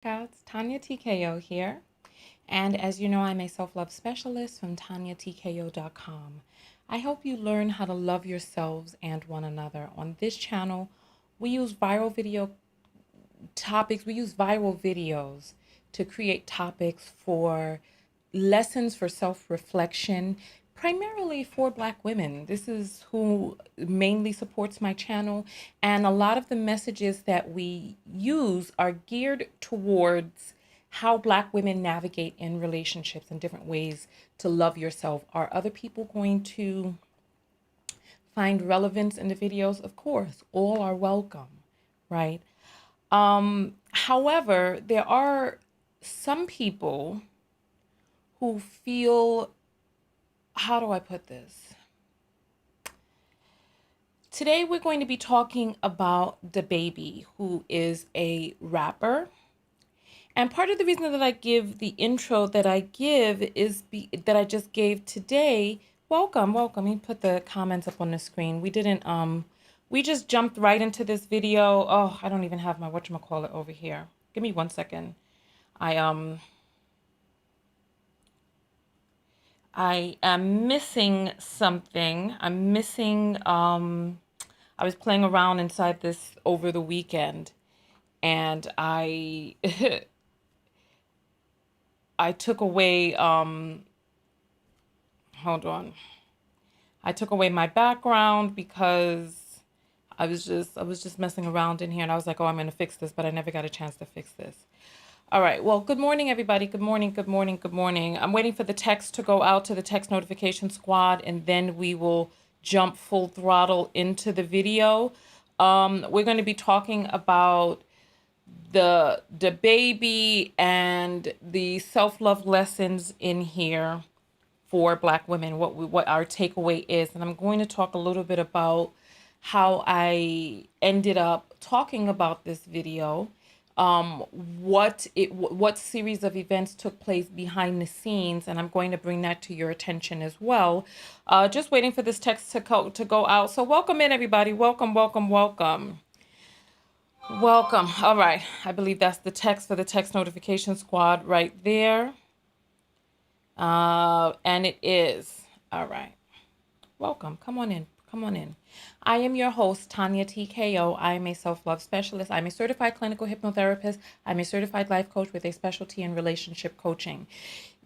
It's Tanya TKO here. And as you know, I'm a self-love specialist from TanyaTKO.com. I help you learn how to love yourselves and one another. On this channel, we use viral videos to create topics for lessons for self-reflection, primarily for Black women. This is who mainly supports my channel, and a lot of the messages that we use are geared towards how Black women navigate in relationships and different ways to love yourself. Are other people going to find relevance in the videos? Of course, all are welcome, right? However, there are some people who feel, how do I put this? Today we're going to be talking about Dababy, who is a rapper. And part of the reason that I give the intro that I give is that I just gave today. Welcome. Let me put the comments up on the screen. We just jumped right into this video. Oh, I don't even have my whatchamacallit over here. Give me 1 second. I am missing something. I was playing around inside this over the weekend, and I I took away hold on. I took away my background because I was just messing around in here, and I was like, "Oh, I'm going to fix this," but I never got a chance to fix this. All right. Well, good morning, everybody. Good morning. I'm waiting for the text to go out to the text notification squad, and then we will jump full throttle into the video. We're going to be talking about the baby and the self-love lessons in here for Black women, what our takeaway is. And I'm going to talk a little bit about how I ended up talking about this video, what series of events took place behind the scenes, and I'm going to bring that to your attention as well. Just waiting for this text to go out. So welcome in, everybody. Welcome. All right. I believe that's the text for the text notification squad right there. And it is. All right. Welcome. Come on in. I am your host, Tanya TKO. I am a self-love specialist. I'm a certified clinical hypnotherapist. I'm a certified life coach with a specialty in relationship coaching.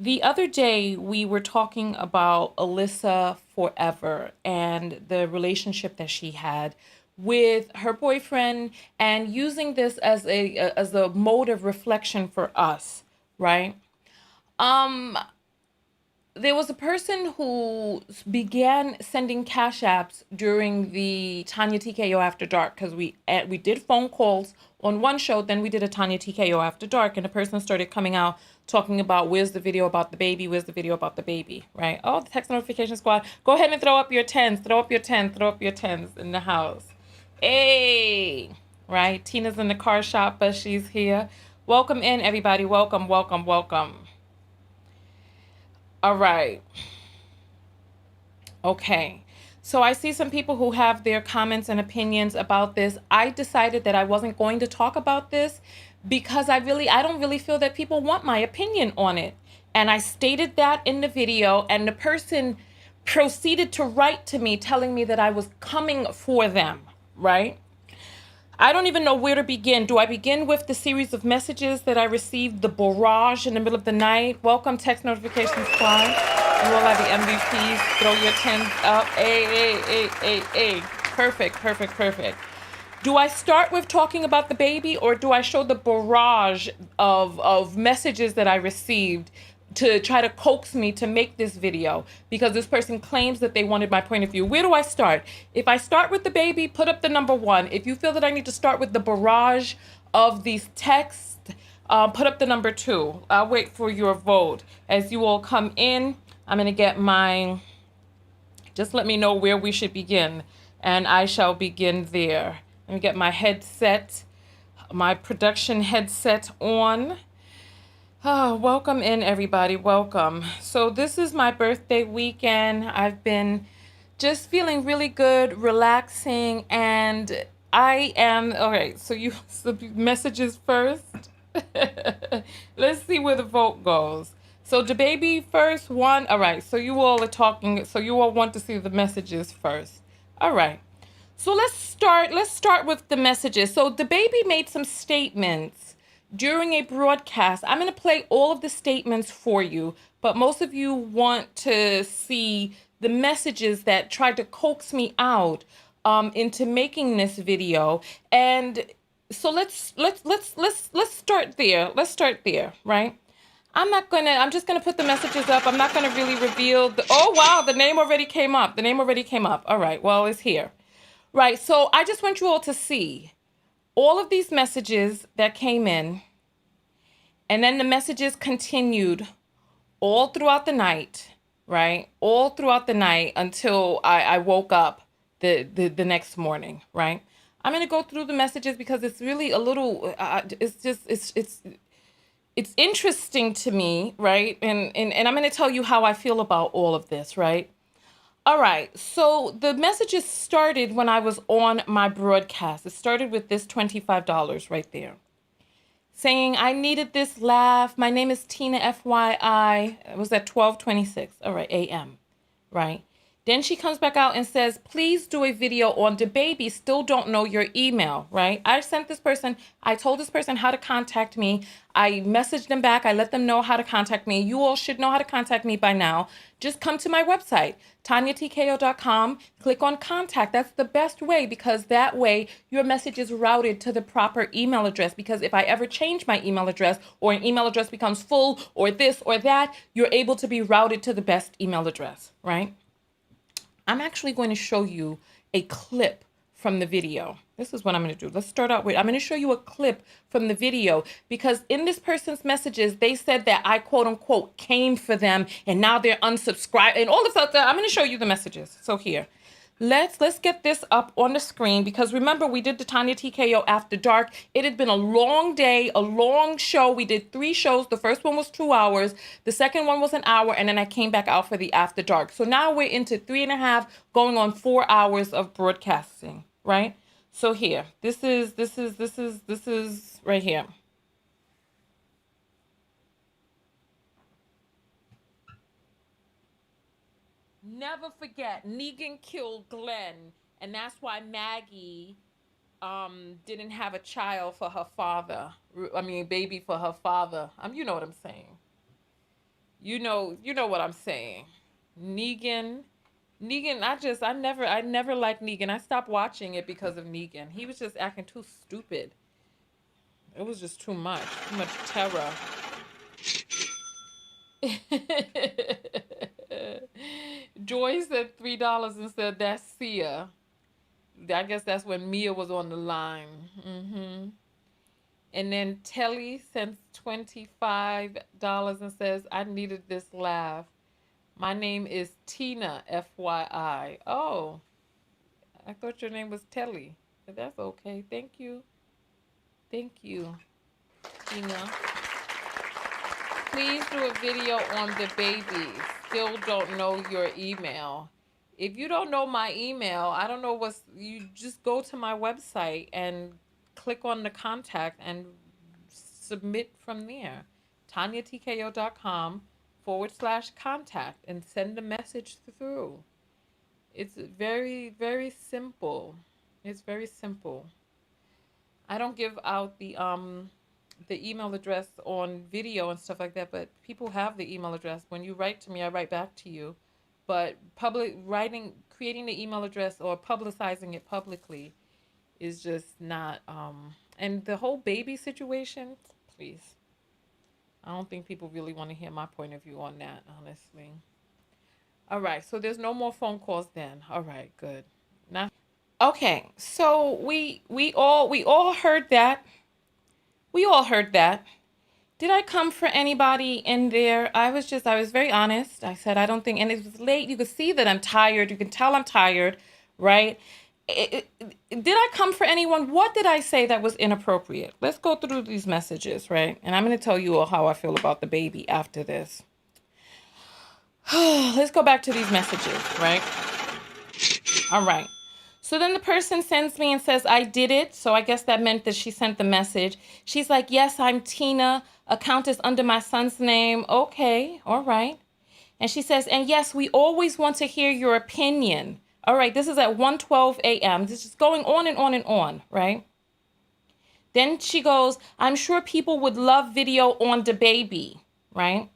The other day, we were talking about Alyssa Forever and the relationship that she had with her boyfriend, and using this as a mode of reflection for us, right? There was a person who began sending cash apps during the Tanya TKO After Dark, because we did phone calls on one show, then we did a Tanya TKO After Dark, and a person started coming out talking about, where's the video about the baby, right? Oh, the text notification squad, go ahead and throw up your tens in the house. Hey, right? Tina's in the car shop, but she's here. Welcome in, everybody. Welcome. All right. Okay. So I see some people who have their comments and opinions about this. I decided that I wasn't going to talk about this because I don't really feel that people want my opinion on it. And I stated that in the video, and the person proceeded to write to me telling me that I was coming for them, right? I don't even know where to begin. Do I begin with the series of messages that I received, the barrage in the middle of the night? Welcome, text notification squad. You all are the MVPs. Throw your tens up. Hey. Perfect. Do I start with talking about the baby, or do I show the barrage of messages that I received to try to coax me to make this video, because this person claims that they wanted my point of view? Where do I start? If I start with the baby, put up the number 1. If you feel that I need to start with the barrage of these texts, put up the number 2. I'll wait for your vote. As you all come in, I'm going to get just let me know where we should begin, and I shall begin there. Let me get my headset, my production headset on. Oh, welcome in, everybody. Welcome. So this is my birthday weekend. I've been just feeling really good, relaxing, and I am, okay, so messages first. Let's see where the vote goes. So Dababy first one. All right. So you all are talking. So you all want to see the messages first. All right. So let's start. Let's start with the messages. So Dababy made some statements during a broadcast. I'm going to play all of the statements for you, but most of you want to see the messages that tried to coax me out into making this video. And so let's start there. Let's start there, right? I'm just gonna put the messages up. I'm not gonna really reveal oh wow, the name already came up. The name already came up. All right, well, it's here. Right, so I just want you all to see all of these messages that came in, and then the messages continued all throughout the night, right? All throughout the night until I woke up the next morning, right? I'm gonna go through the messages because it's really a little, it's interesting to me, right? And I'm gonna tell you how I feel about all of this, right? All right, so the messages started when I was on my broadcast. It started with this $25 right there, saying I needed this laugh. My name is Tina, FYI. It was at 12:26, all right, a.m., right? Then she comes back out and says, please do a video on Dababy. Still don't know your email, right? I told this person how to contact me. I messaged them back. I let them know how to contact me. You all should know how to contact me by now. Just come to my website, TanyaTKO.com. Click on contact. That's the best way, because that way your message is routed to the proper email address. Because if I ever change my email address, or an email address becomes full, or this or that, you're able to be routed to the best email address, right? I'm actually going to show you a clip from the video. This is what I'm going to do. Let's start out with, I'm going to show you a clip from the video, because in this person's messages, they said that I quote unquote came for them and now they're unsubscribed and all this stuff. I'm going to show you the messages. So here, let's get this up on the screen, because remember, we did the Tanya TKO After Dark. It had been a long day, a long show. We did 3 shows. The first one was 2 hours. The second one was an hour. And then I came back out for the After Dark. So now we're into 3.5, going on 4 hours of broadcasting, right? So here, this is right here. Never forget, Negan killed Glenn, and that's why Maggie didn't have a child for her father. I mean, baby for her father. You know what I'm saying. You know what I'm saying. Negan, I never liked Negan. I stopped watching it because of Negan. He was just acting too stupid. It was just too much terror. Joy said $3 and said that's Sia. I guess that's when Mia was on the line. And then Telly sends $25 and says, I needed this laugh. My name is Tina, FYI. Oh, I thought your name was Telly. But that's okay. Thank you. Thank you, Tina. Please do a video on Dababy. Still don't know your email. If you don't know my email, I don't know you just go to my website and click on the contact and submit from there. TanyaTKO.com/contact and send a message through. It's very, very simple. It's very simple. I don't give out the email address on video and stuff like that, but people have the email address. When you write to me, I write back to you. But creating the email address or publicizing it publicly is just not, and the whole baby situation, please. I don't think people really want to hear my point of view on that, honestly. All right, so there's no more phone calls then. All right, good. Now, okay, so we all heard that. We all heard that. Did I come for anybody in there? I was very honest. I said, I don't think, and it was late. You could see that I'm tired. You can tell I'm tired, right? Did I come for anyone? What did I say that was inappropriate? Let's go through these messages, right? And I'm going to tell you all how I feel about the baby after this. Let's go back to these messages, right? All right. So then the person sends me and says, I did it. So I guess that meant that she sent the message. She's like, yes, I'm Tina. Account is under my son's name. Okay, all right. And she says, and yes, we always want to hear your opinion. All right, this is at 1:12 a.m. This is going on and on and on, right? Then she goes, I'm sure people would love video on Dababy, right?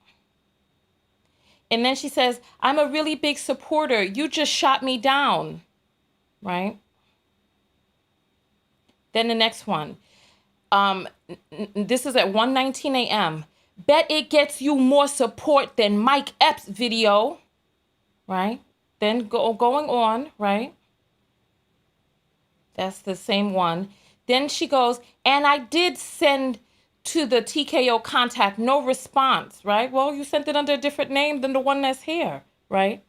And then she says, I'm a really big supporter. You just shot me down, right? Then the next one. This is at 1:19 a.m. Bet it gets you more support than Mike Epps' video, right? Then going on, right? That's the same one. Then she goes, and I did send to the TKO contact, no response, right? Well, you sent it under a different name than the one that's here, right?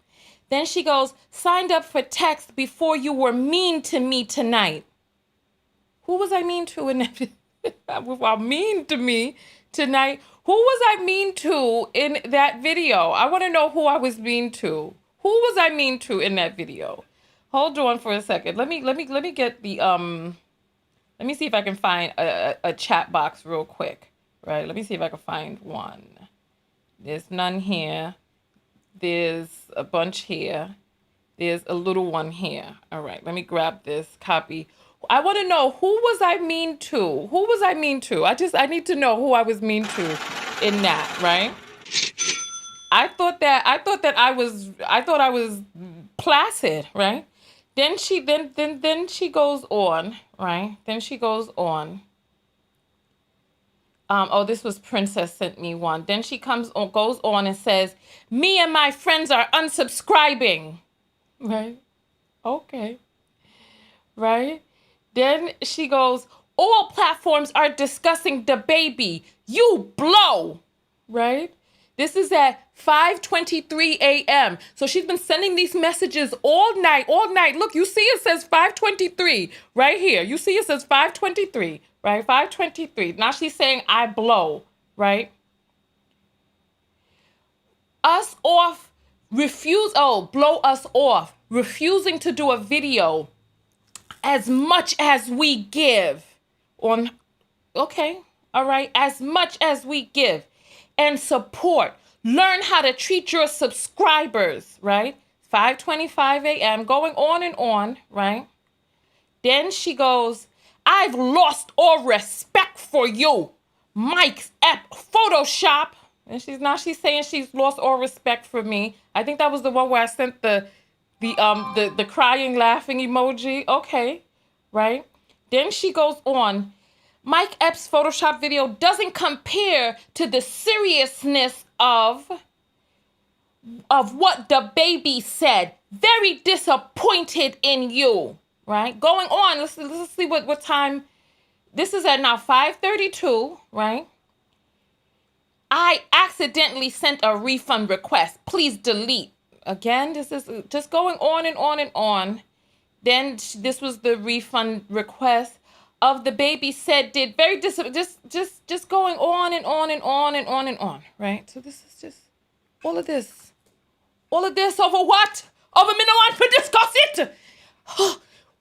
Then she goes, signed up for text before you were mean to me tonight. Who was I mean to in that? Well, mean to me tonight. Who was I mean to in that video? I want to know who I was mean to. Who was I mean to in that video? Hold on for a second. Let me get the let me see if I can find a chat box real quick. Right? Let me see if I can find one. There's none here. There's a bunch here. There's a little one here. All right, let me grab this copy. I want to know, who was I mean to? Who was I mean to? I need to know who I was mean to in that, right? I thought I was placid, right? Then she goes on, right? Then she goes on. Oh, this was Princess sent me one. Then she goes on and says, me and my friends are unsubscribing. Right? Okay. Right? Then she goes, all platforms are discussing Dababy. You blow. Right? This is at 5:23 a.m. So she's been sending these messages all night. Look, you see it says 5:23 right here. You see it says 5:23, right? 5:23. Now she's saying I blow, right? Us off, blow us off. Refusing to do a video as much as we give on, okay, all right, as much as we give and support. Learn how to treat your subscribers, right? 5:25 a.m. going on and on, right? Then she goes, I've lost all respect for you. Mike's app Photoshop. And she's saying she's lost all respect for me. I think that was the one where I sent the crying laughing emoji. Okay, right? Then she goes on, Mike Epps' Photoshop video doesn't compare to the seriousness of what Dababy said. Very disappointed in you, right? Going on, let's see what time. This is at now 5:32, right? I accidentally sent a refund request. Please delete. Again, this is just going on and on and on. Then this was the refund request of Dababy said did very just going on and on and on and on and on, right? So this is just all of this over what? Over me no want to discuss it.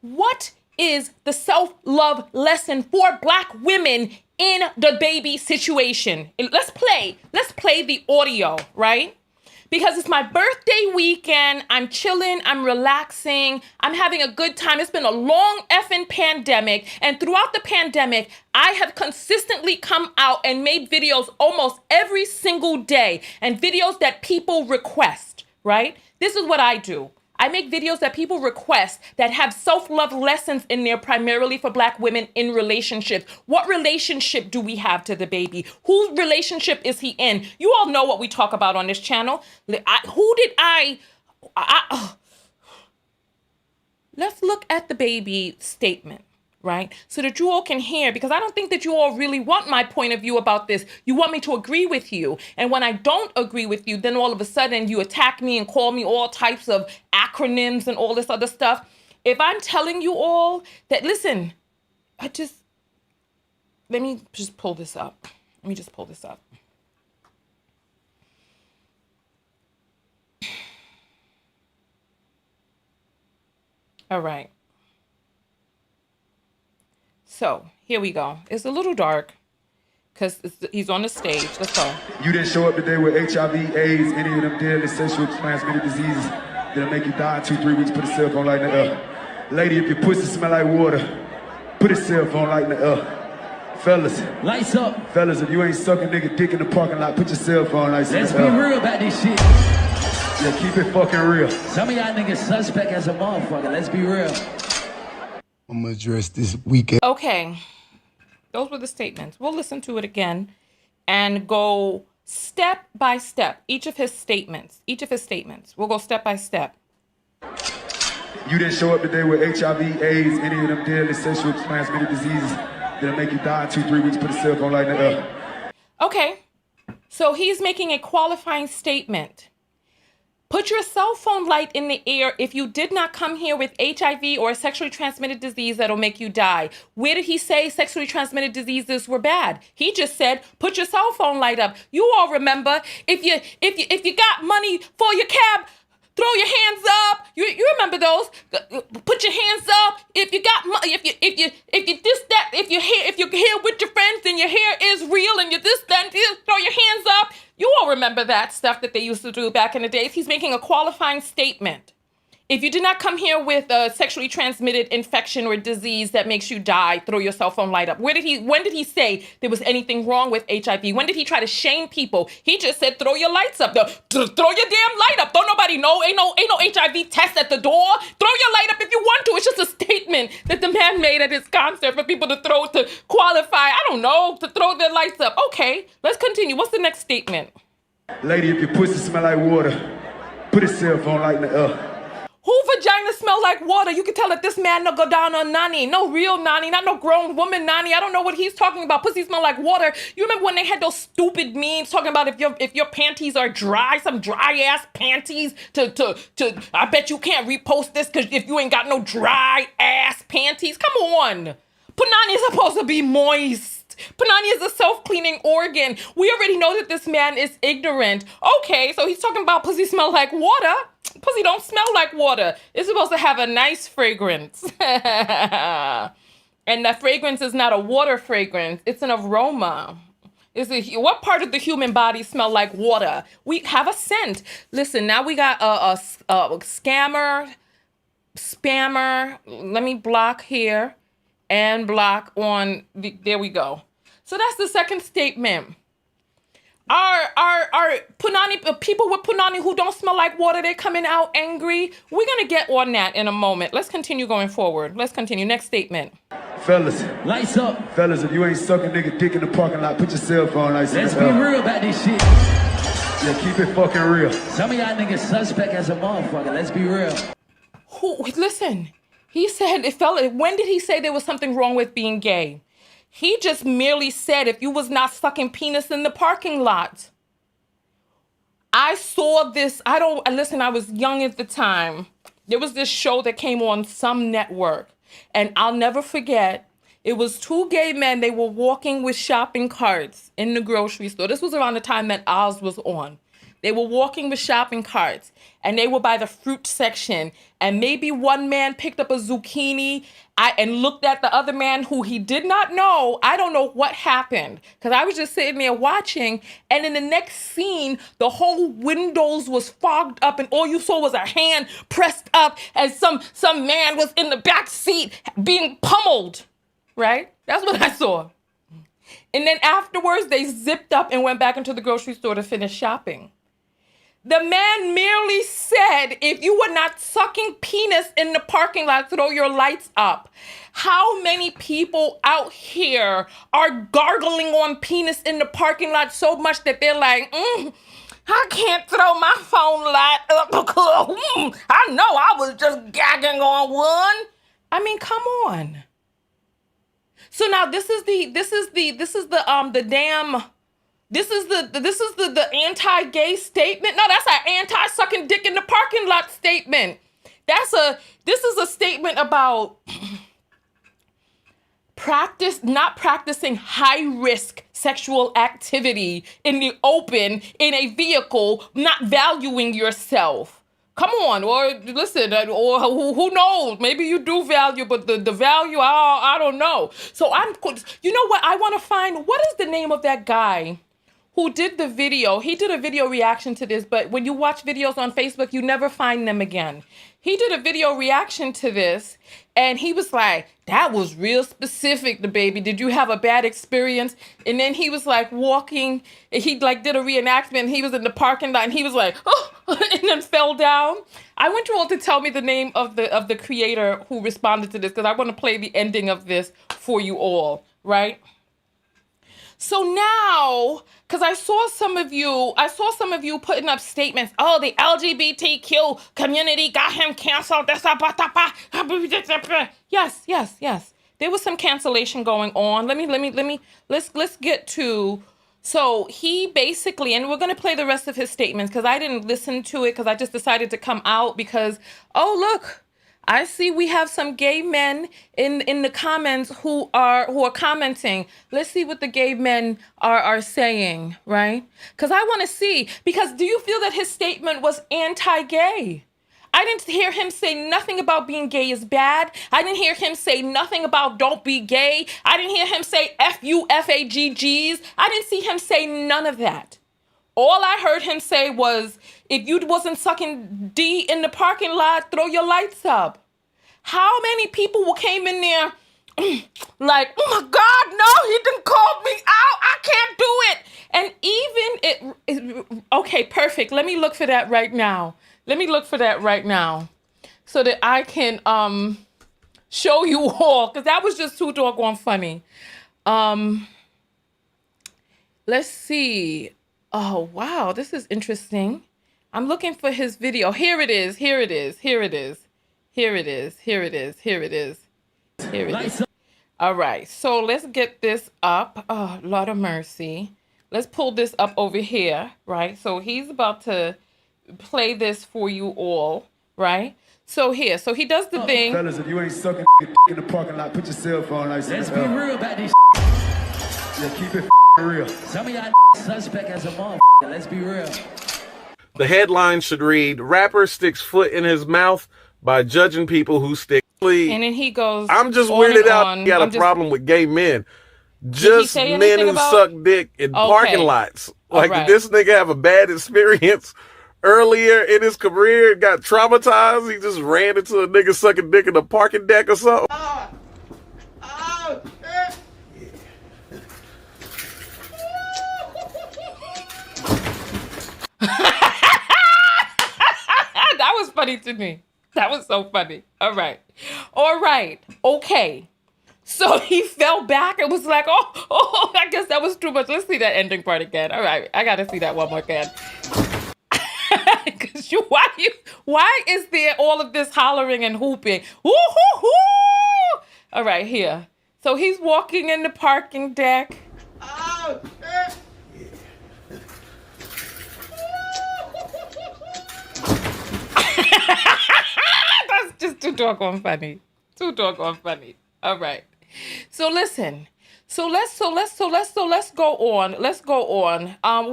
What is the self-love lesson for Black women in the baby situation? Let's play the audio, right? Because it's my birthday weekend. I'm chilling, I'm relaxing, I'm having a good time. It's been a long effing pandemic. And throughout the pandemic, I have consistently come out and made videos almost every single day, and videos that people request, right? This is what I do. I make videos that people request that have self-love lessons in there, primarily for Black women in relationships. What relationship do we have to Dababy? Whose relationship is he in? You all know what we talk about on this channel. Let's look at Dababy statement, right? So that you all can hear, because I don't think that you all really want my point of view about this. You want me to agree with you. And when I don't agree with you, then all of a sudden you attack me and call me all types of acronyms and all this other stuff. If I'm telling you all that, listen, let me just pull this up. All right. So here we go. It's a little dark because he's on the stage. Let's go. You didn't show up today with HIV, AIDS, any of them deadly sexual transmitted diseases that'll make you die in 2-3 weeks. Put a cell phone light in the air. Lady, if your pussy smell like water, put a cell phone light in the air. Fellas, lights up. Fellas, if you ain't sucking nigga dick in the parking lot, put your cell phone lights in the air. Let's be real about this shit. Yeah, keep it fucking real. Some of y'all niggas suspect as a motherfucker. Let's be real. I'm gonna address this weekend. Okay. Those were the statements. We'll listen to it again and go step by step. Each of his statements. We'll go step by step. You didn't show up today with HIV, AIDS, any of them deadly sexual transmitted diseases that'll make you die in 2-3 weeks. Put a cell phone light in the air. Okay. So he's making a qualifying statement. Put your cell phone light in the air if you did not come here with HIV or a sexually transmitted disease that'll make you die. Where did he say sexually transmitted diseases were bad? He just said, put your cell phone light up. You all remember, if you got money for your cab, throw your hands up. You remember those? Put your hands up. If you got money, if you're here with your friends and your hair is real and you're this, then throw your hands up. You all remember that stuff that they used to do back in the days. He's making a qualifying statement. If you did not come here with a sexually transmitted infection or disease that makes you die, throw your cell phone light up. When did he say there was anything wrong with HIV? When did he try to shame people? He just said, throw your lights up. Throw your damn light up. Don't nobody know. Ain't no HIV test at the door. Throw your light up if you want to. It's just a statement that the man made at his concert for people to throw, to qualify, I don't know, to throw their lights up. Okay, let's continue. What's the next statement? Lady, if your pussy smell like water, put a cell phone light in the air. Who vagina smell like water? You can tell that this man no go down on nanny. No real nanny, not no grown woman nanny. I don't know what he's talking about. Pussy smell like water. You remember when they had those stupid memes talking about if your panties are dry, some dry ass panties to I bet you can't repost this because if you ain't got no dry ass panties. Come on. Punani is supposed to be moist. Punani is a self-cleaning organ. We already know that this man is ignorant. Okay, so he's talking about pussy smell like water. Pussy don't smell like water. It's supposed to have a nice fragrance. And that fragrance is not a water fragrance. It's an aroma. What part of the human body smell like water? We have a scent. Listen, now we got a scammer, spammer. Let me block here and block on. There we go. So that's the second statement. Our Punani, people with Punani who don't smell like water, they're coming out angry. We're going to get on that in a moment. Let's continue going forward. Let's continue. Next statement. Fellas. Lights up. Fellas, if you ain't sucking nigga dick in the parking lot, put your cell phone lights in the air. Let's be real about this shit. Yeah, keep it fucking real. Some of y'all niggas suspect as a motherfucker. Let's be real. Listen, he said, when did he say there was something wrong with being gay? He just merely said if you was not sucking penis in the parking lot. I saw this, I was young at the time. There was this show that came on some network, and I'll never forget, it was two gay men. They were walking with shopping carts in the grocery store. This was around the time that Oz was on. They were walking with shopping carts, and they were by the fruit section. And maybe one man picked up a zucchini and looked at the other man who he did not know. I don't know what happened, because I was just sitting there watching. And in the next scene, the whole windows was fogged up, and all you saw was a hand pressed up as some man was in the back seat being pummeled, right? That's what I saw. And then afterwards, they zipped up and went back into the grocery store to finish shopping. The man merely said, if you were not sucking penis in the parking lot, throw your lights up. How many people out here are gargling on penis in the parking lot so much that they're like, I can't throw my phone light up because I know I was just gagging on one. I mean, come on. So now this is the anti-gay statement. No, that's an anti-sucking dick in the parking lot statement. This is a statement about not practicing high-risk sexual activity in the open, in a vehicle, not valuing yourself. Come on, or listen, or who knows? Maybe you do value, but the value, I don't know. So you know what? I want to find, what is the name of that guy who did the video? He did a video reaction to this, but when you watch videos on Facebook, you never find them again. He did a video reaction to this, and he was like, that was real specific, Dababy. Did you have a bad experience? And then he was like walking, he like did a reenactment. He was in the parking lot, and he was like, oh, and then fell down. I want you all to tell me the name of the creator who responded to this, because I want to play the ending of this for you all, right? So now, because I saw some of you putting up statements. Oh, the LGBTQ community got him canceled. Yes. There was some cancellation going on. Let's get to. So he basically, and we're going to play the rest of his statements because I didn't listen to it because I just decided to come out because, oh, look. I see we have some gay men in the comments who are commenting. Let's see what the gay men are saying, right? Because I want to see, because do you feel that his statement was anti-gay? I didn't hear him say nothing about being gay is bad. I didn't hear him say nothing about don't be gay. I didn't hear him say F-U-F-A-G-Gs. I didn't see him say none of that. All I heard him say was, if you wasn't sucking D in the parking lot, throw your lights up. How many people came in there like, oh my God, no, he didn't call me out. I can't do it. And even okay, perfect. Let me look for that right now. So that I can show you all, because that was just too doggone funny. Let's see. Oh, wow, this is interesting. I'm looking for his video. Here it is. All right, so let's get this up. Oh, Lord of mercy. Let's pull this up over here, right? So he's about to play this for you all, right? So he does the thing. Fellas, if you ain't sucking in the parking lot, put your cell phone like Let's be real about this. Yeah, keep it real. Some of y'all suspect as a motherfucker. Let's be real. The headline should read, rapper sticks foot in his mouth by judging people who stick. And then he goes, I'm just on weirded and out. on. You got a problem with gay men. he Just say men anything who about- suck dick in parking lots. Like, did this nigga have a bad experience earlier in his career and got traumatized? He just ran into a nigga sucking dick in a parking deck or something? That was funny to me. That was so funny. All right. Okay. So he fell back and was like, oh, I guess that was too much. Let's see that ending part again. All right. I got to see that one more again. Because why is there all of this hollering and hooping? Woo, hoo, hoo. All right, here. So he's walking in the parking deck. That's just too doggone funny. All right. So listen. So let's go on.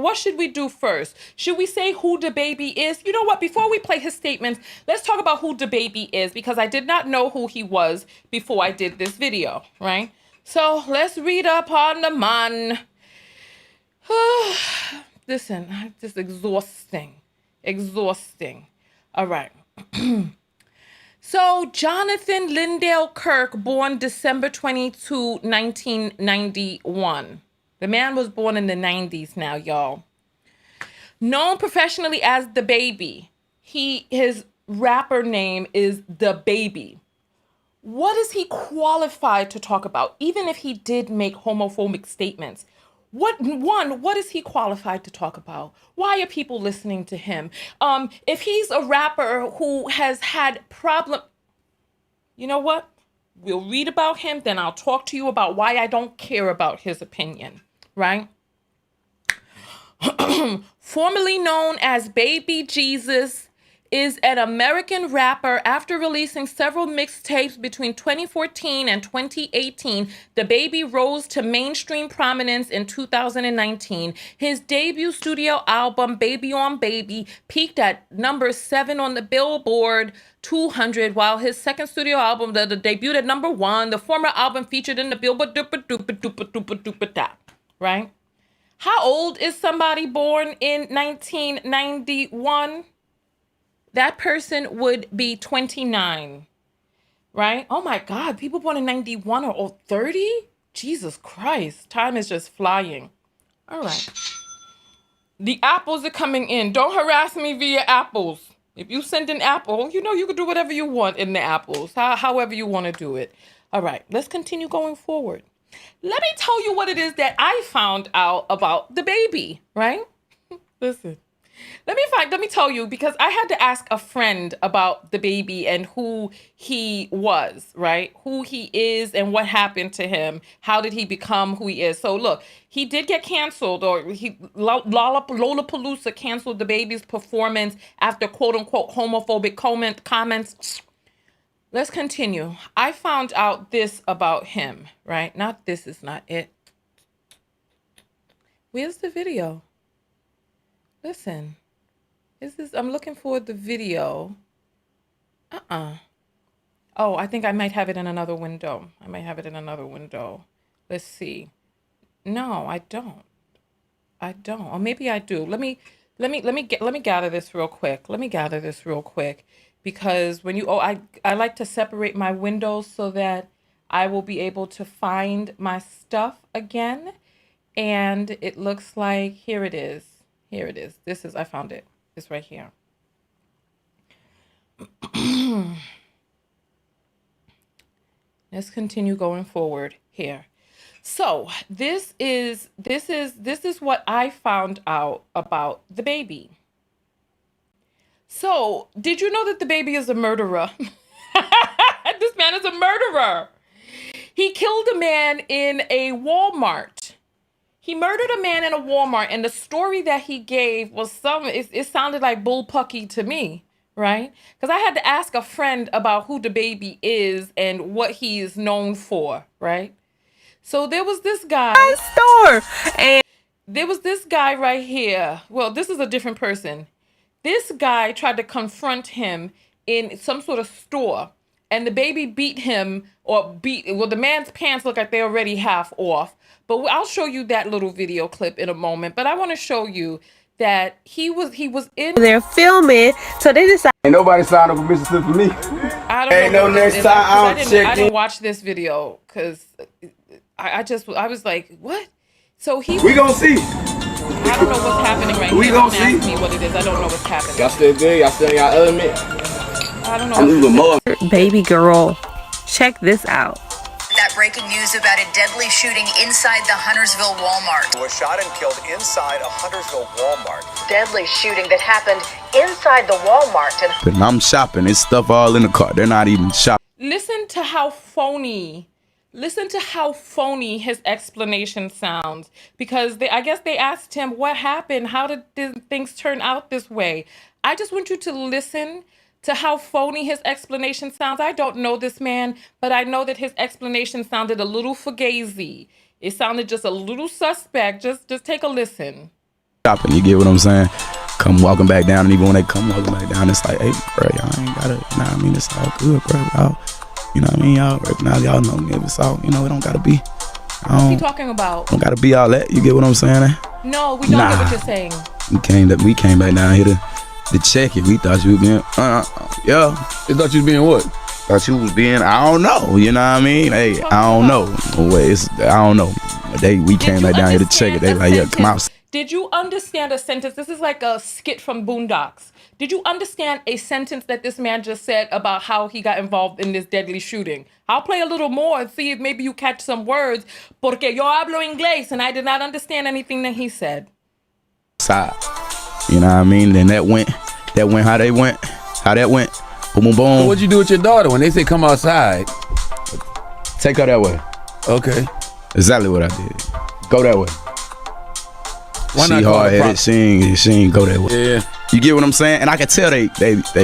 What should we do first? Should we say who Dababy is? You know what? Before we play his statements, let's talk about who Dababy is, because I did not know who he was before I did this video, right? So let's read up on the man. Listen, just exhausting. All right. So Jonathan Lindale Kirk, born December 22, 1991. The man was born in the 90s now, y'all. Known professionally as Dababy. His rapper name is Dababy. What is he qualified to talk about? Even if he did make homophobic statements. What is he qualified to talk about? Why are people listening to him? If he's a rapper who has had you know what? We'll read about him, then I'll talk to you about why I don't care about his opinion, right? Formerly known as Baby Jesus, is an American rapper. After releasing several mixtapes between 2014 and 2018, Dababy rose to mainstream prominence in 2019. His debut studio album, Baby on Baby, peaked at number 7 on the Billboard 200, while his second studio album, the debuted at number 1. The former album featured in the Billboard right? How old is somebody born in 1991? That person would be 29, right? Oh my God, people born in 91 are 30? Jesus Christ, time is just flying. All right. The apples are coming in. Don't harass me via apples. If you send an apple, you know you can do whatever you want in the apples, however you want to do it. All right, let's continue going forward. Let me tell you what it is that I found out about Dababy, right? Listen, let me tell you, because I had to ask a friend about Dababy and who he was, right? Who he is and what happened to him. How did he become who he is? So look, he did get canceled, or Lollapalooza canceled Dababy's performance after quote unquote homophobic comments. Let's continue. I found out this about him, right? This is not it. Where's the video? Listen, I'm looking for the video. Oh, I think I might have it in another window. Let's see. No, I don't. Or maybe I do. Let me gather this real quick. Because when I like to separate my windows so that I will be able to find my stuff again. And it looks like, here it is. I found it. It's right here. Let's continue going forward here. So this is what I found out about Dababy. So, did you know that Dababy is a murderer? This man is a murderer. He killed a man in a Walmart. He murdered a man in a Walmart, and the story that he gave was it sounded like bullpucky to me, right? Because I had to ask a friend about who Dababy is and what he is known for, right? So there was this guy. There was this guy right here. Well, this is a different person. This guy tried to confront him in some sort of store, and Dababy beat him, the man's pants look like they're already half off. But I'll show you that little video clip in a moment. But I want to show you that he was in there filming. So they decided. Ain't nobody signed up for Mississippi for me. I don't know. Next time I didn't watch this video because I was like, what? So we gonna see. I don't know what's happening right now. We gonna see. Ask me what it is. I don't know what's happening. Y'all still good? Y'all still in y'all element? I don't know. Baby girl, check this out. That breaking news about a deadly shooting inside the Huntersville Walmart. Was shot and killed inside a Huntersville Walmart. Deadly shooting that happened inside the Walmart. And I'm shopping. It's stuff all in the car. They're not even shopping. Listen to how phony his explanation sounds. Because I guess they asked him, what happened? How did things turn out this way? I just want you to listen to how phony his explanation sounds. I don't know this man, but I know that his explanation sounded a little fugazi. It sounded just a little suspect. Just take a listen. Shopping, you get what I'm saying? Come walking back down, and even when they come walking back down, it's like, hey, bro, y'all ain't gotta, you know what I mean? It's all good, bro. Y'all, you know what I mean? Y'all recognize, y'all know me. If it's all, you know, it don't gotta be. What's he talking about? Don't gotta be all that. You get what I'm saying? No, we don't get what you're saying. We came back down here to check it. We thought you was being, yeah. They thought you was being what? Thought you was being, I don't know. You know what I mean? Hey, I don't know. I don't know. We came back down here to check it. They like, yeah, come out. Did you understand a sentence? This is like a skit from Boondocks. Did you understand a sentence that this man just said about how he got involved in this deadly shooting? I'll play a little more and see if maybe you catch some words. Porque yo hablo inglés, and I did not understand anything that he said. You know what I mean? Then that went how they went. How that went. Boom, boom, boom. So what'd you do with your daughter when they say come outside? Take her that way. Okay. Exactly what I did. Go that way. Why she not call it hard-headed. She ain't go that way. Yeah. You get what I'm saying? And I can tell they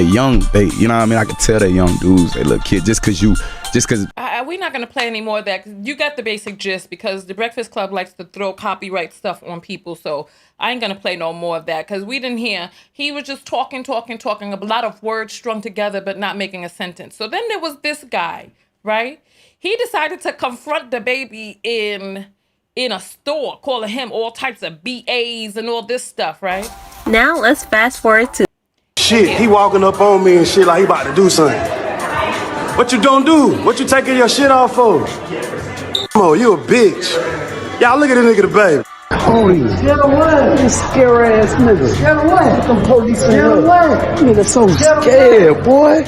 young. You know what I mean? I can tell they young dudes. They look kid just cause we're not going to play any more of that. 'Cause you got the basic gist, because the Breakfast Club likes to throw copyright stuff on people. So I ain't going to play no more of that, because we didn't hear. He was just talking, a lot of words strung together, but not making a sentence. So then there was this guy, right? He decided to confront Dababy in a store, calling him all types of BAs and all this stuff, right? Now let's fast forward to shit. He walking up on me and shit like he about to do something. What you don't do? What you taking your shit off for? Come on, you a bitch. Y'all look at this nigga the baby. Holy, get away! You scary ass nigga. Get away! Get them police in here. Get away! Nigga so scared, boy.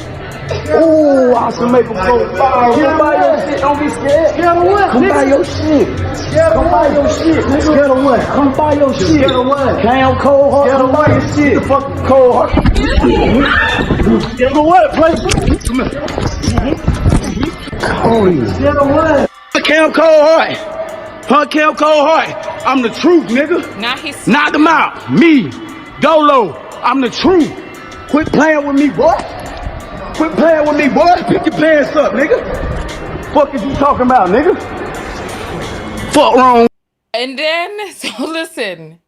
Oh, I should make him go fire. Come buy your shit. Don't be scared. Get away! Come buy your shit. Come buy your shit. Get away! Come buy your shit. Get away! Cam cold heart. Get away! Your shit. Fucking cold heart. Get away, play. Come here. Holy, get away! Cam cold heart. Huh, Cam cold heart. I'm the truth, nigga. Now he's knock him out. Me, Dolo. I'm the truth. Quit playing with me, boy. Quit playing with me, boy. Pick your pants up, nigga. Fuck is you talking about, nigga? Fuck wrong. And then, so listen,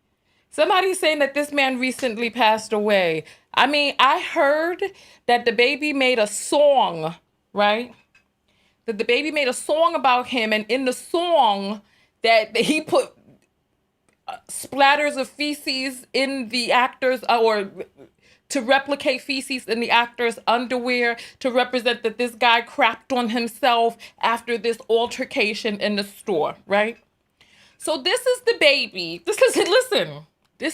somebody's saying that this man recently passed away. I mean, I heard that Dababy made a song, right? That Dababy made a song about him, and in the song that he put splatters of feces in the actors, or to replicate feces in the actor's underwear, to represent that this guy crapped on himself after this altercation in the store, right? So this is Dababy. This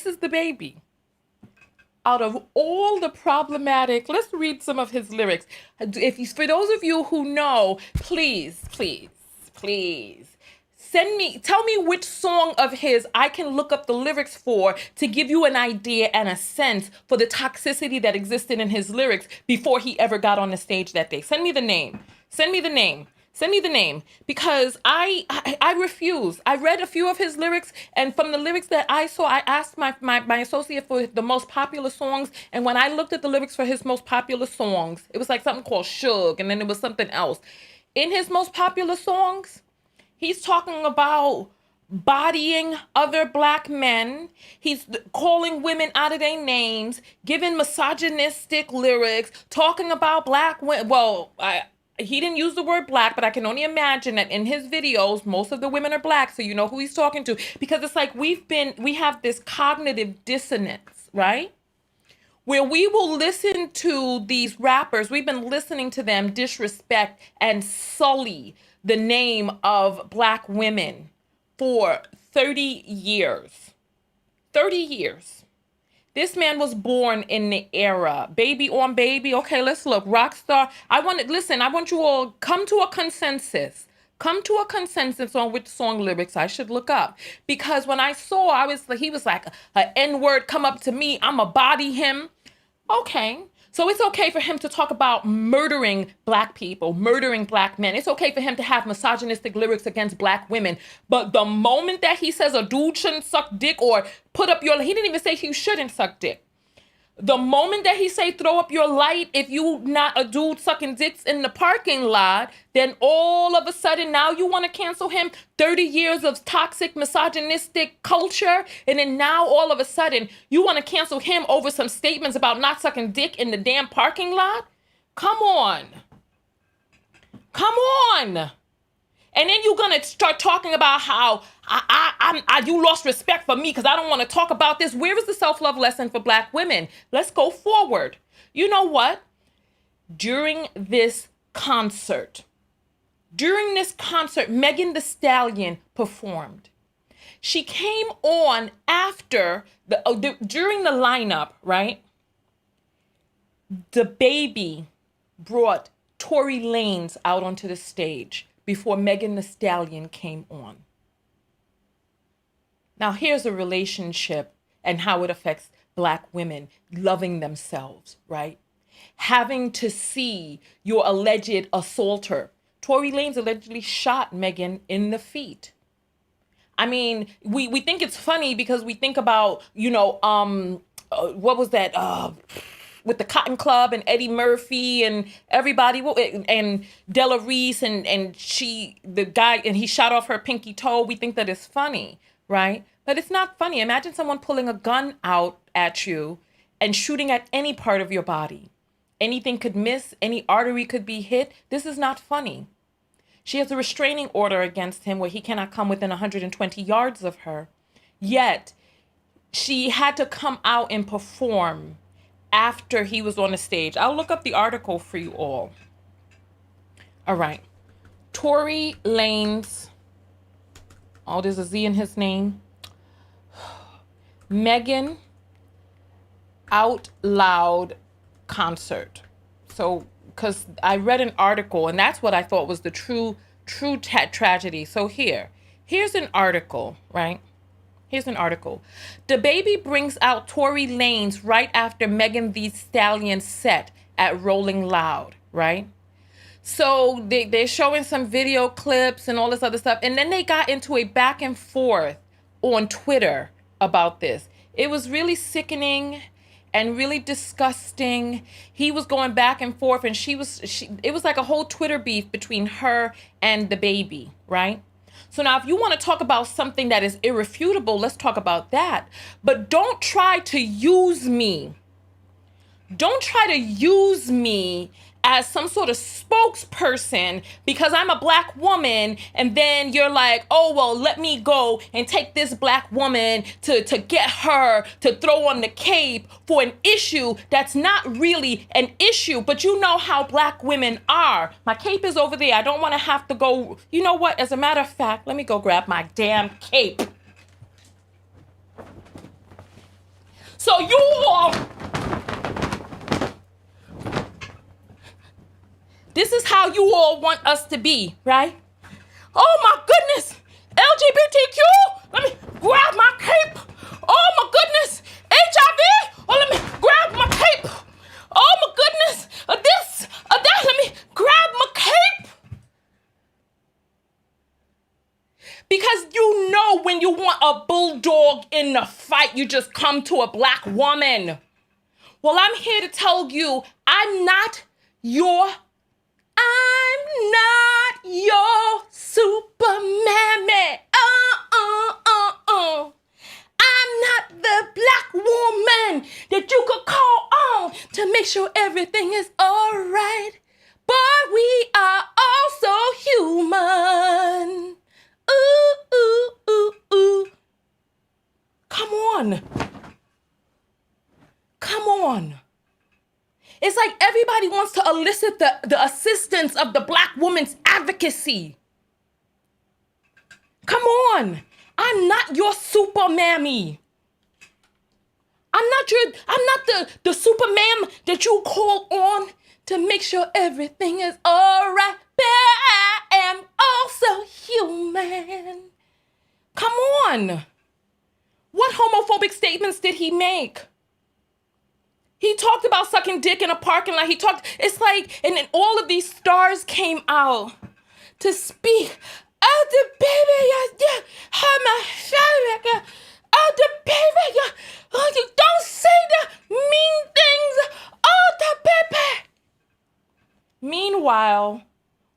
is Dababy. Out of all the problematic, let's read some of his lyrics. For those of you who know, please, tell me which song of his I can look up the lyrics for to give you an idea and a sense for the toxicity that existed in his lyrics before he ever got on the stage that day. Send me the name. Because I refuse. I read a few of his lyrics, and from the lyrics that I saw, I asked my associate for the most popular songs, and when I looked at the lyrics for his most popular songs, it was like something called Suge, and then it was something else. In his most popular songs, he's talking about bodying other black men. He's calling women out of their names, giving misogynistic lyrics, talking about black women. Well, he didn't use the word black, but I can only imagine that in his videos, most of the women are black, so you know who he's talking to. Because it's like we have this cognitive dissonance, right? Where we will listen to these rappers, we've been listening to them disrespect and sully the name of black women for 30 years. 30 years. This man was born in the era. Baby on baby. Okay, let's look. Rockstar. I want you all come to a consensus. Come to a consensus on which song lyrics I should look up. Because when I saw, he was like, an N-word come up to me, I'ma body him. Okay. So it's okay for him to talk about murdering black people, murdering black men. It's okay for him to have misogynistic lyrics against black women. But the moment that he says a dude shouldn't suck dick or he didn't even say you shouldn't suck dick. The moment that he say throw up your light if you not a dude sucking dicks in the parking lot, then all of a sudden now you want to cancel him. 30 years of toxic misogynistic culture, and then now all of a sudden you want to cancel him over some statements about not sucking dick in the damn parking lot? Come on. And then you're going to start talking about how you lost respect for me because I don't want to talk about this. Where is the self-love lesson for black women? Let's go forward. You know what? During this concert, Megan Thee Stallion performed. She came on after, during the lineup, right? Dababy brought Tory Lanez out onto the stage before Megan Thee Stallion came on. Now here's a relationship and how it affects black women loving themselves, right? Having to see your alleged assaulter. Tory Lanez allegedly shot Megan in the feet. I mean, we think it's funny because we think about, what was that? With the Cotton Club and Eddie Murphy and everybody, and Della Reese and the guy, and he shot off her pinky toe. We think that it's funny, right? But it's not funny. Imagine someone pulling a gun out at you and shooting at any part of your body. Anything could miss, any artery could be hit. This is not funny. She has a restraining order against him where he cannot come within 120 yards of her. Yet, she had to come out and perform after he was on the stage. I'll look up the article for you all. All right. Tory Lanez. Oh, there's a Z in his name. Megan Out Loud concert. So, because I read an article, and that's what I thought was the true tragedy. So here's an article, right? Here's an article. Dababy brings out Tory Lanez right after Megan Thee Stallion's set at Rolling Loud, right? So they're showing some video clips and all this other stuff. And then they got into a back and forth on Twitter about this. It was really sickening and really disgusting. He was going back and forth, and it was like a whole Twitter beef between her and Dababy, right? So now if you want to talk about something that is irrefutable, let's talk about that. But don't try to use me. Don't try to use me as some sort of spokesperson because I'm a black woman, and then you're like, oh, well, let me go and take this black woman to get her to throw on the cape for an issue that's not really an issue. But you know how black women are. My cape is over there. I don't want to have to go. You know what? As a matter of fact, let me go grab my damn cape. So you all... This is how you all want us to be, right? Oh my goodness, LGBTQ, let me grab my cape. Oh my goodness, HIV, oh let me grab my cape. Oh my goodness, this, that, let me grab my cape. Because you know when you want a bulldog in the fight, you just come to a black woman. Well, I'm here to tell you, I'm not your super mammy. I'm not the black woman that you could call on to make sure everything is all right. But we are also human. Ooh, ooh, ooh, ooh. Come on. Come on. It's like everybody wants to elicit the assistance of the black woman's advocacy. Come on. I'm not your super mammy. I'm not the super mam that you call on to make sure everything is all right. But I am also human. Come on. What homophobic statements did he make? He talked about sucking dick in a parking lot. It's like, and then all of these stars came out to speak. Oh, the baby, oh, the baby, oh, you don't say the mean things. Oh, the baby. Meanwhile,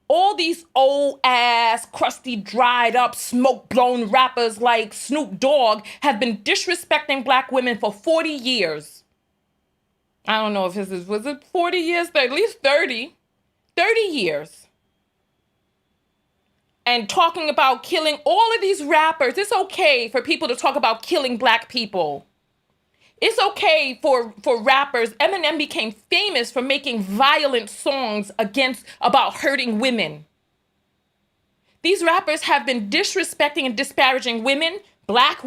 all these old ass, crusty, dried up, smoke blown rappers like Snoop Dogg have been disrespecting black women for 40 years. I don't know if was it 40 years? At least 30 years. And talking about killing all of these rappers. It's okay for people to talk about killing black people. It's okay for rappers. Eminem became famous for making violent songs about hurting women. These rappers have been disrespecting and disparaging women, black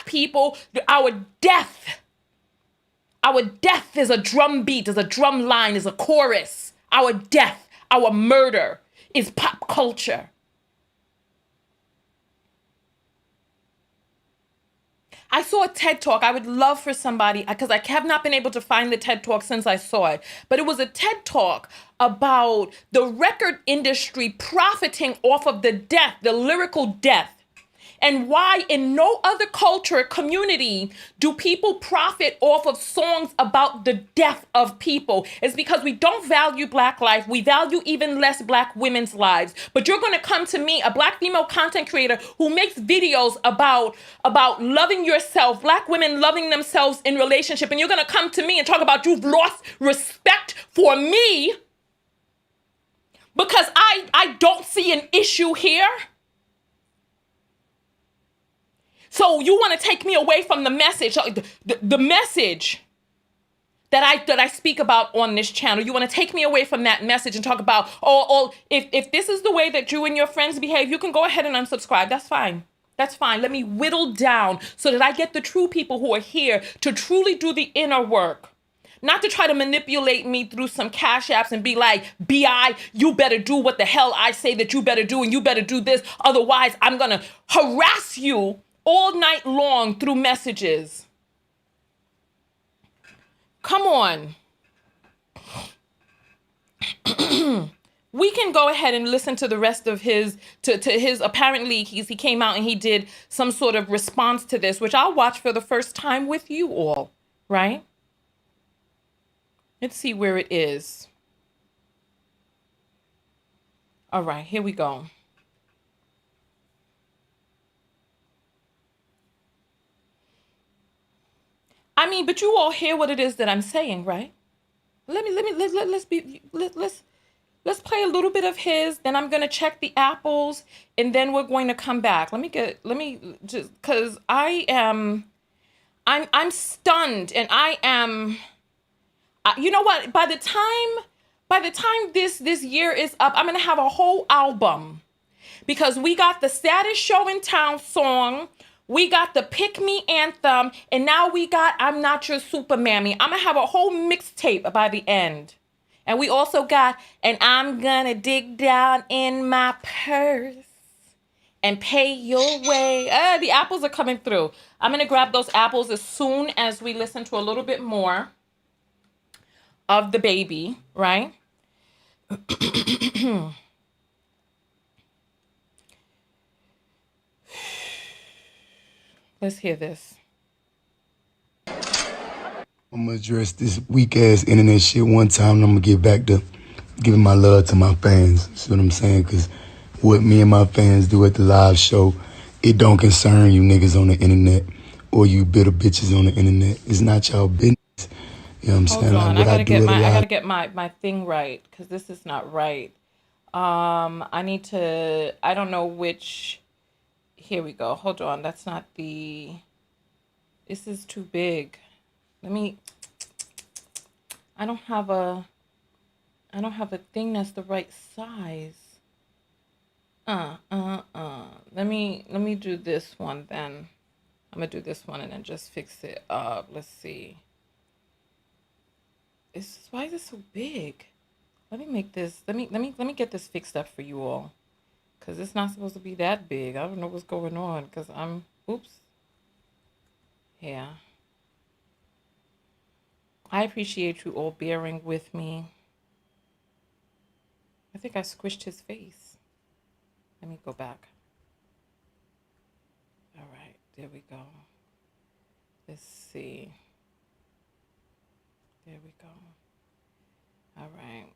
people. Our death is a drum beat, is a drum line, is a chorus. Our death, our murder is pop culture. I saw a TED Talk. I would love for somebody, because I have not been able to find the TED Talk since I saw it, but it was a TED Talk about the record industry profiting off of the lyrical death. And why in no other culture, community, do people profit off of songs about the death of people? It's because we don't value Black life. We value even less Black women's lives. But you're going to come to me, a Black female content creator who makes videos about loving yourself, Black women loving themselves in relationship, and you're going to come to me and talk about you've lost respect for me because I don't see an issue here. So you want to take me away from the message, the message that I speak about on this channel. You want to take me away from that message and talk about, if this is the way that you and your friends behave, you can go ahead and unsubscribe. That's fine. That's fine. Let me whittle down so that I get the true people who are here to truly do the inner work. Not to try to manipulate me through some cash apps and be like, BI, you better do what the hell I say that you better do, and you better do this. Otherwise, I'm going to harass you all night long through messages. Come on. We can go ahead and listen to the rest of his, to his, apparently he came out and he did some sort of response to this, which I'll watch for the first time with you all, right? Let's see where it is. All right, here we go. I mean, but you all hear what it is that I'm saying, right? Let's play a little bit of his, then I'm going to check the apples, and then we're going to come back. I'm stunned, and I am, you know what? By the time this year is up, I'm going to have a whole album, because we got the Saddest Show in Town song, we got the Pick Me anthem, and now we got I'm Not Your Super Mammy. I'm going to have a whole mixtape by the end. And we also got, and I'm going to dig down in my purse and pay your way. The apples are coming through. I'm going to grab those apples as soon as we listen to a little bit more of Dababy, right? Let's hear this. I'm gonna address this weak ass internet shit one time, and I'm gonna get back to giving my love to my fans. See what I'm saying? Because what me and my fans do at the live show, it don't concern you niggas on the internet or you bitter bitches on the internet. It's not y'all business. You know what I'm saying? Hold on, like, I gotta get my thing right, because this is not right. I need to, I don't know which. Here we go. Hold on. That's not the, this is too big. Let me, I don't have a thing that's the right size. Let me do this one then. I'm gonna do this one and then just fix it up. Let's see. Why is this so big? Let me make this, let me get this fixed up for you all. Because it's not supposed to be that big. I don't know what's going on because oops. Yeah. I appreciate you all bearing with me. I think I squished his face. Let me go back. All right, there we go. Let's see. There we go. All right.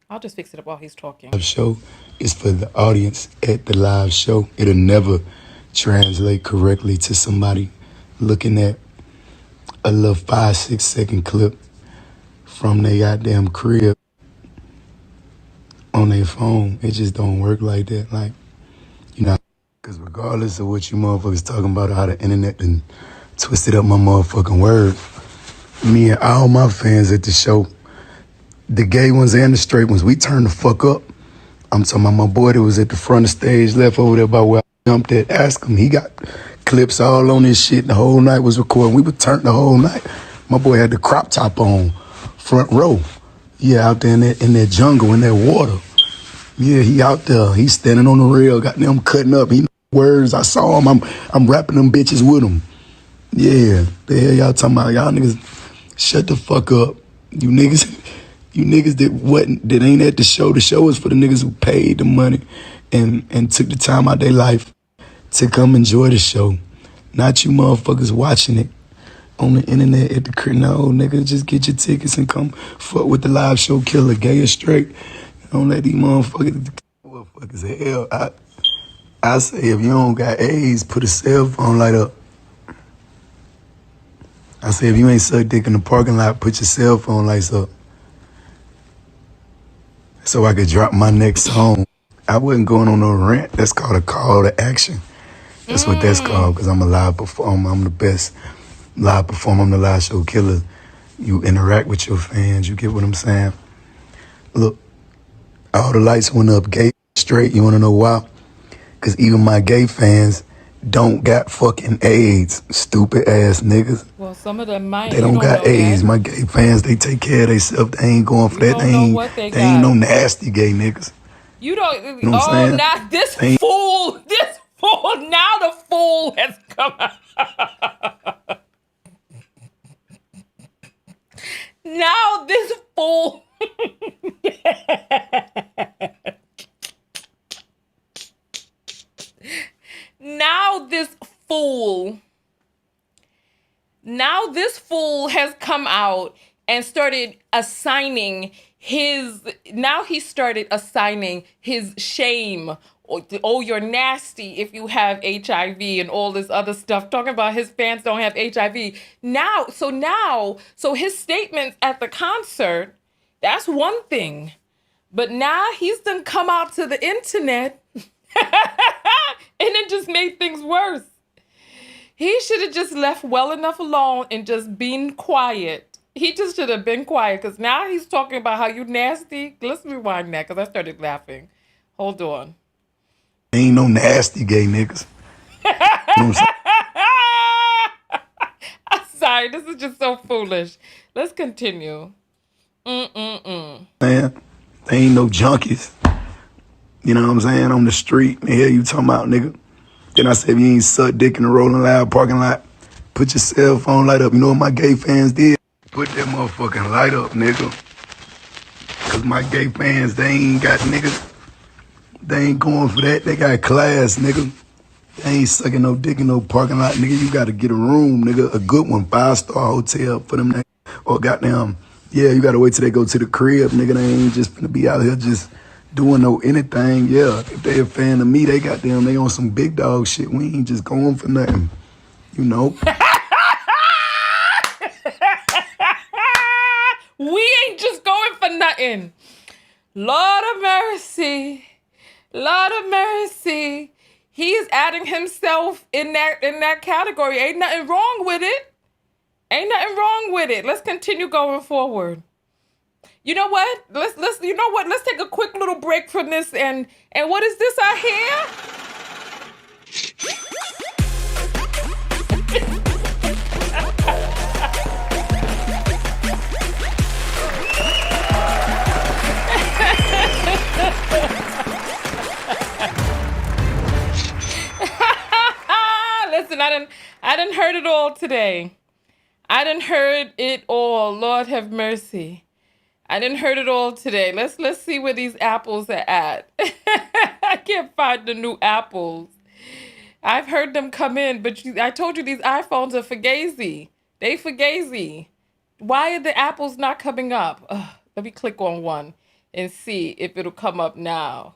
I'll just fix it up while he's talking. The show is for the audience at the live show. It'll never translate correctly to somebody looking at a little 5-6 second clip from their goddamn crib on their phone. It just don't work like that. Like, you know, because regardless of what you motherfuckers talking about, how the internet and twisted up my motherfucking word, me and all my fans at the show, the gay ones and the straight ones, we turned the fuck up. I'm talking about my boy that was at the front of the stage, left over there by where I jumped at. Ask him. He got clips all on this shit. The whole night was recording. We were turned the whole night. My boy had the crop top on, front row. Yeah, out there in that jungle, in that water. Yeah, he out there. He standing on the rail, got them cutting up. He know words. I saw him. I'm rapping them bitches with him. Yeah, the hell y'all talking about? Y'all niggas, shut the fuck up. You niggas that ain't at the show. The show is for the niggas who paid the money and took the time out of their life to come enjoy the show. Not you motherfuckers watching it on the internet at the crib. No, nigga, just get your tickets and come fuck with the live show killer, gay or straight. Don't let these motherfuckers hell. I say if you don't got AIDS, put a cell phone light up. I say if you ain't suck dick in the parking lot, put your cell phone lights up. So I could drop my next song. I wasn't going on no rant. That's called a call to action. That's what that's called, because I'm a live performer. I'm the best live performer. I'm the live show killer. You interact with your fans. You get what I'm saying? Look, all the lights went up, gay, straight. You want to know why? Because even my gay fans don't got fucking AIDS, stupid ass niggas. Well, some of them might. They don't got AIDS. That. My gay fans, they take care of themselves. They ain't going for that. They ain't no nasty gay niggas. You don't. You know what I'm saying? Now this fool, now the fool has come out. Now this fool. Now this fool has come out and started assigning his shame. Oh, you're nasty if you have HIV and all this other stuff, talking about his fans don't have HIV. So his statements at the concert, that's one thing. But now he's done come out to the internet and it just made things worse. He should have just left well enough alone and just been quiet. He just should have been quiet, because now he's talking about how you nasty. Let's rewind that, because I started laughing. Hold on. Ain't no nasty gay niggas. I'm sorry, this is just so foolish. Let's continue. Man, they ain't no junkies. You know what I'm saying? On the street. The hell you talking about, nigga? Then I said, if you ain't suck dick in the Rolling Loud parking lot, put your cell phone light up. You know what my gay fans did? Put that motherfucking light up, nigga. Cause my gay fans, they ain't got niggas. They ain't going for that. They got class, nigga. They ain't sucking no dick in no parking lot, nigga. You gotta get a room, nigga. A good one, 5-star hotel for them niggas. Or goddamn, yeah, you gotta wait till they go to the crib, nigga. They ain't just gonna be out here just doing no anything. Yeah, if they a fan of me, they goddamn, they on some big dog shit. We ain't just going for nothing, you know? We ain't just going for nothing. Lord of mercy. Lord of mercy. He's adding himself in that category. Ain't nothing wrong with it. Ain't nothing wrong with it. Let's continue going forward. You know what? Let's take a quick little break from this and what is this I hear? Listen, I done heard it all today. I done heard it all. Lord have mercy. I didn't heard it all today. Let's see where these apples are at. I can't find the new apples. I've heard them come in, but I told you these iPhones are fugazi. They fugazi. Why are the apples not coming up? Let me click on one and see if it'll come up now.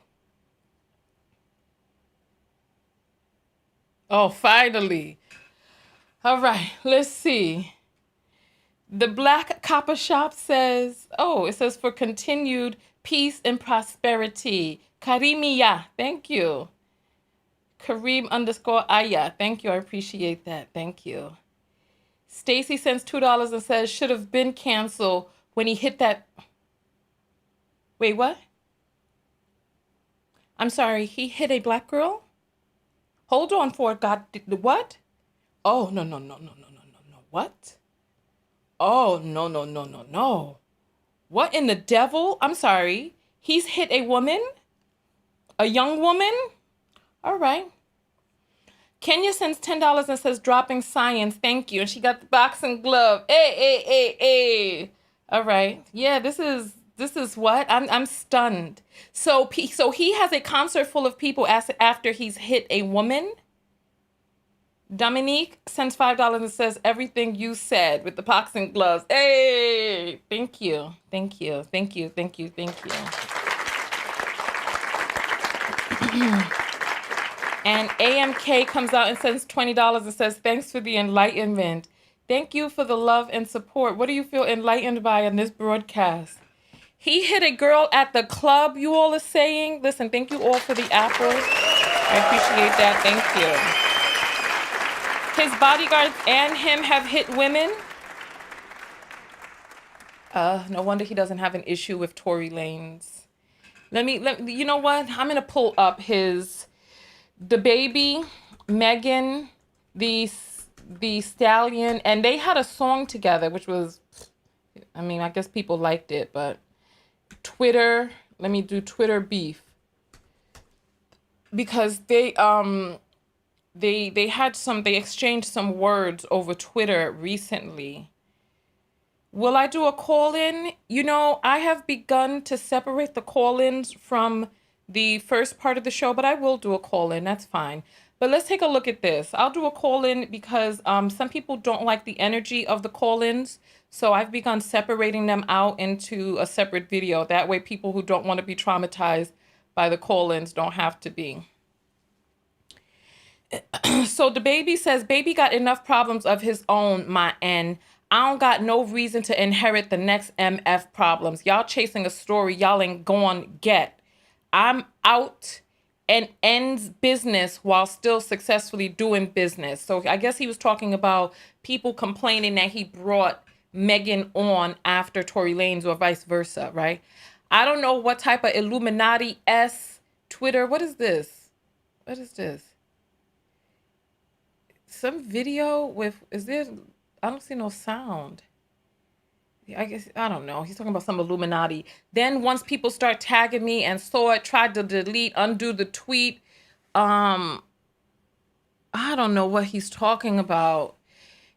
Oh, finally. All right, let's see. The Black Copper Shop says, it says for continued peace and prosperity. Karimiya, thank you. Kareem_Aya, thank you. I appreciate that. Thank you. Stacy sends $2 and says, should have been canceled when he hit that. Wait, what? I'm sorry, he hit a black girl? Hold on for it, God. What? Oh, no. What? Oh, no. What in the devil? I'm sorry. He's hit a woman? A young woman? All right. Kenya sends $10 and says, dropping science. Thank you. And she got the boxing glove. Hey. All right. Yeah, this is what? I'm stunned. So he has a concert full of people after he's hit a woman? Dominique sends $5 and says, everything you said with the boxing gloves. Hey, thank you. Thank you. Thank you. Thank you. Thank you. And AMK comes out and sends $20 and says, thanks for the enlightenment. Thank you for the love and support. What do you feel enlightened by in this broadcast? He hit a girl at the club, you all are saying. Listen, thank you all for the apples. I appreciate that. Thank you. His bodyguards and him have hit women. No wonder he doesn't have an issue with Tory Lanez. Let me, you know what? I'm going to pull up his Dababy, Megan, the Stallion, and they had a song together, which was, I mean, I guess people liked it, but Twitter, let me do Twitter beef. Because they exchanged some words over Twitter recently. Will I do a call-in? You know, I have begun to separate the call-ins from the first part of the show, but I will do a call-in. That's fine. But let's take a look at this. I'll do a call-in because some people don't like the energy of the call-ins. So I've begun separating them out into a separate video. That way people who don't want to be traumatized by the call-ins don't have to be. So Dababy says, baby got enough problems of his own, my N. I don't got no reason to inherit the next MF problems. Y'all chasing a story y'all ain't gon' get. I'm out and ends business while still successfully doing business. So I guess he was talking about people complaining that he brought Megan on after Tory Lanez or vice versa, right? I don't know what type of Illuminati S Twitter. What is this? What is this? Some video with, is there, I don't see no sound. I guess, I don't know. He's talking about some Illuminati. Then once people start tagging me and saw it, tried to delete, undo the tweet. I don't know what he's talking about.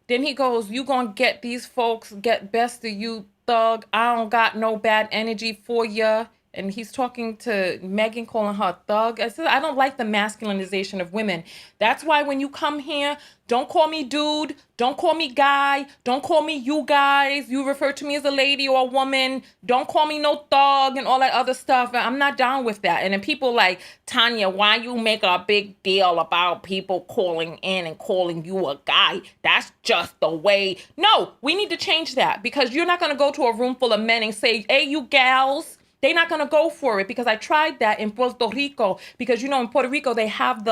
Then he goes, you gonna get these folks, get best of you, thug. I don't got no bad energy for ya. And he's talking to Megan, calling her a thug. I said, I don't like the masculinization of women. That's why when you come here, don't call me dude. Don't call me guy. Don't call me you guys. You refer to me as a lady or a woman. Don't call me no thug and all that other stuff. I'm not down with that. And then people like, Tanya, why you make a big deal about people calling in and calling you a guy? That's just the way. No, we need to change that because you're not going to go to a room full of men and say, hey, you gals. They're not going to go for it because I tried that in Puerto Rico because, you know, in Puerto Rico, they have the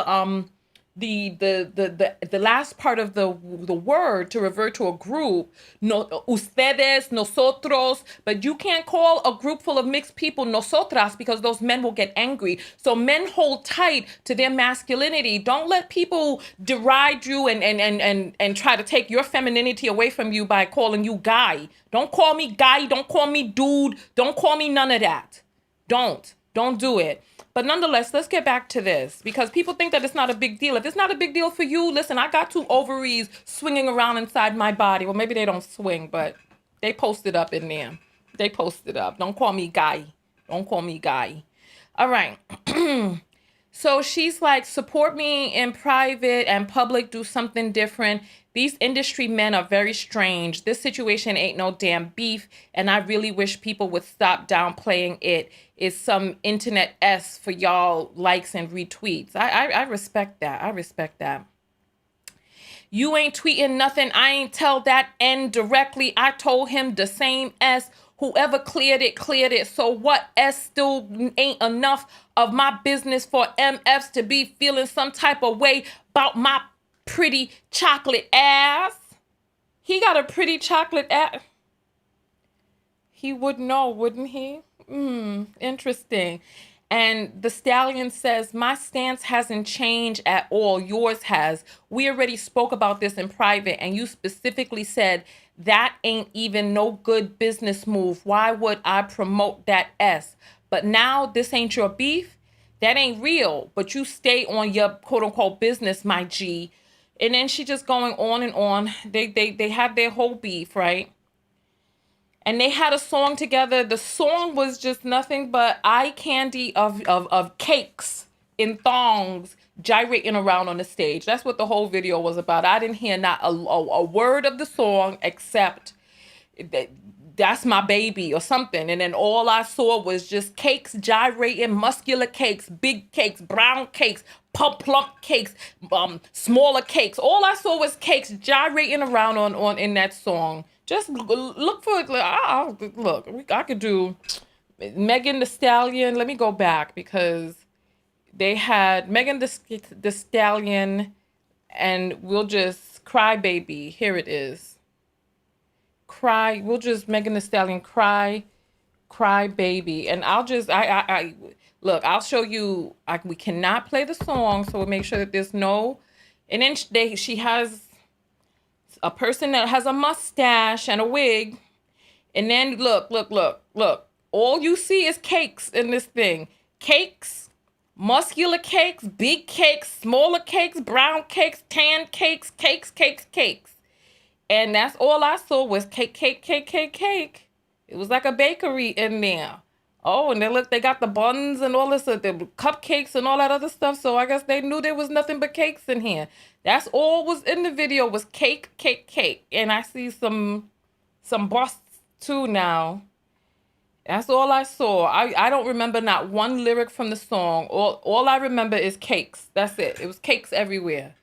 last part of the word to revert to a group, no, ustedes, nosotros, but you can't call a group full of mixed people nosotras because those men will get angry. So men hold tight to their masculinity. Don't let people deride you and try to take your femininity away from you by calling you guy. Don't call me guy. Don't call me dude. Don't call me none of that. Don't do it. But nonetheless, let's get back to this because people think that it's not a big deal. If it's not a big deal for you, listen, I got 2 ovaries swinging around inside my body. Well, maybe they don't swing, but they posted up in there. They posted up. Don't call me guy. Don't call me guy. All right. So she's like, support me in private and public, do something different. These industry men are very strange. This situation ain't no damn beef. And I really wish people would stop downplaying it. It's some internet S for y'all likes and retweets. I respect that. I respect that. You ain't tweeting nothing. I ain't tell that N directly. I told him the same S. Whoever cleared it. So what? S still ain't enough of my business for MFs to be feeling some type of way about my pretty chocolate ass. He got a pretty chocolate ass. He would know, wouldn't he? Interesting. And the Stallion says, my stance hasn't changed at all. Yours has. We already spoke about this in private, and you specifically said that ain't even no good business move. Why would I promote that S? But now this ain't your beef. That ain't real. But you stay on your quote unquote business, my G. And then she just going on and on. They have their whole beef, right? And they had a song together. The song was just nothing but eye candy of cakes. in thongs gyrating around on the stage. That's what the whole video was about. I didn't hear not a word of the song except that's my baby or something. And then all I saw was just cakes gyrating, muscular cakes, big cakes, brown cakes, plump cakes, smaller cakes. All I saw was cakes gyrating around on in that song. Just look for it. Look, I could do Megan Thee Stallion. Let me go back because they had Megan Thee Stallion and we'll just Cry Baby. Here it is. Cry. We'll just Megan Thee Stallion Cry Baby. And I'll just I look, I'll show you. We cannot play the song, so we'll make sure that there's no. And then she has a person that has a mustache and a wig. And then look. All you see is cakes in this thing. Cakes, muscular cakes, big cakes, smaller cakes, brown cakes, tan cakes, cakes. And that's all I saw was cake. It was like a bakery in there. Oh, and they got the buns and all this, the cupcakes and all that other stuff. So I guess they knew there was nothing but cakes in here. That's all was in the video was cake. And I see some busts too now. That's all I saw. I don't remember not one lyric from the song. All I remember is cakes. That's it. It was cakes everywhere.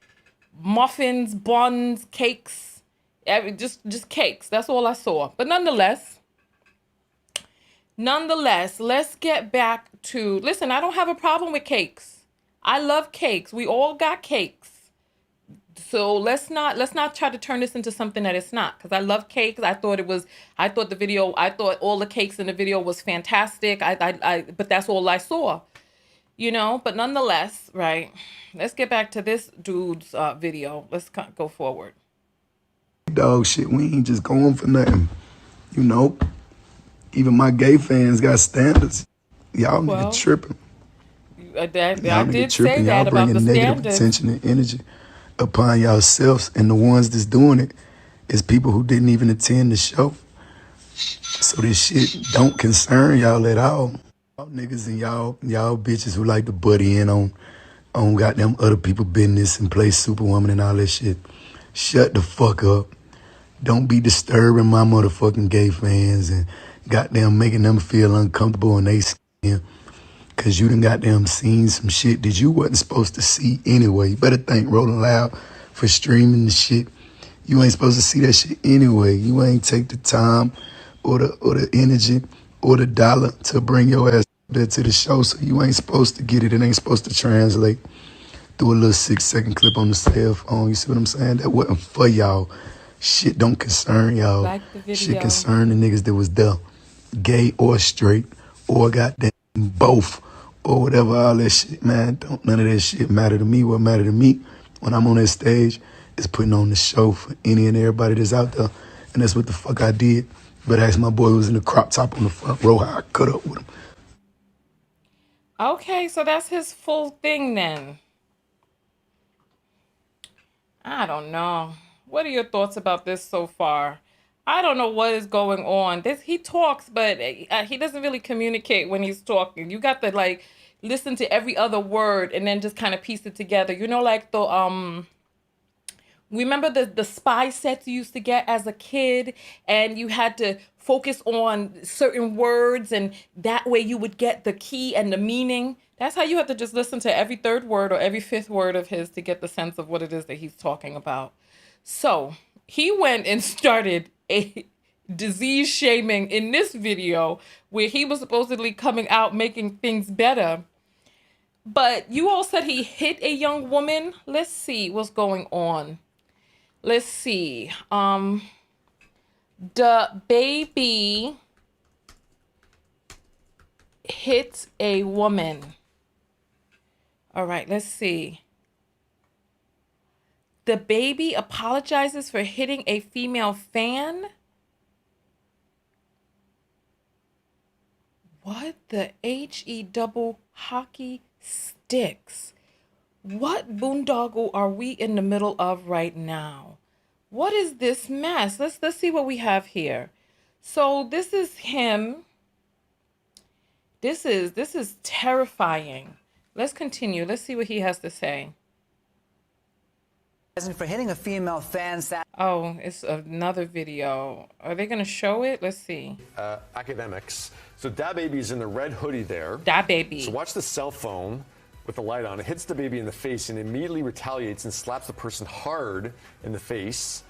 Muffins, buns, cakes. Just cakes. That's all I saw. But nonetheless, let's get back to, listen, I don't have a problem with cakes. I love cakes. We all got cakes. So let's not try to turn this into something that it's not, because I love cakes. I thought all the cakes in the video was fantastic. But that's all I saw, but nonetheless, right. Let's get back to this dude's video. Let's go forward. Dog shit, we ain't just going for nothing. Even my gay fans got standards. Y'all niggas tripping. I did say that y'all about the bringing negative standards. attention and energy upon yourselves, and the ones that's doing it is people who didn't even attend the show. So this shit don't concern y'all at all. Y'all niggas and y'all bitches who like to buddy in on goddamn other people business and play Superwoman and all that shit. Shut the fuck up. Don't be disturbing my motherfucking gay fans and goddamn making them feel uncomfortable in they skin. Cause you done goddamn seen some shit that you wasn't supposed to see anyway. You better thank Rolling Loud for streaming the shit. You ain't supposed to see that shit anyway. You ain't take the time or the energy or the dollar to bring your ass there to the show. So you ain't supposed to get it. It ain't supposed to translate through a little 6-second clip on the cell phone. You see what I'm saying? That wasn't for y'all. Shit don't concern y'all. Like the video. Shit concern the niggas that was there. Gay or straight or goddamn both or whatever, all that shit, man. Don't none of that shit matter to me. What matter to me when I'm on that stage is putting on the show for any and everybody that's out there. And that's what the fuck I did. But ask my boy who was in the crop top on the front row how I cut up with him. Okay, so that's his full thing then. I don't know. What are your thoughts about this so far? I don't know what is going on. He talks, but he doesn't really communicate when he's talking. You got to listen to every other word and then just kind of piece it together. Like remember the spy sets you used to get as a kid, and you had to focus on certain words, and that way you would get the key and the meaning. That's how you have to just listen to every third word or every fifth word of his to get the sense of what it is that he's talking about. So he went and started a disease shaming in this video where he was supposedly coming out making things better. But you all said he hit a young woman. Let's see what's going on. Let's see. Dababy hit a woman. All right, let's see. Dababy apologizes for hitting a female fan. What the HE double hockey sticks? What boondoggle are we in the middle of right now? What is this mess? Let's see what we have here. So this is him. This is terrifying. Let's continue. Let's see what he has to say. For hitting a female fan. Oh, it's another video. Are they going to show it? Let's see. Academics. So Dababy's in the red hoodie there. Dababy. So watch the cell phone with the light on. It hits the baby in the face and immediately retaliates and slaps the person hard in the face.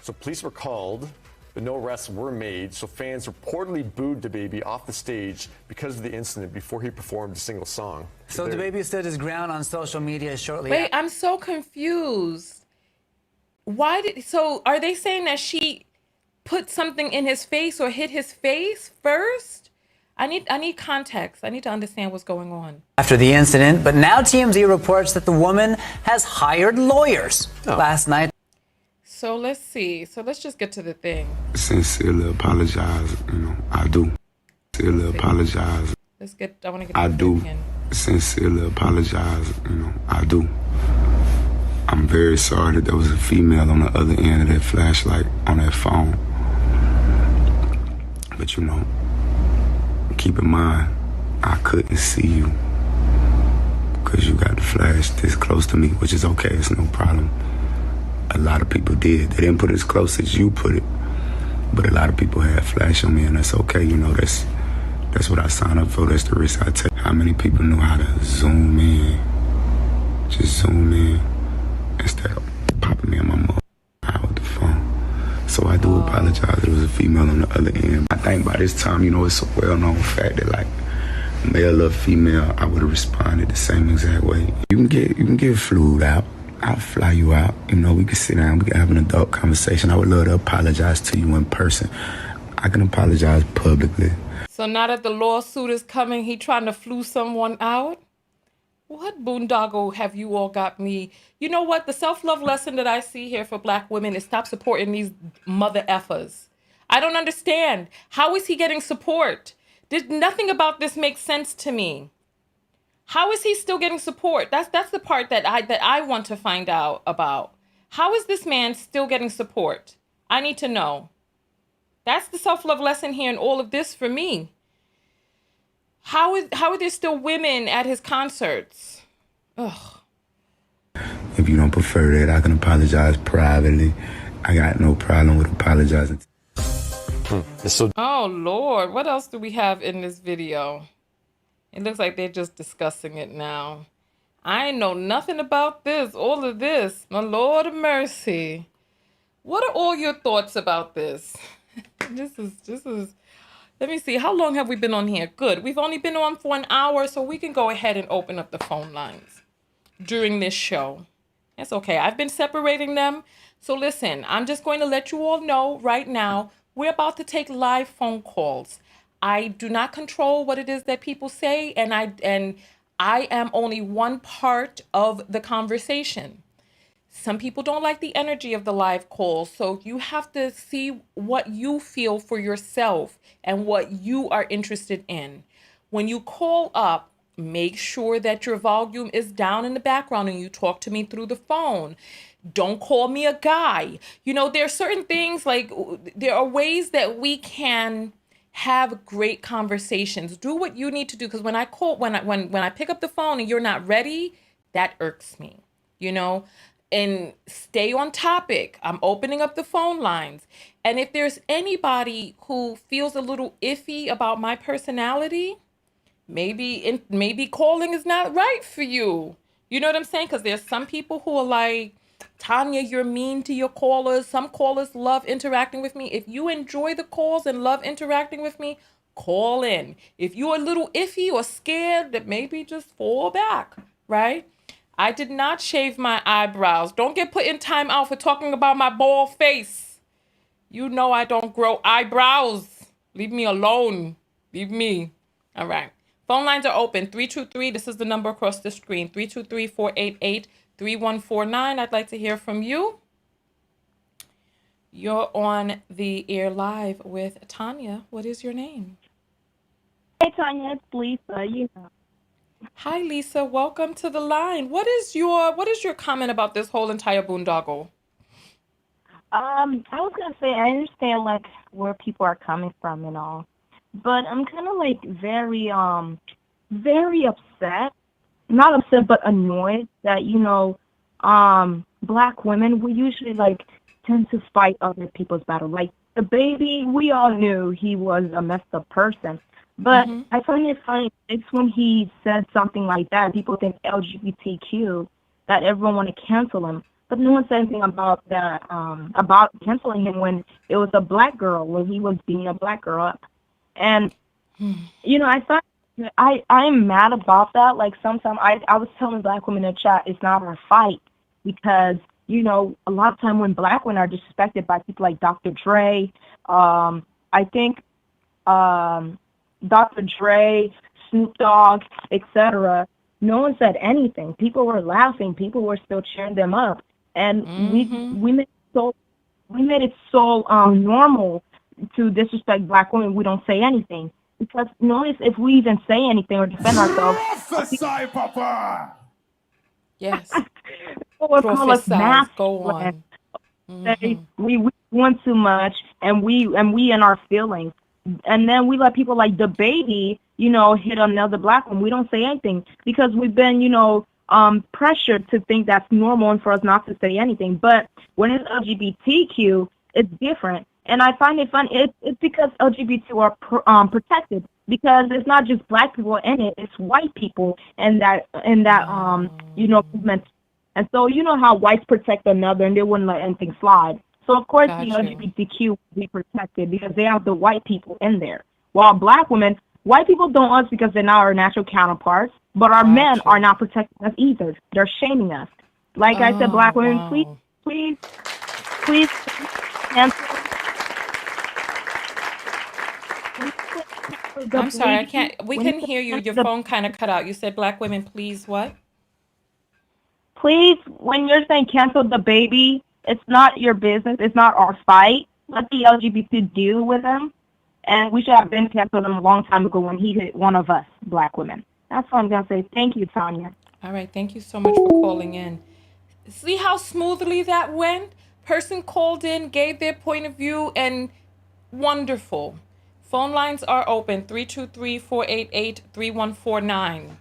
So police were called, but no arrests were made. So fans reportedly booed Dababy off the stage because of the incident before he performed a single song. So Dababy stood his ground on social media shortly. Wait, I'm so confused. So are they saying that she put something in his face or hit his face first? I need context. I need to understand what's going on. After the incident, but now TMZ reports that the woman has hired lawyers. Last night. So let's see. So let's just get to the thing. Sincerely apologize, I do. Sincerely apologize. I want to get to the thing. Sincerely apologize, I do. I'm very sorry that there was a female on the other end of that flashlight on that phone. But keep in mind, I couldn't see you because you got the flash this close to me, which is okay, it's no problem. A lot of people did. They didn't put it as close as you put it, but a lot of people had flash on me, and that's okay. That's what I signed up for. That's the risk I take. How many people knew how to zoom in? Just zoom in instead of popping me on my mouth out with the phone. So I do apologize. There was a female on the other end. I think by this time, it's a well-known fact that male or female, I would have responded the same exact way. You can get flued out. I'll fly you out. We can sit down. We can have an adult conversation. I would love to apologize to you in person. I can apologize publicly. So now that the lawsuit is coming, he trying to flew someone out? What boondoggle have you all got me? You know what? The self-love lesson that I see here for black women is stop supporting these mother effers. I don't understand. How is he getting support? Nothing about this makes sense to me. How is he still getting support? That's the part that I want to find out about. How is this man still getting support? I need to know. That's the self-love lesson here in all of this for me. How are there still women at his concerts? Ugh. If you don't prefer that, I can apologize privately. I got no problem with apologizing. Oh, Lord. What else do we have in this video? It looks like they're just discussing it now. I know nothing about this, all of this. My Lord of mercy. What are all your thoughts about this? This is, let me see. How long have we been on here? Good. We've only been on for an hour, so we can go ahead and open up the phone lines during this show. That's okay. I've been separating them. So listen, I'm just going to let you all know right now, we're about to take live phone calls. I do not control what it is that people say, and I am only one part of the conversation. Some people don't like the energy of the live call, so you have to see what you feel for yourself and what you are interested in. When you call up, make sure that your volume is down in the background and you talk to me through the phone. Don't call me a guy. There are certain things, there are ways that we can have great conversations. Do what you need to do, because when I pick up the phone and you're not ready, that irks me, and stay on topic. I'm opening up the phone lines. And if there's anybody who feels a little iffy about my personality, maybe calling is not right for you. You know what I'm saying? Because there's some people who are like, Tanya, you're mean to your callers. Some callers love interacting with me. If you enjoy the calls and love interacting with me, call in. If you're a little iffy or scared, then maybe just fall back, right? I did not shave my eyebrows. Don't get put in time out for talking about my bald face. I don't grow eyebrows. Leave me alone. Leave me. All right. Phone lines are open. 323. This is the number across the screen. 323-488-3149. I'd like to hear from you. You're on the air live with Tanya. What is your name? Hey, Tanya. It's Lisa. Hi, Lisa. Welcome to the line. What is your comment about this whole entire boondoggle? I was gonna say I understand where people are coming from and all, but I'm kind of very upset not upset but annoyed that black women, we usually like tend to fight other people's battle. Like the baby, we all knew he was a messed up person, but I find it funny. It's when he said something like that, people think LGBTQ, that everyone want to cancel him. But no one said anything about that, about canceling him when it was a black girl, when he was being a black girl. And I thought I'm mad about that. Like sometimes I was telling black women in the chat, it's not our fight because a lot of time when black women are disrespected by people like Dr. Dre, I think Dr. Dre, Snoop Dogg, etc. No one said anything. People were laughing. People were still cheering them up, and we made it so normal to disrespect black women. We don't say anything because notice if we even say anything or defend ourselves. Prophesy, Papa. Yes. People will call us math. Go on. Say we want too much, and we in our feelings, and then we let people like Dababy, hit another black one. We don't say anything because we've been, pressured to think that's normal and for us not to say anything. But when it's LGBTQ, it's different, and I find it fun. It's because LGBT are protected because it's not just black people in it; it's white people and that movement. And so you know how whites protect another and they wouldn't let anything slide. So of course the LGBTQ will be protected because they have the white people in there. While black women, white people don't us because they're not our natural counterparts, but our men are not protecting us either. They're shaming us. Like I said, black women, please cancel. I'm sorry, we couldn't hear you. Your phone kind of cut out. You said black women, please what? Please, when you're saying cancel Dababy, it's not your business. It's not our fight. Let the LGBT deal with him. And we should have been canceled him a long time ago when he hit one of us, black women. That's what I'm going to say. Thank you, Tanya. All right. Thank you so much for calling in. See how smoothly that went? Person called in, gave their point of view, and wonderful. Phone lines are open, 323-488-3149.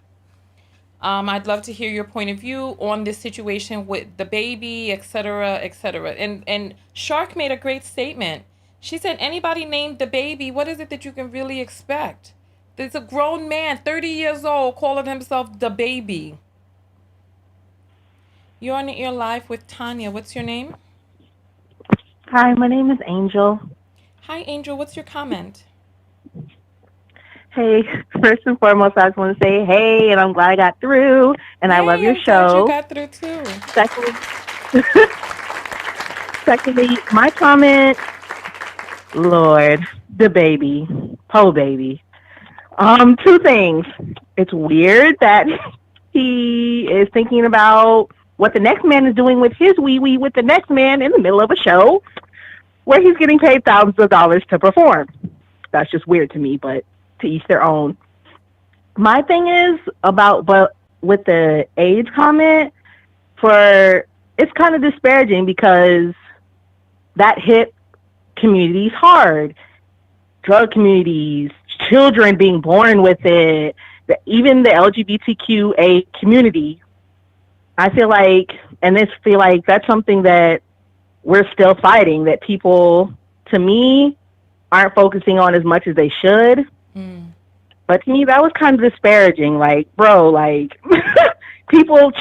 I'd love to hear your point of view on this situation with the baby, etc., etc. And Shark made a great statement. She said, anybody named the baby, what is it that you can really expect? There's a grown man, 30 years old, calling himself the baby. You're on the air live with Tanya. What's your name? Hi, my name is Angel. Hi, Angel. What's your comment? Hey, first and foremost, I just want to say hey, and I'm glad I got through, and I love your show. You got through too. Secondly, my comment, Lord, the baby, po baby. Two things. It's weird that he is thinking about what the next man is doing with his wee-wee with the next man in the middle of a show where he's getting paid thousands of dollars to perform. That's just weird to me, but to each their own. My thing is but with the age comment, it's kind of disparaging because that hit communities hard. Drug communities, children being born with it, even the LGBTQA community. I feel like that's something that we're still fighting, that people, to me, aren't focusing on as much as they should. But to me, that was kind of disparaging. Like, bro,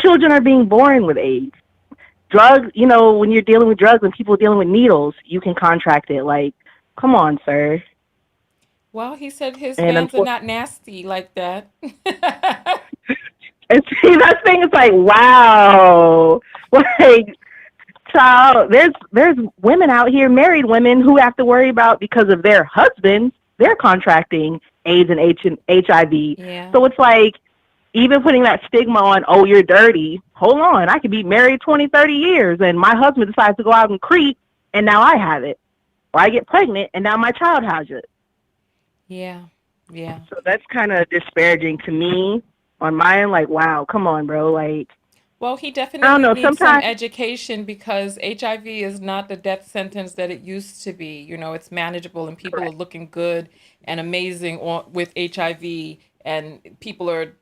children are being born with AIDS. Drugs, when you're dealing with drugs and people dealing with needles, you can contract it. Like, come on, sir. Well, he said his fans are not nasty like that. And see, that thing is like, wow. Like, child, there's women out here, married women, who have to worry about, because of their husbands, they're contracting AIDS and HIV. Yeah. So it's like, even putting that stigma on, oh, you're dirty. Hold on, I could be married 20, 30 years, and my husband decides to go out and creep, and now I have it. Or I get pregnant, and now my child has it. Yeah. So that's kind of disparaging to me on my end. Like, wow, come on, bro. Like, well, he definitely needs some education because HIV is not the death sentence that it used to be. It's manageable and people are looking good and amazing with HIV, and people are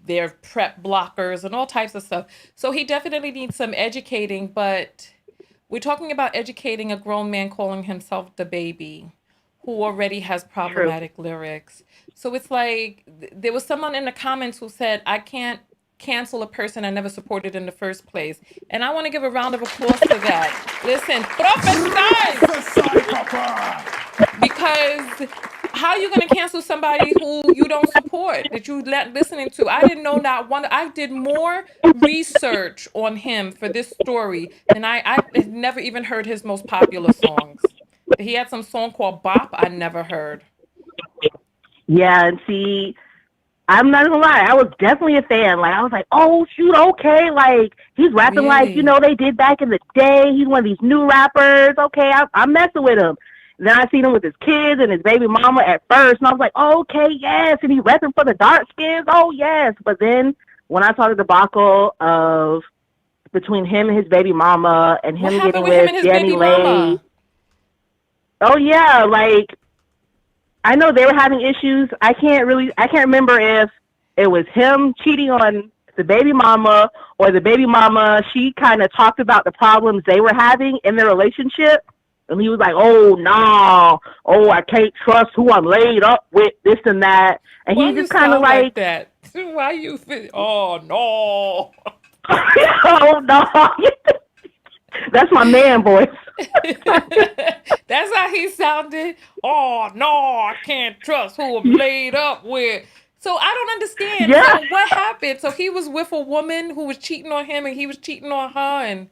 their prep blockers and all types of stuff. So he definitely needs some educating, but we're talking about educating a grown man calling himself Dababy, who already has problematic lyrics. So it's like there was someone in the comments who said, I can't cancel a person I never supported in the first place. And I want to give a round of applause to that. Listen, prophesy! Because how are you going to cancel somebody who you don't support, that you listening to? I didn't know not one. I did more research on him for this story than I had never even heard his most popular songs. He had some song called Bop I never heard. Yeah, and see, I'm not gonna lie, I was definitely a fan. Like, I was like, oh shoot, okay, like he's rapping like, you know, they did back in the day. He's one of these new rappers. Okay, I'm messing with him. And then I seen him with his kids and his baby mama at first, and I was like, oh, okay, yes. And he's rapping for the dark skins. Oh yes. But then when I saw the debacle of between him and his baby mama and him getting with Danny Lay. Oh yeah, like I know they were having issues. I can't remember if it was him cheating on the baby mama or the baby mama, she kind of talked about the problems they were having in their relationship. And he was like, oh, no. Oh, I can't trust who I'm laid up with, this and that. And he just kind of like that. Why you feel? Oh, no. Oh, no. That's my man voice. That's how he sounded. Oh, no, I can't trust who I'm laid up with. So I don't understand. Yeah. So what happened? So he was with a woman who was cheating on him and he was cheating on her. And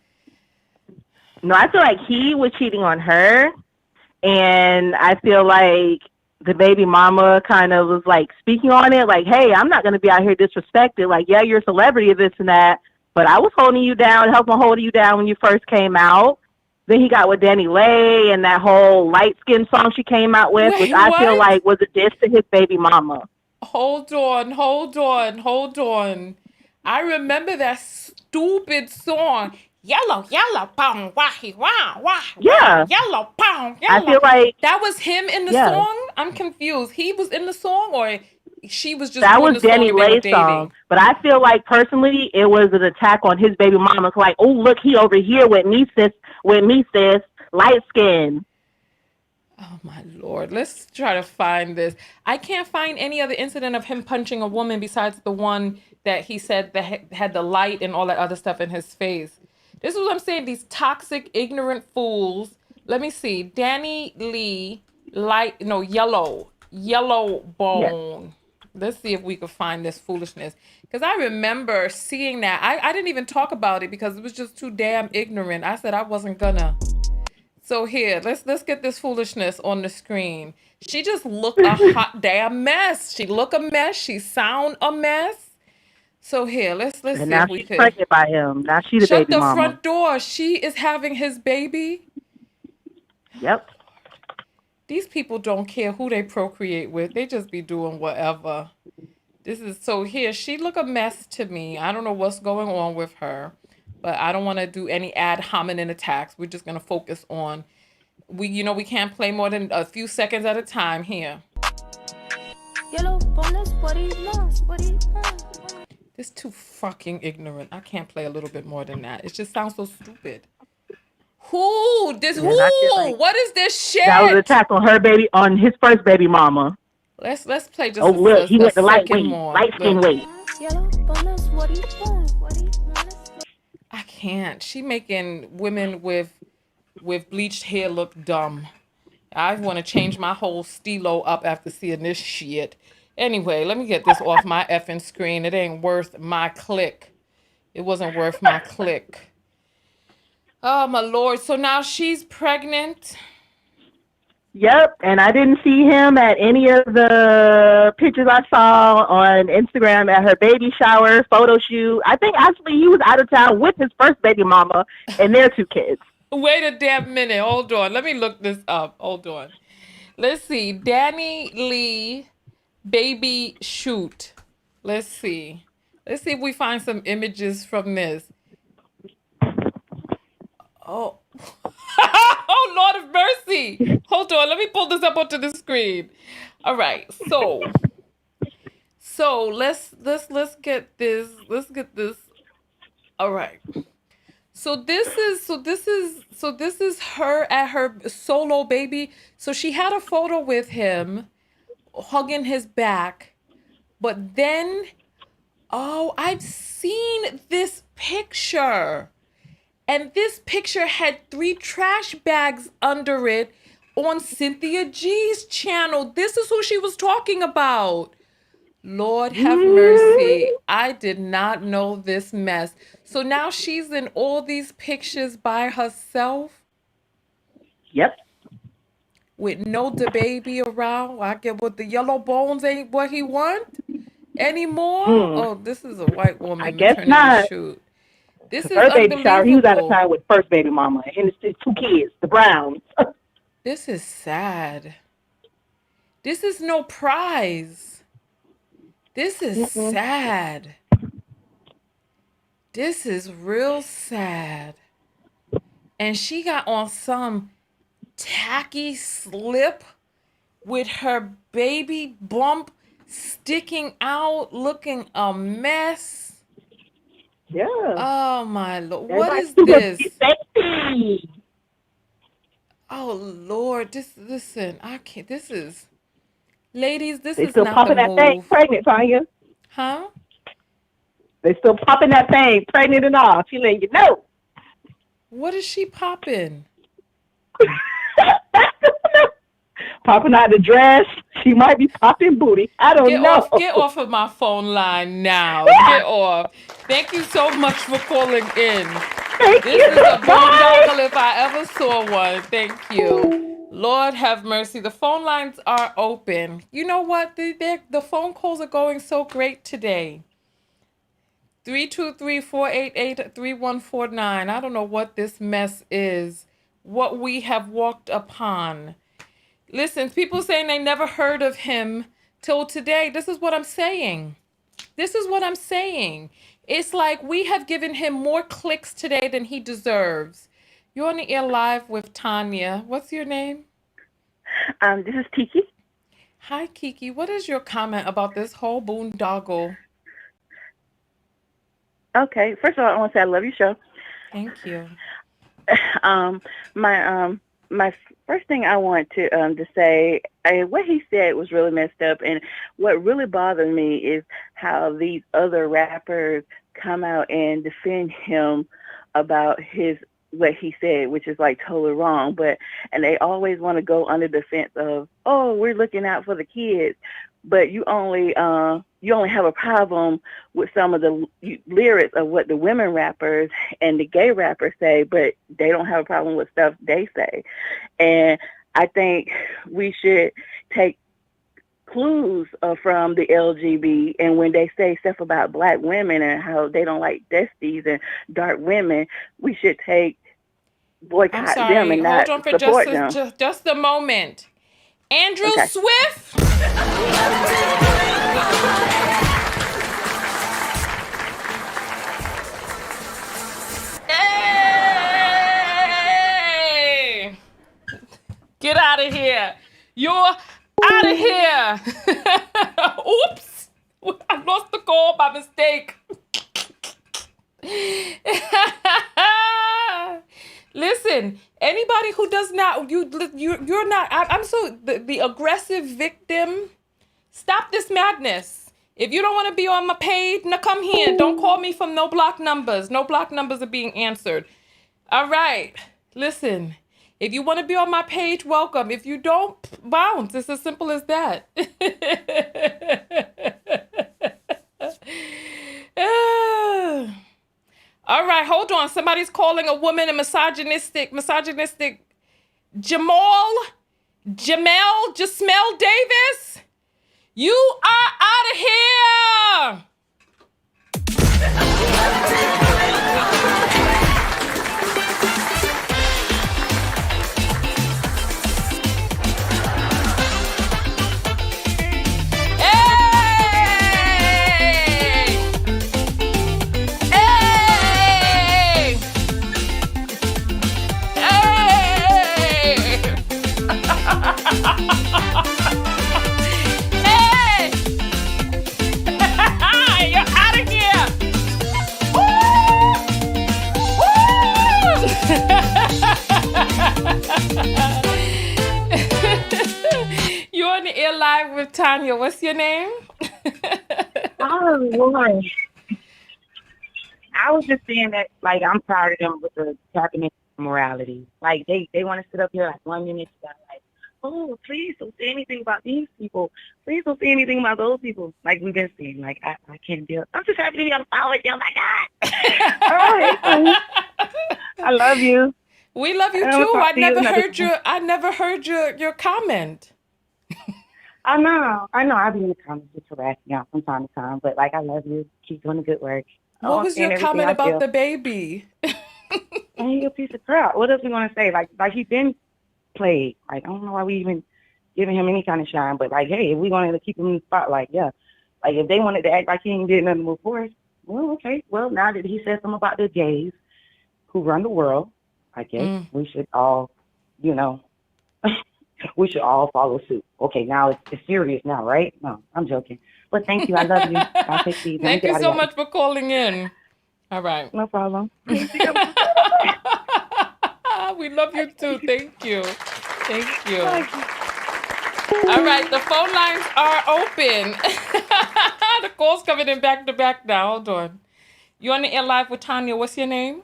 no, I feel like he was cheating on her. And I feel like the baby mama kind of was like speaking on it. Like, hey, I'm not going to be out here disrespected. Like, yeah, you're a celebrity, this and that. But I was holding you down, helping hold you down when you first came out. Then he got with Danny Lay and that whole light skin song she came out with, which I feel like was a diss to his baby mama. Hold on. I remember that stupid song. Yellow, pound, wahi, wah, wah. Yeah. Yellow, pound, I feel like that was him in the song. I'm confused. He was in the song, or she was just that doing was the Danny song Lay's song. But I feel like personally, it was an attack on his baby mama. It's like, oh look, he over here with me, sis, light skin. Oh my Lord, let's try to find this. I can't find any other incident of him punching a woman besides the one that he said that had the light and all that other stuff in his face. This is what I'm saying. These toxic, ignorant fools. Let me see. Danny Lee, yellow bone. Yes. Let's see if we can find this foolishness. Because I remember seeing that. I didn't even talk about it because it was just too damn ignorant. I said I wasn't gonna. So here, let's get this foolishness on the screen. She just looked a hot damn mess. She look a mess. She sound a mess. So here, let's see if we could. Now she's pregnant by him. Now she's the baby mama. Shut the front door. She is having his baby. Yep. These people don't care who they procreate with. They just be doing whatever. This is so here. She look a mess to me. I don't know what's going on with her, but I don't want to do any ad hominem attacks. We're just gonna focus on. We can't play more than a few seconds at a time here. This too fucking ignorant. I can't play a little bit more than that. It just sounds so stupid. Who? What is this shit? That was an attack on her baby, on his first baby mama. Let's play just look, he went the light skin weight. I can't. She making women with bleached hair look dumb. I want to change my whole stilo up after seeing this shit. Anyway, let me get this off my effing screen. It ain't worth my click. It wasn't worth my click. Oh, my Lord. So now she's pregnant. Yep. And I didn't see him at any of the pictures I saw on Instagram at her baby shower, photo shoot. I think actually he was out of town with his first baby mama and their 2 kids. Wait a damn minute. Hold on. Let me look this up. Hold on. Let's see. Danny Lee baby shoot. Let's see if we find some images from this. Oh. Oh, Lord of mercy. Hold on. Let me pull this up onto the screen. All right. So let's get this. Let's get this. All right. So this is her at her solo baby. So she had a photo with him hugging his back. But then, oh, I've seen this picture. And this picture had 3 trash bags under it on Cynthia G's channel. This is who she was talking about. Lord have mercy. I did not know this mess. So now she's in all these pictures by herself. Yep. With no Dababy around. I get what the yellow bones ain't what he want anymore. Oh, this is a white woman I guess maternity not. shoot. This is Her baby shower, he was out of unbelievable. town with first baby mama and his 2 kids, the Browns. This is sad. This is no prize. This is sad. This is real sad. And she got on some tacky slip with her baby bump sticking out, looking a mess. Yeah. Oh my Lord. What Everybody is super this? sexy. Oh Lord, listen, I can't, this is, ladies, this They is still not popping the that thing move. pregnant, Tanya. Huh? They still popping that thing pregnant and all. She letting you know. What is she popping? Popping out the dress. She might be popping booty. I don't know. Get off of my phone line now. Get off. Thank you so much for calling in. This is a boondoggle if I ever saw one. Thank you. Lord have mercy. The phone lines are open. You know what? The phone calls are going so great today. 323-488-3149. I don't know what this mess is. What we have walked upon. Listen, people saying they never heard of him till today. This is what I'm saying. This is what I'm saying. It's like we have given him more clicks today than he deserves. You're on the air live with Tanya. What's your name? This is Kiki. Hi, Kiki. What is your comment about this whole boondoggle? Okay. First of all, I want to say I love your show. Thank you. My first thing I want to say, what he said was really messed up, and what really bothered me is how these other rappers come out and defend him about what he said, which is like totally wrong. And they always want to go under the fence of, oh, we're looking out for the kids, but you only have a problem with some of the lyrics of what the women rappers and the gay rappers say, but they don't have a problem with stuff they say. And I think we should take clues from the LGB, and when they say stuff about black women and how they don't like dusties and dark women, we should boycott them and not Hold on for support them. just a moment. Andrew Swift. Hey! Get out of here. You're out of here. Oops. I lost the call by mistake. Listen, anybody who does not, you're not, I'm so, the aggressive victim, stop this madness. If you don't want to be on my page, now come here. Don't call me from no block numbers. No block numbers are being answered. All right. Listen, if you want to be on my page, welcome. If you don't, bounce. It's as simple as that. All right, hold on. Somebody's calling a woman a misogynistic Jamel Davis. You are out of here. air live with Tanya. What's your name? Oh, Lord. I was just saying that, like, I'm proud of them with the tapping into morality. Like, they want to sit up here like 1 minute, like, oh, please don't say anything about these people. Please don't say anything about those people. Like we've been saying, like, I can't deal. I'm just happy to be on the phone with you. Oh, my God. All right. I love you. We love you, too. I never heard your comment. I know. I be in the comments just harassing y'all from time to time, but, like, I love you. Keep doing the good work. What was your comment about the baby? And he a piece of crap. What else we gonna say? Like he been played. Like, I don't know why we even giving him any kind of shine. But, like, hey, if we wanted to keep him in the spotlight, yeah. Like, if they wanted to act like he ain't did nothing before, well, okay. Well, now that he said something about the gays who run the world, I guess we should all, we should all follow suit. Okay, now it's serious now, right? No, I'm joking. But thank you. I love you. I'll take these. Thank you so much for calling in. All right. No problem. We love you too. Thank you. Thank you. All right, the phone lines are open. The call's coming in back to back now. Hold on. You're on the air live with Tanya. What's your name?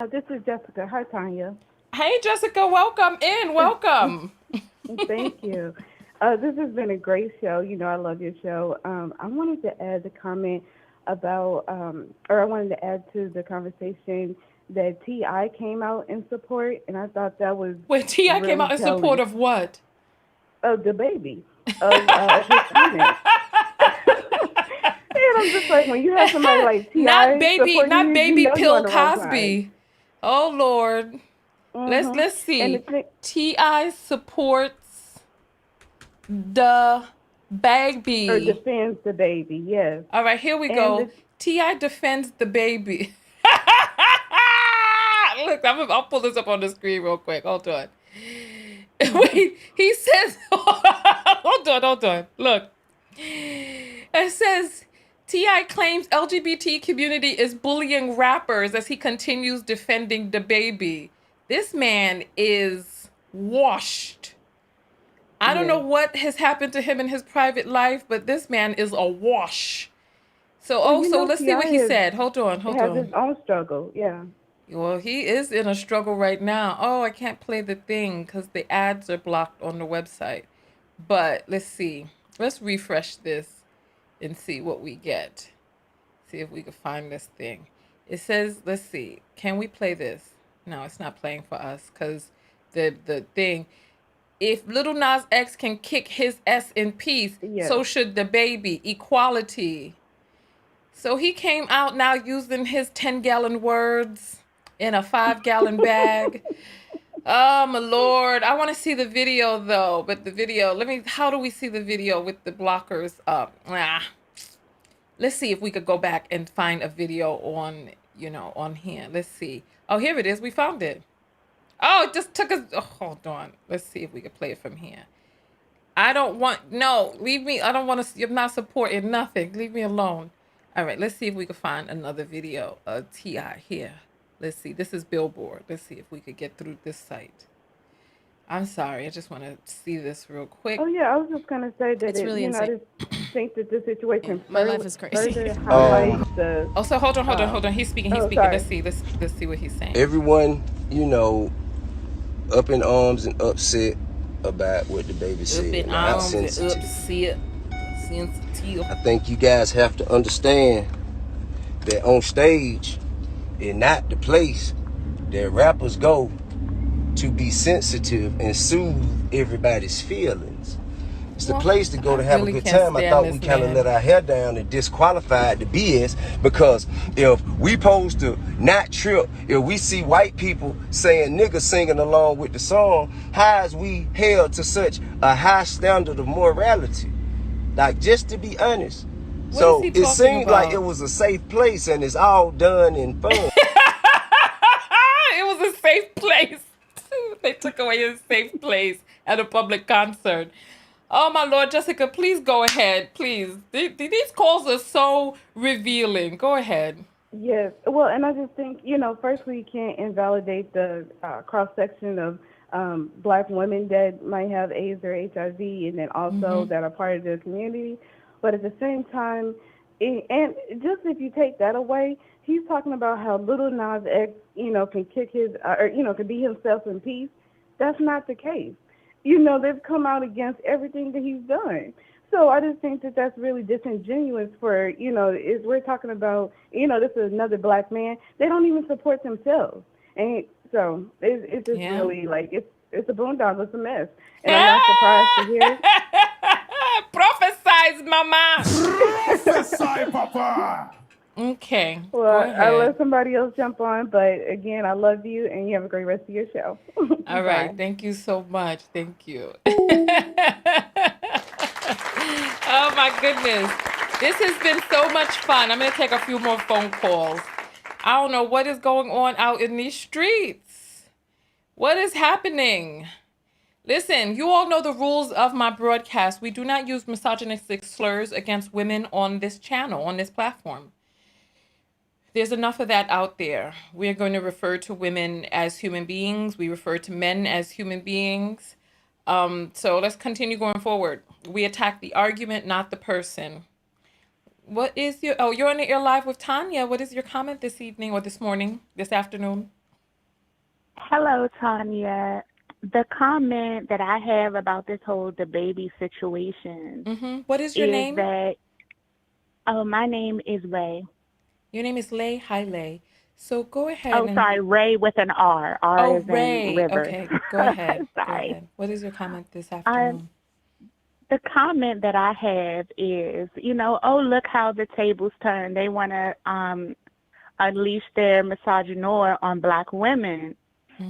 This is Jessica. Hi, Tanya. Hey, Jessica. Welcome in. Welcome. Thank you. This has been a great show. I love your show. I wanted to add a comment about, or I wanted to add to the conversation that T.I. came out in support, and I thought that was Wait, T.I. came out in support of what? Of Dababy. Of his comment. And I'm just like, when you have somebody like T.I. not baby Pill Cosby. Side. Oh Lord. Let's see. T.I. supports the baby. Or defends the baby, yes. All right, here we go. T.I. defends the baby. Look, I'll pull this up on the screen real quick. Hold on. Wait, he says, hold on. Look. It says, T.I. claims LGBT community is bullying rappers as he continues defending the baby. This man is washed. I don't know what has happened to him in his private life, but this man is a wash. So, so let's see what he said. Hold on. He has his own struggle, yeah. Well, he is in a struggle right now. Oh, I can't play the thing because the ads are blocked on the website. But let's see. Let's refresh this and see what we get. See if we can find this thing. It says, let's see. Can we play this? No, it's not playing for us because the thing. If Lil Nas X can kick his ass in peace, so should the baby. Equality. So he came out now using his 10-gallon words in a 5-gallon bag. Oh, my Lord. I want to see the video, though. But the video, how do we see the video with the blockers up? Let's see if we could go back and find a video on, on here. Let's see. Oh, here it is. We found it. Oh, it just took us. Oh, hold on. Let's see if we can play it from here. Leave me. I don't want to. I'm not supporting nothing. Leave me alone. All right, let's see if we can find another video of T.I. here. Let's see. This is Billboard. Let's see if we could get through this site. I'm sorry. I just want to see this real quick. Oh, yeah. I was just going to say that it's really insane. I just think that this situation my life is crazy. Oh, so hold on. He's speaking. Sorry. Let's see what he's saying. Everyone, up in arms and upset about what the baby said. Up in arms and upset. I think you guys have to understand that on stage is not the place that rappers go to be sensitive and soothe everybody's feelings. It's the place to go to have a good time. I thought we kind of let our hair down and disqualified the BS, because if we supposed to not trip, if we see white people saying nigga singing along with the song, how is we held to such a high standard of morality? Like, just to be honest. So it seemed like it was a safe place and it's all done in fun. It was a safe place. They took away his safe place at a public concert. Oh, my Lord, Jessica, please go ahead, please. These calls are so revealing. Go ahead. Yes. Well, and I just think, first we can't invalidate the cross-section of Black women that might have AIDS or HIV, and then also that are part of the community. But at the same time, and just if you take that away, he's talking about how Little Nas X, can kick his, or can be himself in peace. That's not the case. They've come out against everything that he's done. So I just think that that's really disingenuous for, is we're talking about, this is another black man. They don't even support themselves. And so it's just really like, it's a boondoggle, it's a mess. And I'm not surprised to hear. Prophesize, mama. Prophesy, papa. Okay. Well, Go I'll ahead. let somebody else jump on. But again, I love you and you have a great rest of your show. All right. Bye. Thank you so much. Thank you. Oh my goodness. This has been so much fun. I'm going to take a few more phone calls. I don't know what is going on out in these streets. What is happening? Listen, you all know the rules of my broadcast. We do not use misogynistic slurs against women on this channel, on this platform. There's enough of that out there. We're going to refer to women as human beings. We refer to men as human beings. So let's continue going forward. We attack the argument, not the person. What is your... Oh, you're on the air live with Tanya. What is your comment this evening or this morning, this afternoon? Hello, Tanya. The comment that I have about this whole Dababy situation What is your name? My name is Ray. Your name is Lay? Hi, Lay. So go ahead. Oh, sorry, Ray with an R. R is Ray. in river. Okay, go ahead. Sorry. Go ahead. What is your comment this afternoon? The comment that I have is, oh, look how the tables turn. They want to unleash their misogynoir on black women.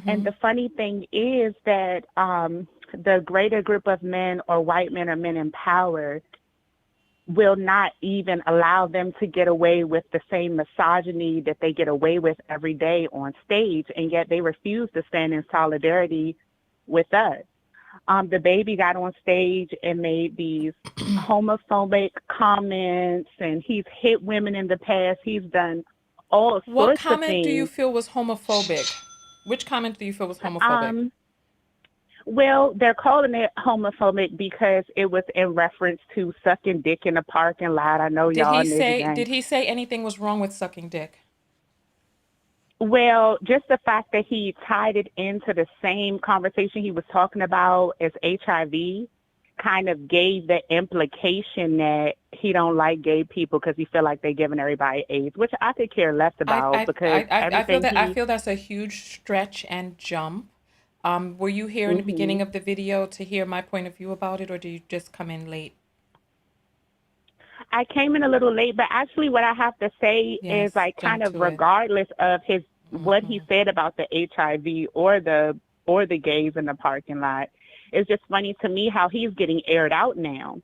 And the funny thing is that the greater group of men or white men or men in power will not even allow them to get away with the same misogyny that they get away with every day on stage, and yet they refuse to stand in solidarity with us. Dababy got on stage and made these homophobic comments, and he's hit women in the past. He's done all sorts of things. What comment do you feel was homophobic? Which comment do you feel was homophobic? Well, they're calling it homophobic because it was in reference to sucking dick in the parking lot. I know y'all niggas. Did he say anything was wrong with sucking dick? Well, just the fact that he tied it into the same conversation he was talking about as HIV kind of gave the implication that he don't like gay people because he feel like they're giving everybody AIDS, which I could care less about I feel that's a huge stretch and jump. Were you here in the beginning of the video to hear my point of view about it, or did you just come in late? I came in a little late, but actually what I have to say is like kind of regardless of his what he said about the HIV or the gays in the parking lot, it's just funny to me how he's getting aired out now.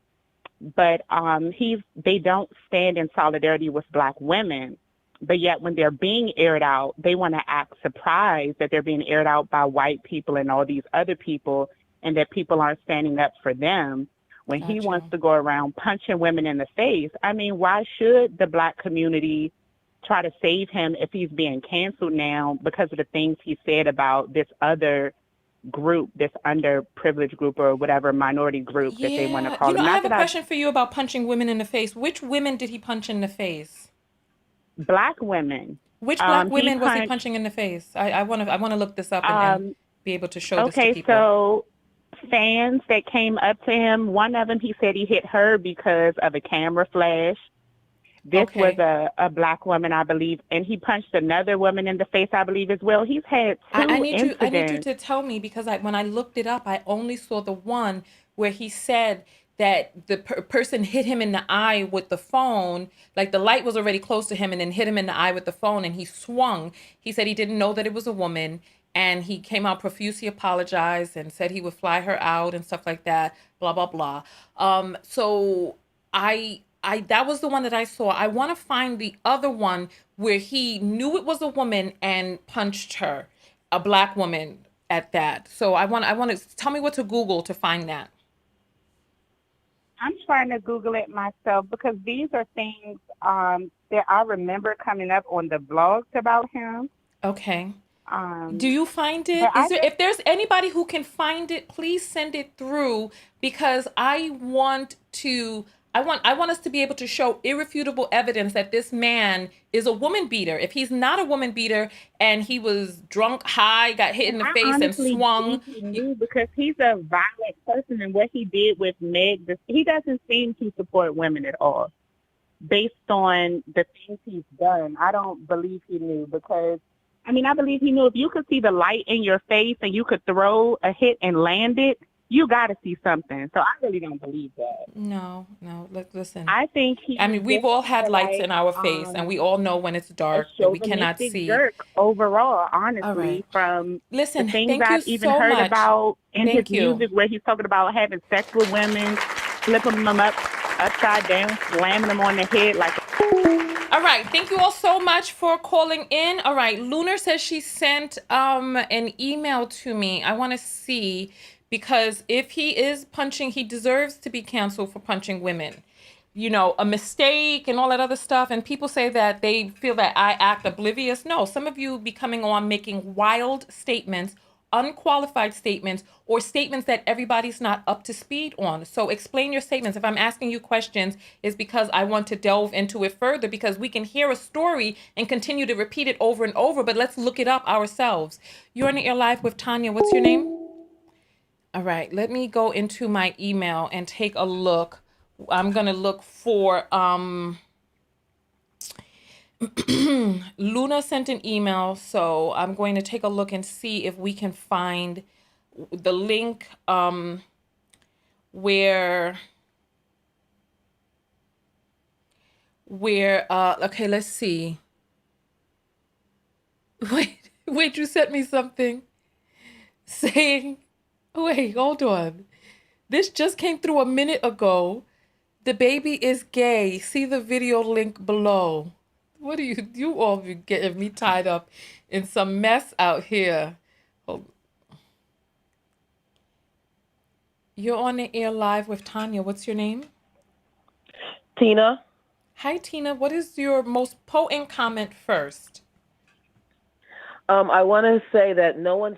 But they don't stand in solidarity with black women. But yet when they're being aired out, they want to act surprised that they're being aired out by white people and all these other people, and that people aren't standing up for them. When he wants to go around punching women in the face, I mean, why should the black community try to save him if he's being canceled now because of the things he said about this other group, this underprivileged group or whatever minority group that they want to call them? I have a question for you about punching women in the face. Which women did he punch in the face? Black women. Which black women was he punching in the face? I want to look this up and be able to show this to people. Okay, so fans that came up to him, one of them, he said he hit her because of a camera flash. This was a black woman, I believe, and he punched another woman in the face, I believe, as well. He's had two incidents. I need you to tell me, because when I looked it up, I only saw the one where he said that the person hit him in the eye with the phone, like the light was already close to him, and then hit him in the eye with the phone, and he swung. He said he didn't know that it was a woman, and he came out profusely apologized and said he would fly her out and stuff like that, blah, blah, blah. So that was the one that I saw. I want to find the other one where he knew it was a woman and punched her, a black woman at that. So I want to tell me what to Google to find that. I'm trying to Google it myself because these are things that I remember coming up on the blogs about him. Okay. Do you find it? If there's anybody who can find it, please send it through, because I want us to be able to show irrefutable evidence that this man is a woman beater. If he's not a woman beater and he was drunk, high, got hit in the face and swung. Think he knew, because he's a violent person, and what he did with Meg, he doesn't seem to support women at all. Based on the things he's done, I don't believe he knew, because I believe he knew. If you could see the light in your face and you could throw a hit and land it, you got to see something. So I really don't believe that. No. Listen. I think we've all had lights in our face, and we all know when it's dark and we cannot see. Jerk overall, honestly, from the things I've even heard about in his music, where he's talking about having sex with women, flipping them upside down, slamming them on the head like. All right. Thank you all so much for calling in. All right. Lunar says she sent an email to me. I want to see, because if he is punching, he deserves to be canceled for punching women. You know, a mistake and all that other stuff. And people say that they feel that I act oblivious. No, some of you be coming on making wild statements, unqualified statements, or statements that everybody's not up to speed on. So explain your statements. If I'm asking you questions, it's because I want to delve into it further, because we can hear a story and continue to repeat it over and over, but let's look it up ourselves. You're on the air live with Tanya. What's your name? All right, let me go into my email and take a look. I'm going to look for Luna sent an email, so I'm going to take a look and see if we can find the link where okay, let's see. Wait, you sent me something saying, wait, hold on. This just came through a minute ago. Dababy is gay. See the video link below. What do you all be getting me tied up in some mess out here? You're on the air live with Tanya. What's your name? Tina. Hi, Tina. What is your most potent comment first? I want to say that no one's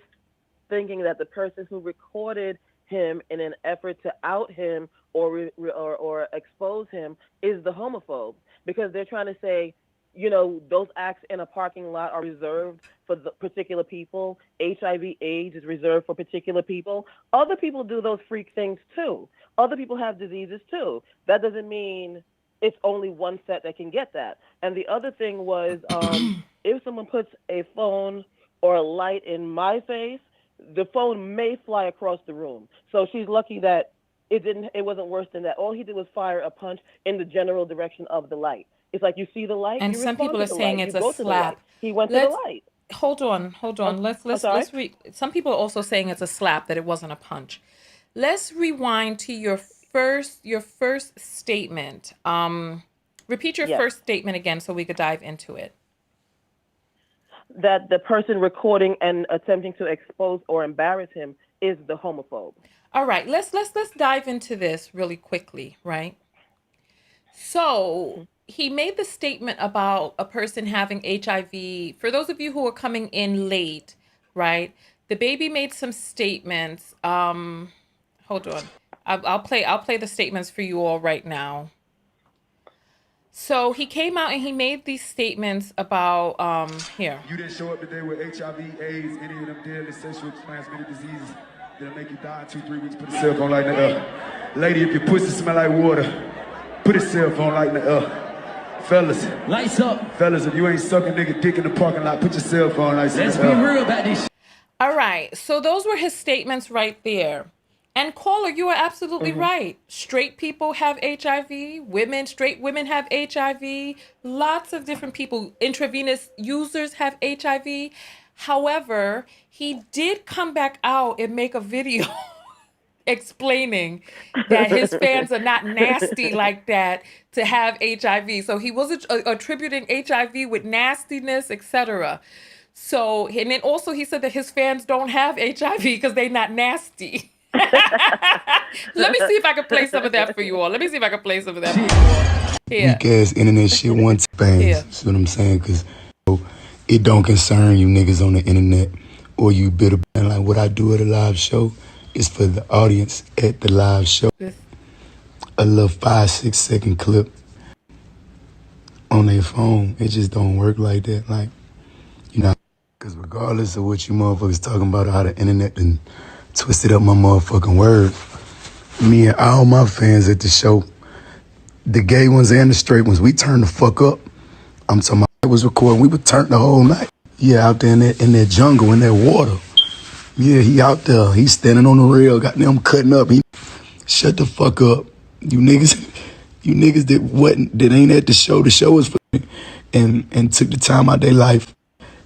thinking that the person who recorded him in an effort to out him or expose him is the homophobe, because they're trying to say, you know, those acts in a parking lot are reserved for the particular people. HIV/AIDS is reserved for particular people. Other people do those freak things too. Other people have diseases too. That doesn't mean it's only one set that can get that. And the other thing was, if someone puts a phone or a light in my face, the phone may fly across the room. So she's lucky that it wasn't worse than that. All he did was fire a punch in the general direction of the light. It's like, you see the light, and some people are saying it's a slap. He went to the light. Hold on. Let's read. Some people are also saying it's a slap, that it wasn't a punch. Let's rewind to your first statement. Repeat your first statement again so we could dive into it. That the person recording and attempting to expose or embarrass him is the homophobe. All right, let's dive into this really quickly, right? So he made the statement about a person having HIV. For those of you who are coming in late, right? Dababy made some statements. Hold on, I'll play the statements for you all right now. So he came out and he made these statements about here. You didn't show up today with HIV, AIDS, any of them deadly sexually transmitted diseases that'll make you die in 2-3 weeks. Put a cell phone light in the air. Lady, if your pussy smell like water, put a cell phone light in the air. Fellas, lights up. Fellas, if you ain't sucking nigga dick in the parking lot, put your cell phone lights in the air. Let's be real about this. All right, so those were his statements right there. And caller, you are absolutely right. Straight people have HIV. Straight women have HIV. Lots of different people, intravenous users have HIV. However, he did come back out and make a video explaining that his fans are not nasty like that to have HIV. So he was attributing HIV with nastiness, etc. So, and then also he said that his fans don't have HIV because they're not nasty. Let me see if I can play some of that for you all. Here. Weak ass internet shit one time. See what I'm saying? Because It don't concern you niggas on the internet or you bitter. And like what I do at a live show is for the audience at the live show. A little 5-6 second clip on their phone. It just don't work like that. Like, you know, because regardless of what you motherfuckers talking about, how the internet and twisted up my motherfucking word, me and all my fans at the show, the gay ones and the straight ones, we turned the fuck up. I'm talking about I was recording, we would turn the whole night. Yeah, out there in that jungle, in that water. Yeah, he out there, he standing on the rail, got them cutting up. He shut the fuck up. You niggas that ain't at the show is for me. And took the time out their life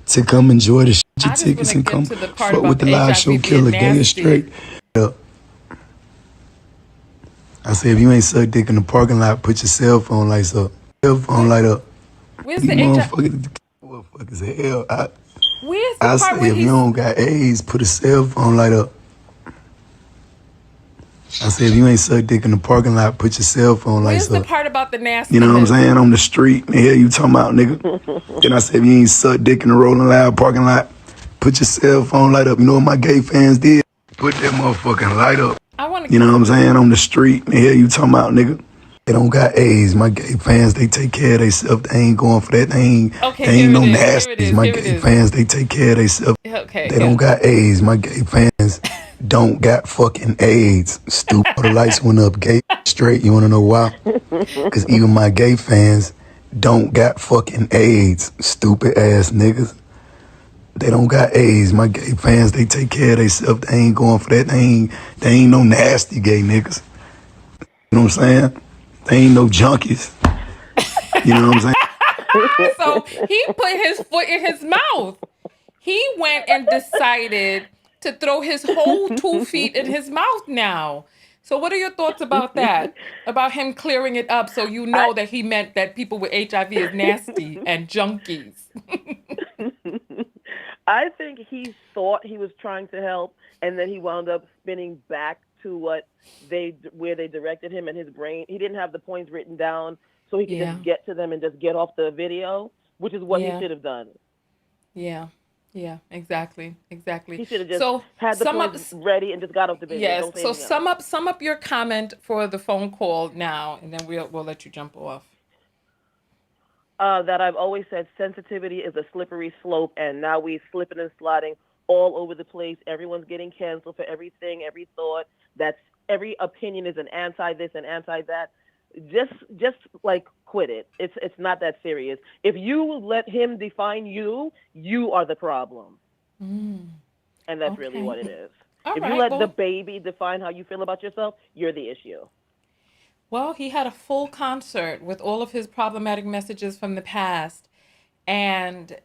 to come enjoy the shit, your tickets and come fuck with the live show killer, gay and straight. I say if you ain't suck dick in the parking lot, put your cell phone lights up. Cell phone light up. Where's the HIV? Motherfuckers hell. Where's the I part say where if you don't got AIDS, put a cell phone light up. I say if you ain't suck dick in the parking lot, put your cell phone lights up. Where's the part about the nasty? You know what I'm saying? On the street, the hell you talking about, nigga? Then I say if you ain't suck dick in the Rolling Loud parking lot, put your cell phone light up. You know what my gay fans did? Put that motherfucking light up. You know what I'm saying? On the street, the hell you talking about, nigga? They don't got AIDS. My gay fans, they take care of themselves. They ain't going for that. They ain't no nasties. My gay fans, they take care of themselves. They don't got AIDS. My gay fans don't got fucking AIDS. Stupid. The lights went up, gay, straight. You wanna know why? Because even my gay fans don't got fucking AIDS. Stupid ass niggas. They don't got AIDS. My gay fans, they take care of themselves. They ain't going for that. They ain't no nasty gay niggas. You know what I'm saying? They ain't no junkies. You know what I'm saying? So he put his foot in his mouth. He went and decided to throw his whole 2 feet in his mouth now. So what are your thoughts about that? About him clearing it up so you know that he meant that people with HIV is nasty and junkies. I think he thought he was trying to help, and then he wound up spinning back to where they directed him in his brain. He didn't have the points written down, so he could just get to them and just get off the video, which is what he should have done. Yeah, exactly. He should have just had the points ready and just got off the video. Yes. So sum up your comment for the phone call now, and then we'll let you jump off. That I've always said sensitivity is a slippery slope, and now we're slipping and sliding all over the place. Everyone's getting canceled for everything, every thought. That's every opinion is an anti this and anti that. Just like quit it. It's not that serious. If you let him define you, you are the problem, and that's really what it is. If you let the baby define how you feel about yourself, you're the issue. Well, he had a full concert with all of his problematic messages from the past. And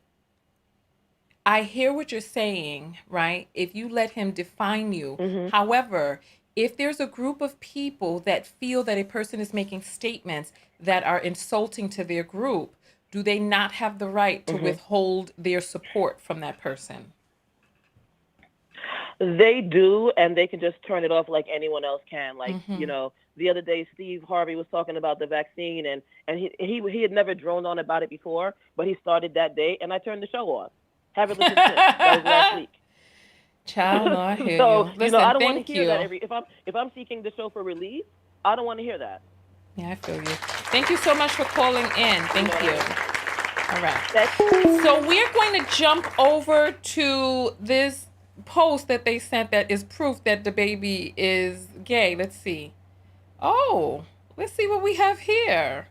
I hear what you're saying, right? If you let him define you. However, if there's a group of people that feel that a person is making statements that are insulting to their group, do they not have the right to withhold their support from that person? They do, and they can just turn it off like anyone else can. Like, you know, the other day, Steve Harvey was talking about the vaccine, and he had never droned on about it before, but he started that day, and I turned the show off. Haven't listened since. That was last week. Child, no, I hear so, you. Listen, I don't want to hear that if I'm seeking the show for relief, I don't want to hear that. Yeah, I feel you. Thank you so much for calling in. Thank you. All right. So we're going to jump over to this post that they sent that is proof that Dababy is gay. Let's see. Oh, let's see what we have here.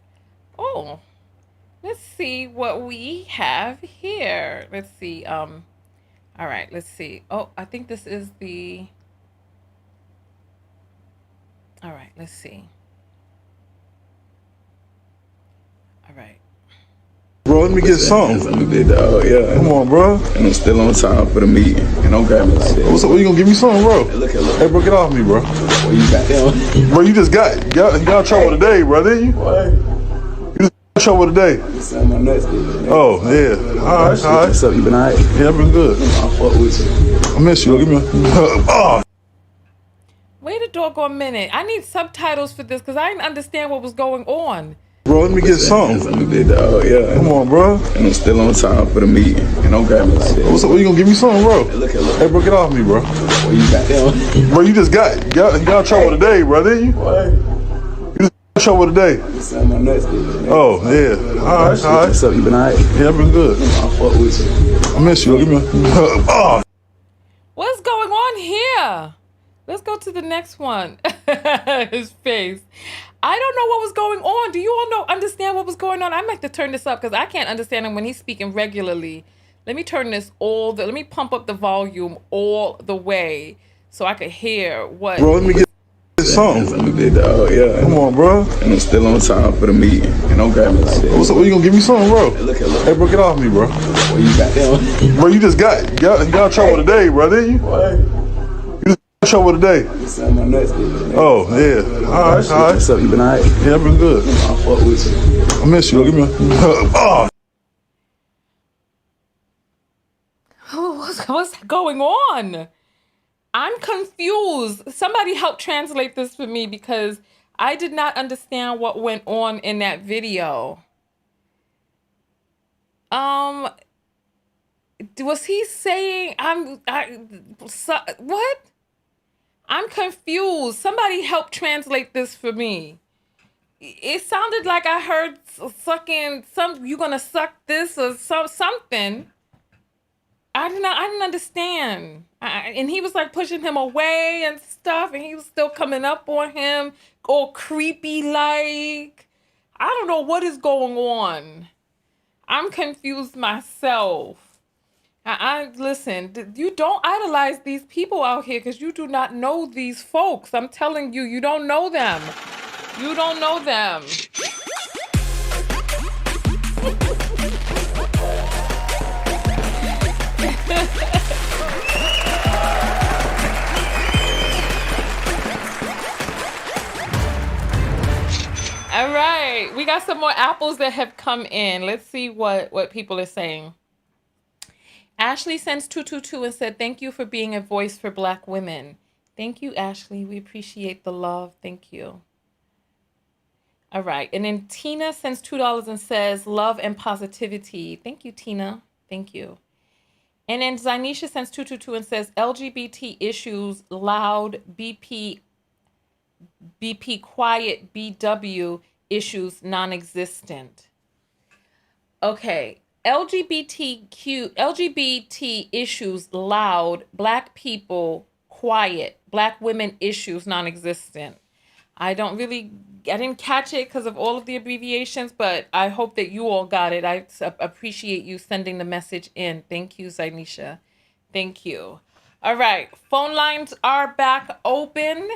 Oh, let's see what we have here. Let's see. All right, let's see. Oh, I think this is the... All right, let's see. All right. Bro, let me get something. Yeah. Come on, bro. And I'm still on time for the meeting. And don't grab me like that. What's up? You gonna give me something, bro? Hey, bro, get off me, bro. What you got down? Bro, you just got in trouble today, bro, didn't you? What? You just got in trouble today. Oh, yeah. All right. What's up? You been all right? Yeah, I've been good. I fuck with you. I miss you. Give me a... Oh. Wait a doggone minute. I need subtitles for this because I didn't understand what was going on. Bro, Bro, let me get something. Let me big dog, yeah. Come on, bro. And I'm still on time for the meeting. And I'm grabbing the shit. What's up? You gonna give me something, bro? Hey, bro, get off me, bro. What you got there? Bro, you just got in trouble today, bro, didn't you? You just got in trouble today. Oh, yeah. All right. What's up? You been all right? Yeah, I've been good. I fuck with you. I miss you. Give me a oh. What's going on here? Let's go to the next one. His face. I don't know what was going on. Do you all understand what was going on? I'm like to turn this up because I can't understand him when he's speaking regularly. Let me turn this let me pump up the volume all the way so I could hear what. Bro, let me get something. Let me big dog, yeah. Come on, bro. And I'm still on time for the meeting. And I'm grabbing the shit. What's up? You gonna give me something, bro? Hey, bro, get off me, bro. What you got there? Bro, you just got in trouble today, bro, didn't you? Trouble today. Oh, yeah. All right. What's up? You been all right? Yeah, I've been good. I fuck with you. I miss you. Give me a oh. What's going on? I'm confused. Somebody help translate this for me because I did not understand what went on in that video. Was he saying what? I'm confused. Somebody help translate this for me. It sounded like I heard sucking you gonna suck this or something. I didn't understand. And he was like pushing him away and stuff, and he was still coming up on him, all creepy like. I don't know what is going on. I'm confused myself. Listen, you don't idolize these people out here because you do not know these folks. I'm telling you, you don't know them. You don't know them. All right, we got some more apples that have come in. Let's see what people are saying. Ashley sends 222 and said, thank you for being a voice for Black women. Thank you, Ashley. We appreciate the love. Thank you. All right. And then Tina sends $2 and says, love and positivity. Thank you, Tina. Thank you. And then Zainisha sends 222 and says, LGBT issues loud, BP quiet, BW issues non-existent. Okay. LGBT issues loud, Black people quiet, Black women issues non-existent. I didn't catch it because of all of the abbreviations, but I hope that you all got it. I appreciate you sending the message in. Thank you, Zainisha. Thank you. All right, phone lines are back open.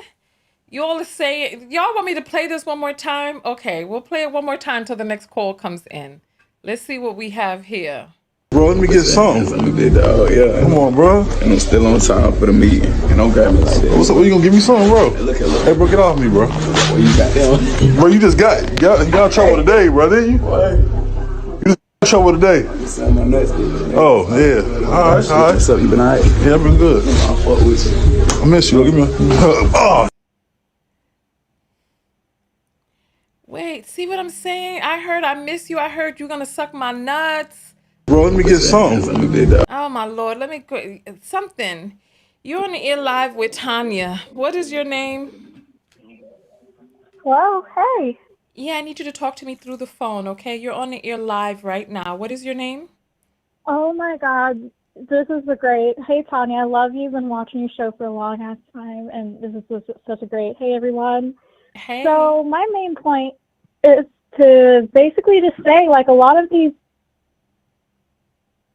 You all say, y'all want me to play this one more time? Okay, we'll play it one more time till the next call comes in. Let's see what we have here. Bro, let me get something. Let me big dog, yeah. Come on, bro. And I'm still on time for the meeting. And I'm grabbing the shit. What's up? You gonna give me something, bro? Hey, bro, get off me, bro. What you got there? Bro, you just got in trouble today, bro, didn't you? You just got in trouble today. Oh, yeah. All right. What's up? You been all right? Yeah, I've been good. I fuck with you. I miss you. Give me a oh. Wait, see what I'm saying? I heard I miss you. I heard you're gonna suck my nuts. Bro, let me get something. Oh my Lord, let me something. You're on the air live with Tanya. What is your name? Hello, hey. Yeah, I need you to talk to me through the phone, okay? You're on the air live right now. What is your name? Oh my God, this is great. Hey Tanya, I love you. Been watching your show for a long ass time, and this is such a great. Hey everyone. Hey. So my main point is to basically just say, like, a lot of these.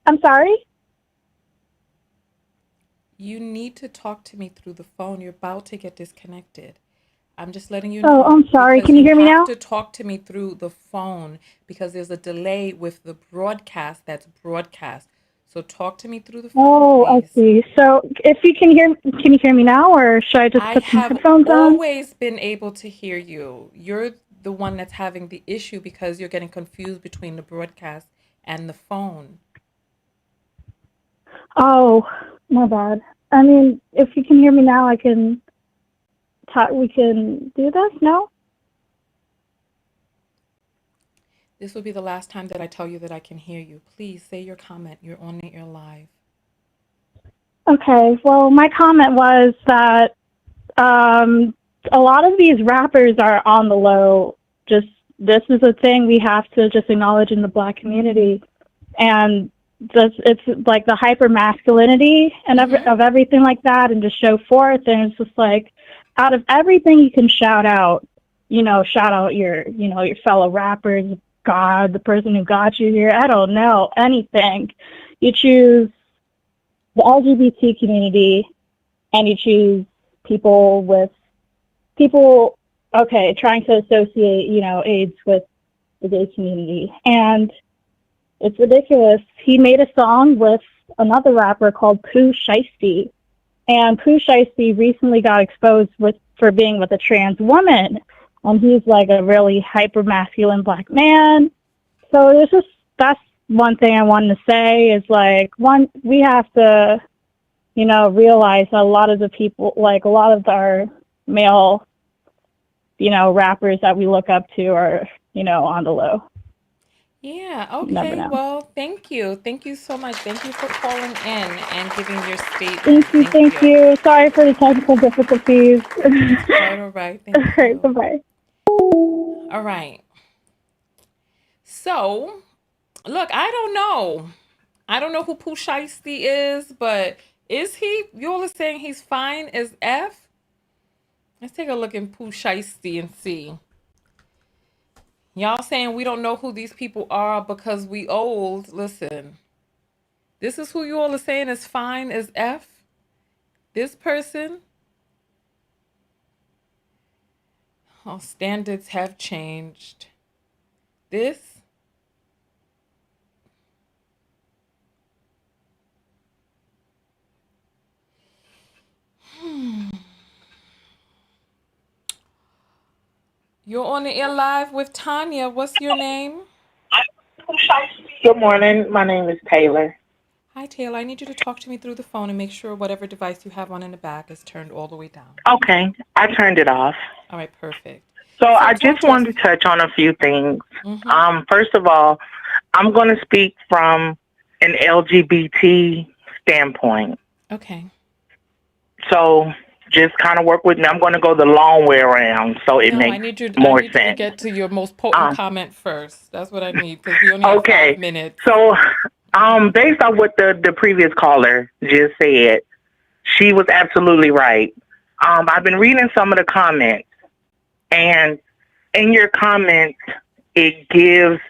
I'm sorry? You need to talk to me through the phone. You're about to get disconnected. I'm just letting you know. Oh, I'm sorry. Can you hear me now? You have to talk to me through the phone because there's a delay with the broadcast that's broadcast. So talk to me through the phone. Oh, please. I see. So if you can you hear me now, or should I just put some headphones on? I have always been able to hear you. You're the one that's having the issue because you're getting confused between the broadcast and the phone. Oh, my bad. I mean, if you can hear me now, I can talk. We can do this. No. This will be the last time that I tell you that I can hear you. Please say your comment. You're on the air live. Okay, well, my comment was that a lot of these rappers are on the low. Just this is a thing we have to just acknowledge in the Black community, and just it's like the hyper masculinity and of everything like that, and just show forth. And it's just like, out of everything you can shout out, shout out your your fellow rappers, God, the person who got you here. I don't know anything. You choose the LGBT community, and you choose trying to associate, AIDS with the gay community. And it's ridiculous. He made a song with another rapper called Pooh Shiesty. And Pooh Shiesty recently got exposed for being with a trans woman. And he's like a really hyper masculine Black man. So that's one thing I wanted to say is like, we have to, realize that a lot of the people, like a lot of our male, rappers that we look up to are, on the low. Yeah, Never okay. know. Well, thank you. Thank you so much. Thank you for calling in and giving your statement. Thank you. Sorry for the technical difficulties. It's quite all right. Thank All right, you. bye-bye. All right. So, look, I don't know. I don't know who Pooh Shiesty is, but is he? You all are saying he's fine as F? Let's take a look in Pooh Shiesty and see. Y'all saying we don't know who these people are because we old. Listen, this is who you all are saying is fine as F? This person? Oh, standards have changed. This? You're on the air live with Tanya. What's your name? Good morning. My name is Taylor. Hi, Taylor. I need you to talk to me through the phone and make sure whatever device you have on in the back is turned all the way down. Okay, I turned it off. All right, perfect. So I just wanted to touch on a few things. First of all, I'm going to speak from an LGBT standpoint. Okay. So just kind of work with me. I'm going to go the long way around so it makes I need you more to sense. get to your most potent comment first. That's what I need because we only have 5 minutes. So based on what the previous caller just said, she was absolutely right. I've been reading some of the comments, and in your comments, it gives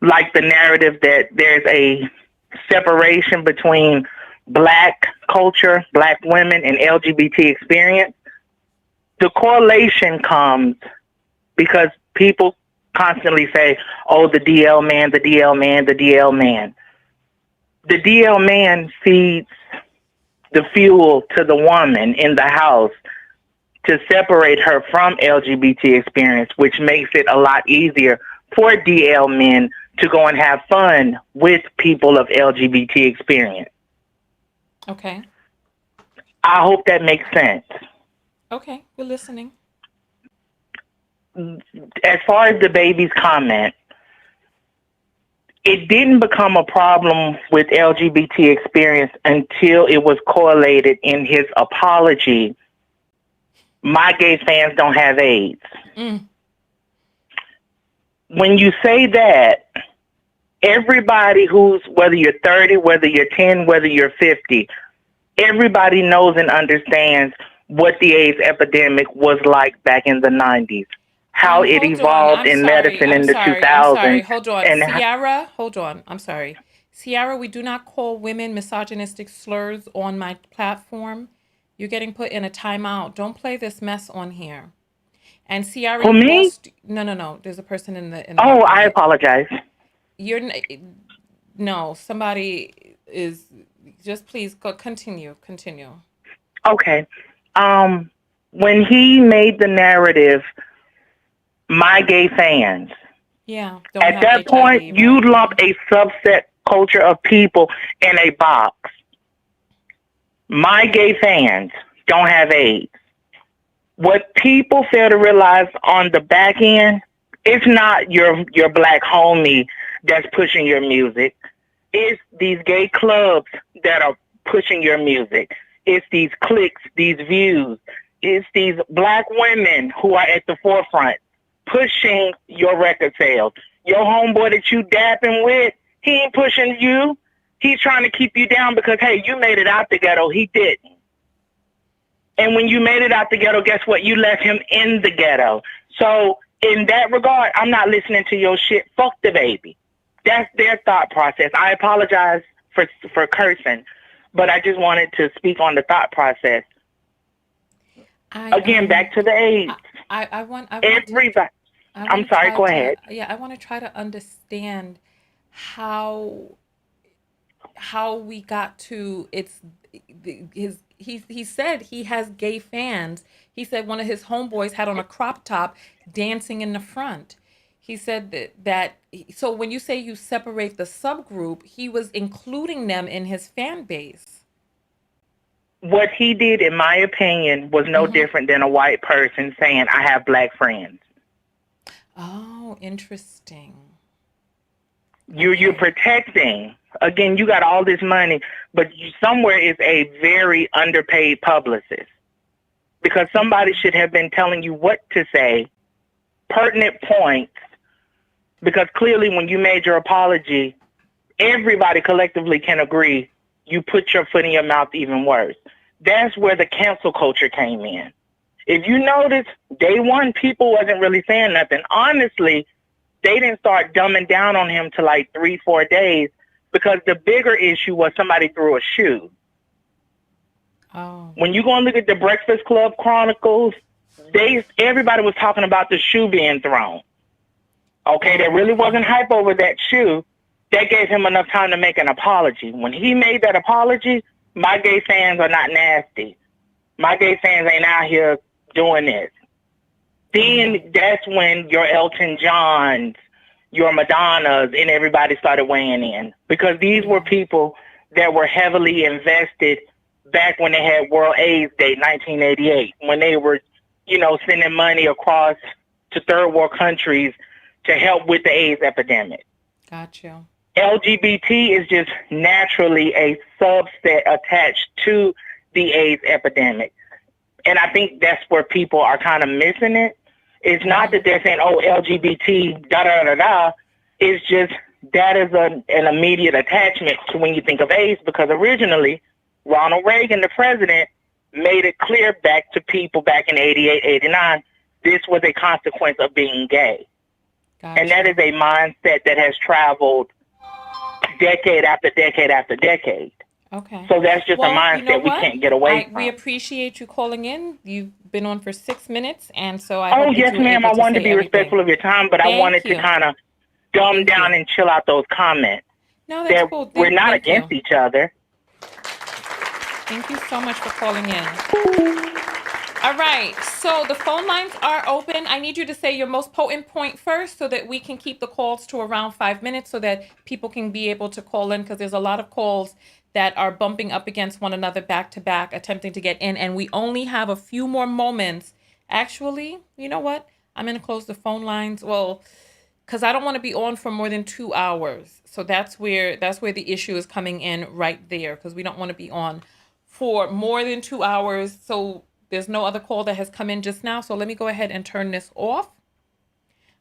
like the narrative that there's a separation between Black culture, Black women, and LGBT experience. The correlation comes because people constantly say, oh, the DL man, the DL man, the DL man. The DL man feeds the fuel to the woman in the house to separate her from LGBT experience, which makes it a lot easier for DL men to go and have fun with people of LGBT experience. Okay. I hope that makes sense. Okay, we're listening. As far as Dababy's comment, it didn't become a problem with LGBT experience until it was correlated in his apology. My gay fans don't have AIDS. When you say that, everybody whether you're 30, whether you're 10, whether you're 50, everybody knows and understands what the AIDS epidemic was like back in the 90s, how it evolved in medicine in the 2000s. I'm sorry. Hold on. And Ciara, hold on. I'm sorry. Ciara, we do not call women misogynistic slurs on my platform. You're getting put in a timeout. Don't play this mess on here. And Ciara, for me? No. There's a person in the. Oh, I apologize. Somebody is. Just please go. Continue. Okay. When he made the narrative, my gay fans. Yeah. At that point, you lump a subset culture of people in a box. My gay fans don't have AIDS. What people fail to realize on the back end It's not your black homie that's pushing your music. It's these gay clubs that are pushing your music. It's these clicks, these views. It's these black women who are at the forefront pushing your record sales. Your homeboy that you dapping with, he ain't pushing you. He's trying to keep you down because, hey, you made it out the ghetto. He didn't. And when you made it out the ghetto, guess what? You left him in the ghetto. So in that regard, I'm not listening to your shit. Fuck DaBaby. That's their thought process. I apologize for cursing, but I just wanted to speak on the thought process. Again, back to the AIDS. Everybody. I'm sorry, go ahead. Yeah, I want to try to understand how we got to he said he has gay fans. He said one of his homeboys had on a crop top dancing in the front. He said that so when you say you separate the subgroup, he was including them in his fan base. What he did, in my opinion, was no different than a white person saying, I have black friends. Oh, interesting. You're protecting. Again, you got all this money, but somewhere is a very underpaid publicist. Because somebody should have been telling you what to say, pertinent points, because clearly when you made your apology, everybody collectively can agree you put your foot in your mouth even worse. That's where the cancel culture came in. If you notice, day one, people wasn't really saying nothing. Honestly, they didn't start dumbing down on him till like 3-4 days because the bigger issue was somebody threw a shoe. Oh. When you go and look at the Breakfast Club Chronicles, everybody was talking about the shoe being thrown. Okay, there really wasn't hype over that shoe. That gave him enough time to make an apology. When he made that apology, my gay fans are not nasty. My gay fans ain't out here doing this. Then that's when your Elton Johns, your Madonnas, and everybody started weighing in. Because these were people that were heavily invested back when they had World AIDS Day, 1988, when they were, sending money across to third world countries to help with the AIDS epidemic. Gotcha. LGBT is just naturally a subset attached to the AIDS epidemic. And I think that's where people are kind of missing it. It's not that they're saying, oh, LGBT, da-da-da-da. It's just that is an immediate attachment to when you think of AIDS, because originally Ronald Reagan, the president, made it clear back to people back in 88, 89, this was a consequence of being gay. Gotcha. And that is a mindset that has traveled decade after decade after decade. Okay. So that's just a mindset we can't get away from. We appreciate you calling in. You've been on for 6 minutes, and so I Oh, hope yes, that you were ma'am. able I wanted to say be everything. respectful of your time, but I wanted to kind of dumb down and chill out those comments. No, that's cool. We're not against each other. Thank you so much for calling in. All right, so the phone lines are open. I need you to say your most potent point first so that we can keep the calls to around 5 minutes so that people can be able to call in, because there's a lot of calls that are bumping up against one another back to back, attempting to get in, and we only have a few more moments. Actually, you know what? I'm going to close the phone lines. Well, because I don't want to be on for more than 2 hours. So that's where the issue is coming in right there, because we don't want to be on for more than 2 hours. So there's no other call that has come in just now. So let me go ahead and turn this off.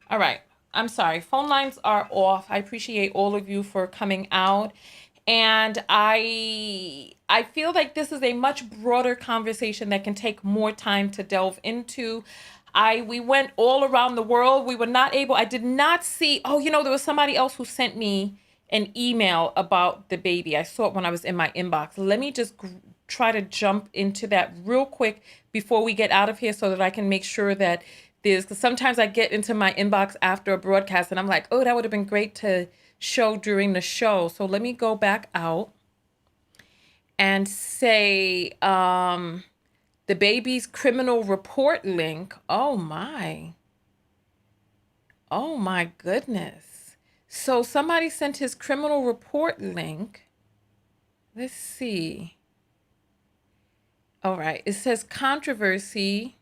All right. I'm sorry. Phone lines are off. I appreciate all of you for coming out. And I feel like this is a much broader conversation that can take more time to delve into. We went all around the world. We were not able, I did not see, there was somebody else who sent me an email about DaBaby. I saw it when I was in my inbox. Let me just try to jump into that real quick before we get out of here so that I can make sure that because sometimes I get into my inbox after a broadcast and I'm like, oh, that would have been great to show during the show. So let me go back out and say DaBaby's criminal report link. Oh my goodness. So somebody sent his criminal report link. Let's see. All right. It says controversy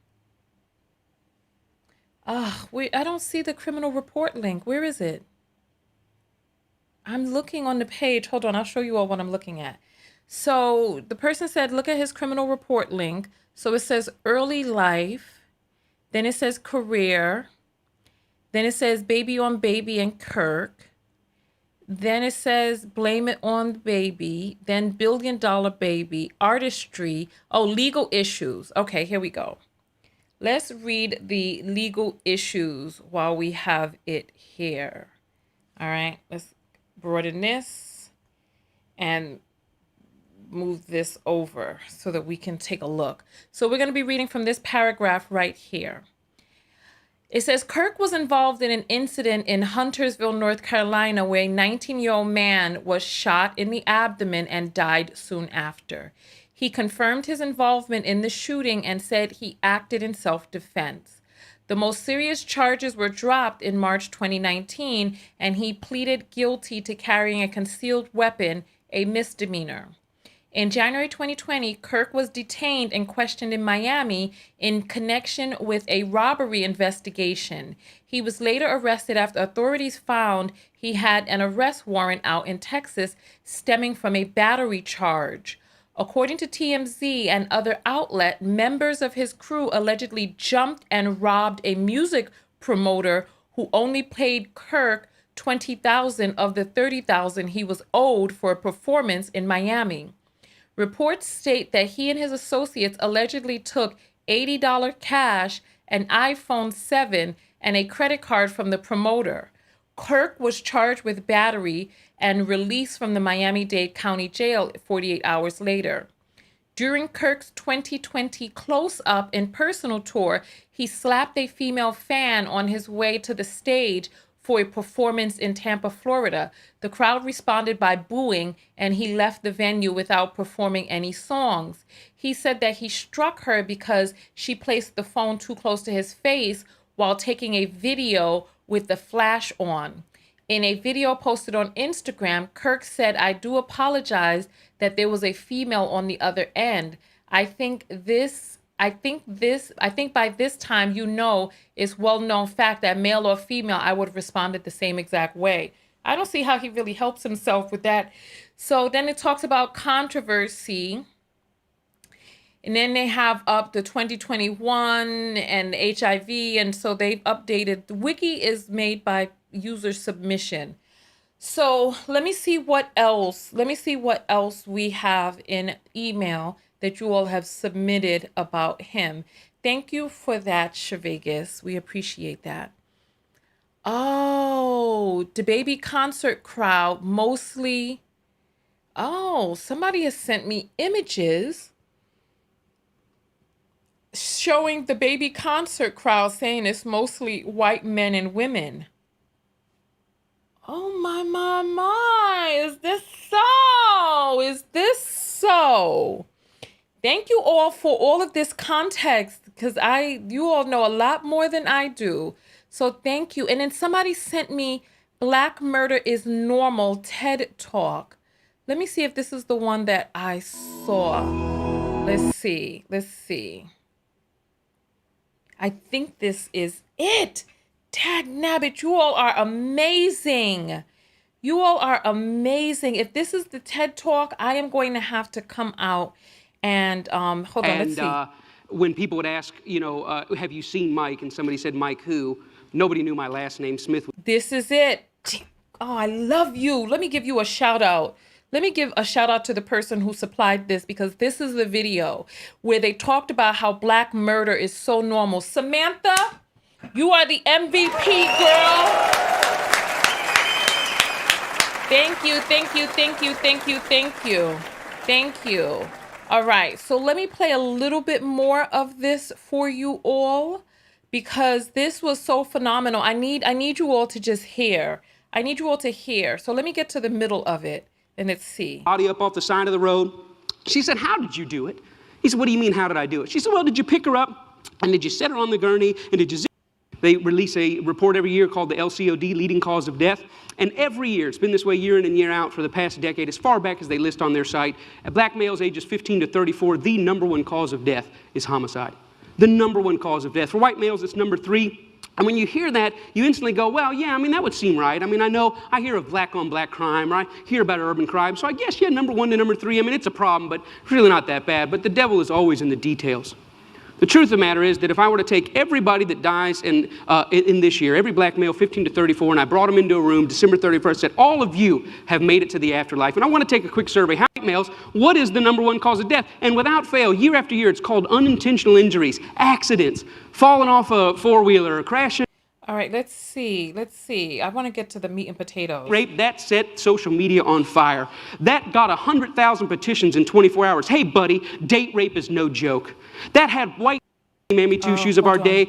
I don't see the criminal report link. Where is it? I'm looking on the page. Hold on, I'll show you all what I'm looking at. So the person said, look at his criminal report link. So it says early life, then it says career, then it says baby on baby and Kirk, then it says blame it on baby, then $1 billion baby, artistry, legal issues. Okay, here we go. Let's read the legal issues while we have it here. All right, let's broaden this and move this over so that we can take a look. So we're going to be reading from this paragraph right here. It says, Kirk was involved in an incident in Huntersville, North Carolina, where a 19-year-old man was shot in the abdomen and died soon after. He confirmed his involvement in the shooting and said he acted in self-defense. The most serious charges were dropped in March 2019, and he pleaded guilty to carrying a concealed weapon, a misdemeanor. In January 2020, Kirk was detained and questioned in Miami in connection with a robbery investigation. He was later arrested after authorities found he had an arrest warrant out in Texas stemming from a battery charge. According to TMZ and other outlet, members of his crew allegedly jumped and robbed a music promoter who only paid Kirk $20,000 of the $30,000 he was owed for a performance in Miami. Reports state that he and his associates allegedly took $80 cash, an iPhone 7, and a credit card from the promoter. Kirk was charged with battery and released from the Miami-Dade County Jail 48 hours later. During Kirk's 2020 close-up and personal tour, he slapped a female fan on his way to the stage for a performance in Tampa, Florida. The crowd responded by booing, and he left the venue without performing any songs. He said that he struck her because she placed the phone too close to his face while taking a video with the flash on. In a video posted on Instagram, Kirk said, "I do apologize that there was a female on the other end. I think by this time, it's well-known fact that male or female, I would have responded the same exact way." I don't see how he really helps himself with that. So then it talks about controversy. And then they have up the 2021 and HIV. And so they've updated. The wiki is made by user submission. So let me see what else. We have in email that you all have submitted about him. Thank you for that, Shavegas. We appreciate that. Oh, Dababy concert crowd mostly. Oh, somebody has sent me images showing the baby concert crowd, saying it's mostly white men and women. Oh my. Is this so? Thank you all for all of this context, because you all know a lot more than I do. So thank you. And then somebody sent me Black Murder is Normal TED Talk. Let me see if this is the one that I saw. Let's see. I think this is it. Tag nabbit, you all are amazing. If this is the TED Talk, I am going to have to come out and hold on, let's see. When people would ask, have you seen Mike? And somebody said, Mike who? Nobody knew my last name, Smith. This is it. Oh, I love you. Let me give you a shout out. Let me give a shout out to the person who supplied this, because this is the video where they talked about how Black murder is so normal. Samantha, you are the MVP, girl. Thank you. All right, so let me play a little bit more of this for you all, because this was so phenomenal. I need you all to just hear. So let me get to the middle of it and let's see. Body up off the side of the road. She said, "How did you do it?" He said, "What do you mean, how did I do it?" She said, "Well, did you pick her up and did you set her on the gurney and did you zip?" They release a report every year called the LCOD, leading cause of death. And every year, it's been this way year in and year out for the past decade, as far back as they list on their site, at Black males ages 15 to 34, the number one cause of death is homicide. The number one cause of death. For white males, it's number 3. And when you hear that, you instantly go, well, yeah, I mean, that would seem right. I mean, I hear of black-on-black crime, right? Hear about urban crime. So I guess, yeah, number 1 to number 3, I mean, it's a problem, but it's really not that bad. But the devil is always in the details. The truth of the matter is that if I were to take everybody that dies in this year, every black male 15 to 34, and I brought them into a room December 31st, said, all of you have made it to the afterlife. And I want to take a quick survey. How many males, what is the number 1 cause of death? And without fail, year after year, it's called unintentional injuries, accidents, falling off a four-wheeler, crashing. All right, let's see. I want to get to the meat and potatoes. Rape, that set social media on fire. That got 100,000 petitions in 24 hours. Hey, buddy, date rape is no joke. That had white Mammy Two Shoes of our day.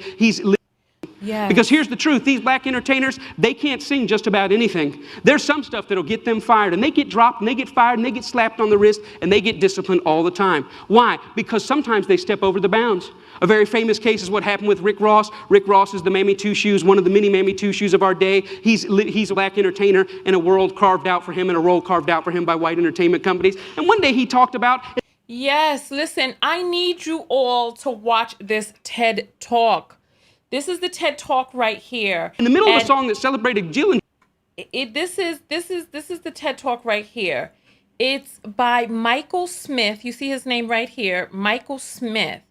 Yes. Because here's the truth, these black entertainers, they can't sing just about anything. There's some stuff that'll get them fired, and they get dropped, and they get fired, and they get slapped on the wrist, and they get disciplined all the time. Why? Because sometimes they step over the bounds. A very famous case is what happened with Rick Ross. Rick Ross is the Mammy Two Shoes, one of the many Mammy Two Shoes of our day. He's a black entertainer in a world carved out for him, and a role carved out for him by white entertainment companies. And one day he talked about... Yes, listen, I need you all to watch this TED Talk. This is the TED Talk right here. In the middle of a song that celebrated Jill and... This is the TED Talk right here. It's by Michael Smith. You see his name right here, Michael Smith.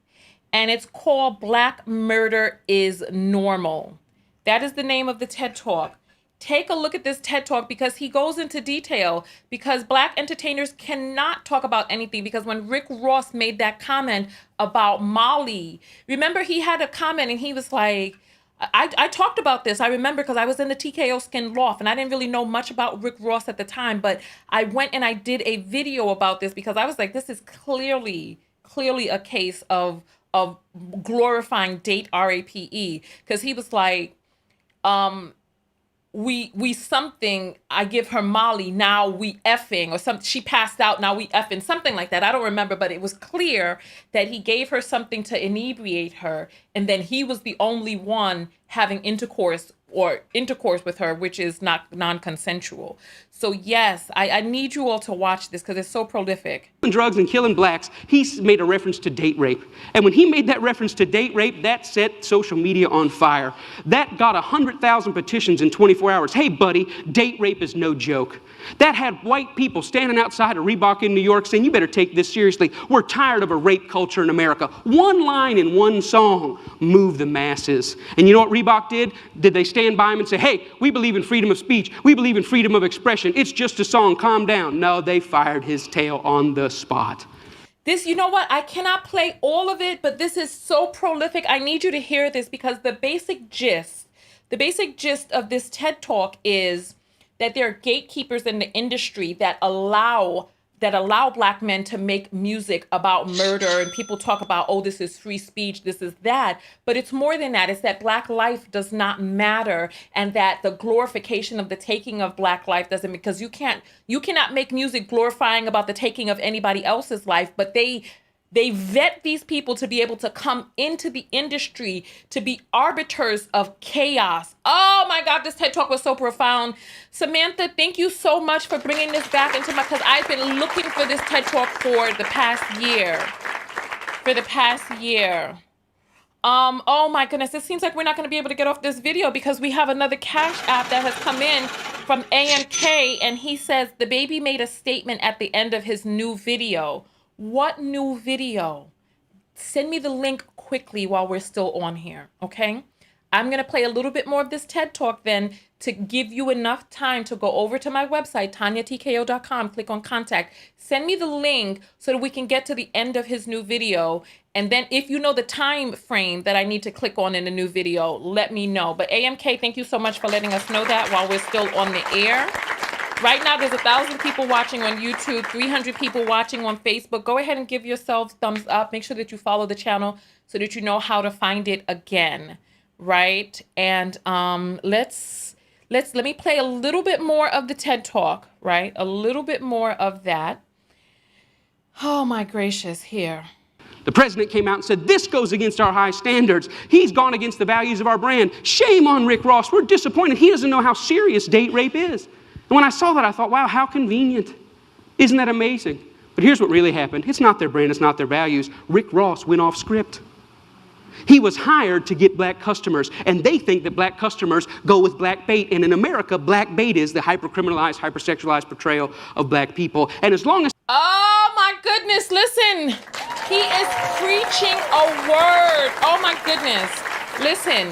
And it's called Black Murder is Normal. That is the name of the TED Talk. Take a look at this TED Talk because he goes into detail because black entertainers cannot talk about anything because when Rick Ross made that comment about Molly, remember he had a comment and he was like, I talked about this. I remember because I was in the TKO Skin Loft and I didn't really know much about Rick Ross at the time, but I went and I did a video about this because I was like, this is clearly a case of glorifying date RAPE because he was like, we something, I give her Molly, now we effing, or something, she passed out, now we effing, something like that. I don't remember, but it was clear that he gave her something to inebriate her, and then he was the only one having intercourse with her, which is not non-consensual. So yes, I need you all to watch this because it's so prolific. Drugs and killing blacks, he made a reference to date rape. And when he made that reference to date rape, that set social media on fire. That got 100,000 petitions in 24 hours. Hey, buddy, date rape is no joke. That had white people standing outside of Reebok in New York saying, you better take this seriously. We're tired of a rape culture in America. One line in one song moved the masses. And you know what Reebok did? Did they stand by him and say, hey, we believe in freedom of speech. We believe in freedom of expression. It's just a song. Calm down. No, they fired his tail on the spot. This, you know what? I cannot play all of it, but this is so prolific. I need you to hear this because the basic gist of this TED Talk is that there are gatekeepers in the industry that allow black men to make music about murder, and people talk about, oh, this is free speech, this is that. But it's more than that. It's that black life does not matter, and that the glorification of the taking of black life doesn't, because you cannot make music glorifying about the taking of anybody else's life, but they vet these people to be able to come into the industry to be arbiters of chaos. Oh my God, this TED Talk was so profound. Samantha, thank you so much for bringing this back into because I've been looking for this TED Talk for the past year. Oh my goodness, it seems like we're not going to be able to get off this video because we have another Cash App that has come in from AMK, and he says Dababy made a statement at the end of his new video. What new video? Send me the link quickly while we're still on here, okay? I'm going to play a little bit more of this TED Talk then to give you enough time to go over to my website, TanyaTKO.com, click on contact. Send me the link so that we can get to the end of his new video. And then if you know the time frame that I need to click on in the new video, let me know. But AMK, thank you so much for letting us know that while we're still on the air. Right now, there's 1,000 people watching on YouTube, 300 people watching on Facebook. Go ahead and give yourselves thumbs up. Make sure that you follow the channel so that you know how to find it again, right? And let me play a little bit more of the TED Talk, right? A little bit more of that. Oh my gracious, here. The president came out and said, this goes against our high standards. He's gone against the values of our brand. Shame on Rick Ross. We're disappointed. He doesn't know how serious date rape is. And when I saw that, I thought, wow, how convenient. Isn't that amazing? But here's what really happened. It's not their brand, it's not their values. Rick Ross went off script. He was hired to get black customers, and they think that black customers go with black bait. And in America, black bait is the hyper-criminalized, hypersexualized portrayal of black people. And as long as Oh my goodness, listen. He is preaching a word. Oh my goodness. Listen.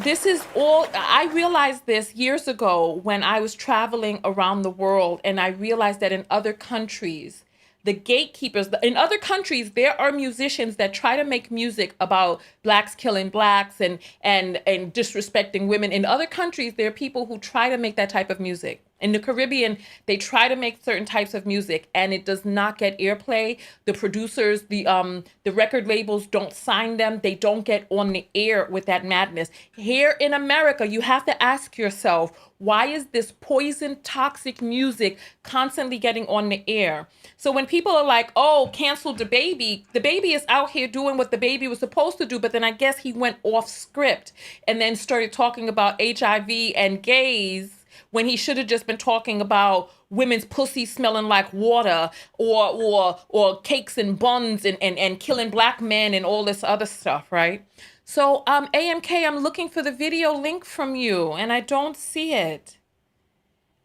This is all, I realized this years ago when I was traveling around the world, and I realized that in other countries, the gatekeepers, in other countries, there are musicians that try to make music about blacks killing blacks and disrespecting women. In other countries, there are people who try to make that type of music. In the Caribbean, they try to make certain types of music and it does not get airplay. The producers, the record labels don't sign them. They don't get on the air with that madness. Here in America, you have to ask yourself, why is this poison, toxic music constantly getting on the air? So when people are like, oh, cancel Dababy is out here doing what Dababy was supposed to do, but then I guess he went off script and then started talking about HIV and gays when he should have just been talking about women's pussy smelling like water or cakes and buns and killing black men and all this other stuff, right? So AMK, I'm looking for the video link from you and I don't see it.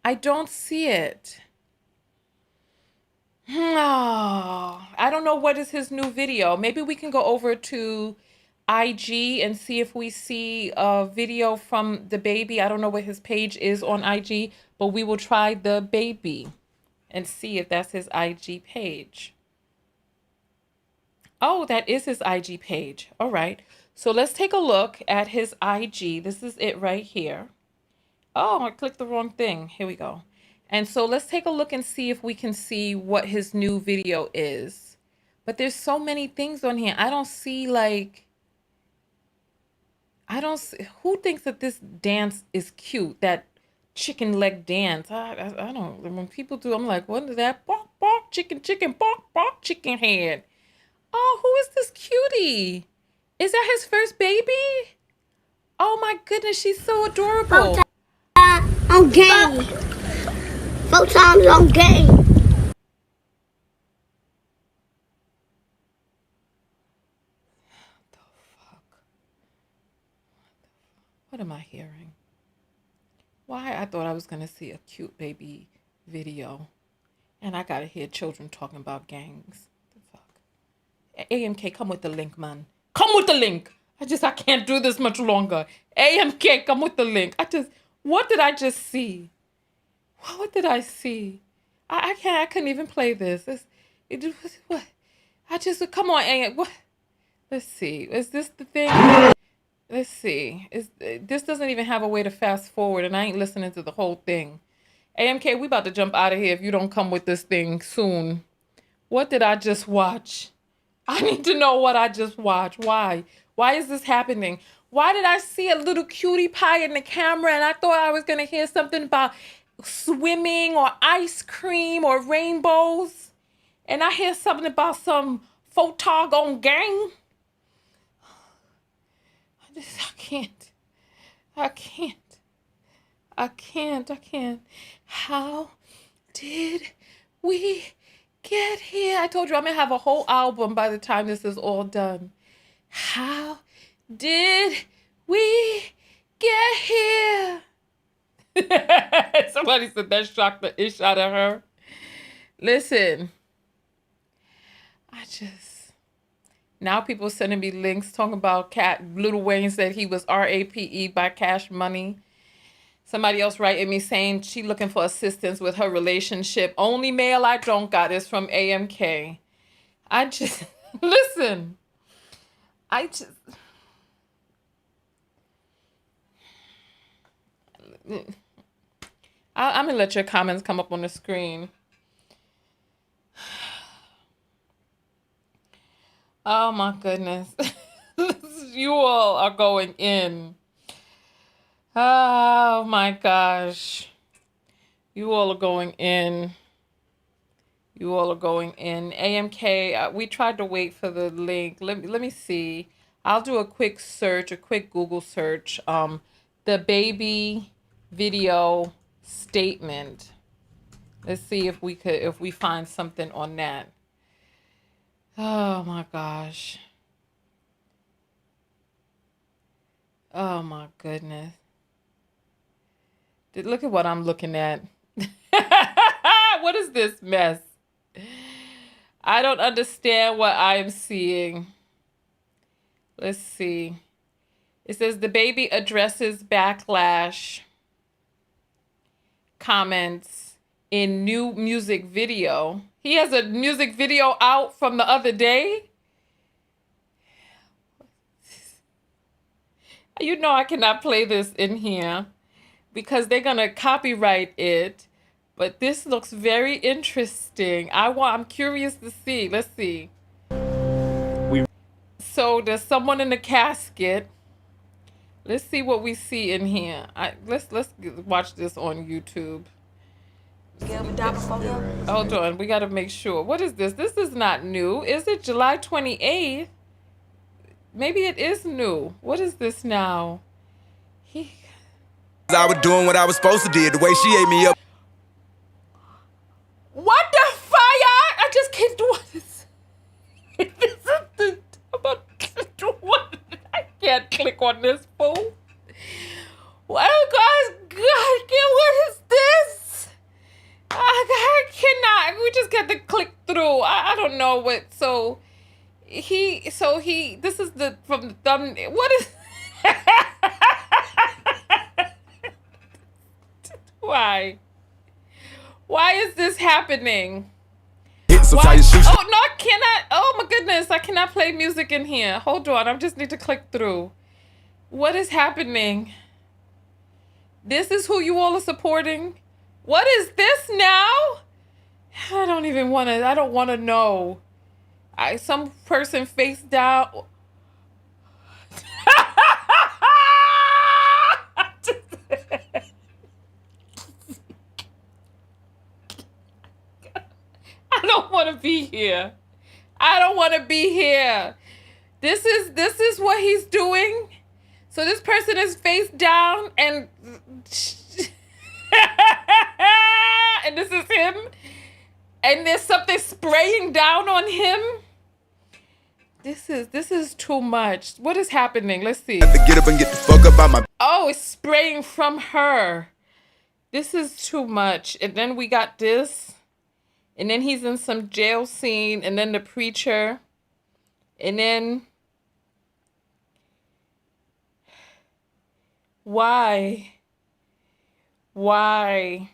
I don't see it. Oh, I don't know what is his new video. Maybe we can go over to IG and see if we see a video from Dababy. I don't know what his page is on IG, but we will try Dababy and see if that's his IG page. Oh, that is his IG page. All right. So let's take a look at his IG. This is it right here. Oh, I clicked the wrong thing. Here we go. And so let's take a look and see if we can see what his new video is. But there's so many things on here. I don't see who thinks that this dance is cute? That chicken leg dance. I don't, when people do, I'm like, what is that? Bark, bark, chicken, chicken, bark, bark, chicken head. Oh, who is this cutie? Is that his first baby? Oh my goodness, she's so adorable. I'm gay. 4 times I'm gay. What am I hearing? Why? I thought I was going to see a cute baby video. And I got to hear children talking about gangs. The fuck? AMK, come with the link, man. Come with the link. I can't do this much longer. AMK, come with the link. What did I just see? What did I see? I couldn't even play this. What? Come on, AM. What? Let's see. Is this the thing? Let's see. This doesn't even have a way to fast forward, and I ain't listening to the whole thing. AMK, we about to jump out of here if you don't come with this thing soon. What did I just watch? I need to know what I just watched. Why? Why is this happening? Why did I see a little cutie pie in the camera and I thought I was going to hear something about swimming or ice cream or rainbows? And I hear something about some photog on gang? I can't. How did we get here? I told you I'm going to have a whole album by the time this is all done. How did we get here? Somebody said that shocked the ish out of her. Listen, now people sending me links talking about Lil Wayne said he was RAPE by Cash Money. Somebody else writing me saying she looking for assistance with her relationship. Only mail I don't got is from AMK. Listen. I'm going to let your comments come up on the screen. Oh my goodness. You all are going in. Oh my gosh. You all are going in. AMK, we tried to wait for the link. Let me see. I'll do a quick search, a quick Google search. Dababy video statement. Let's see if we find something on that. Oh my gosh. Oh my goodness. Look at what I'm looking at. What is this mess? I don't understand what I'm seeing. Let's see. It says Dababy addresses backlash comments in new music video. He has a music video out from the other day. You know I cannot play this in here because they're gonna copyright it. But this looks very interesting. I'm curious to see. Let's see. So there's someone in the casket. Let's see what we see in here. Let's watch this on YouTube. Hold on, we gotta make sure. What is this? This is not new. Is it July 28th? Maybe it is new. What is this now? I was doing what I was supposed to do. The way she ate me up. What the fire? I just can't do this. This is the about to do what? I can't click on this fool. Well, guys, God, what is this? I cannot. We just got to click through. I don't know what. So he. This is the from the thumbnail. What is? Why? Why is this happening? Why? Oh, no, I cannot. Oh, my goodness. I cannot play music in here. Hold on. I just need to click through. What is happening? This is who you all are supporting? What is this now? I don't even want to. I don't want to know. Some person face down. I don't want to be here. I don't want to be here. This is what he's doing. So this person is face down and and this is him. And there's something spraying down on him. This is too much. What is happening? Let's see. Have to get up and get the fuck up out my. Oh, it's spraying from her. This is too much. And then we got this. And then he's in some jail scene. And then the preacher. And then. Why? Why?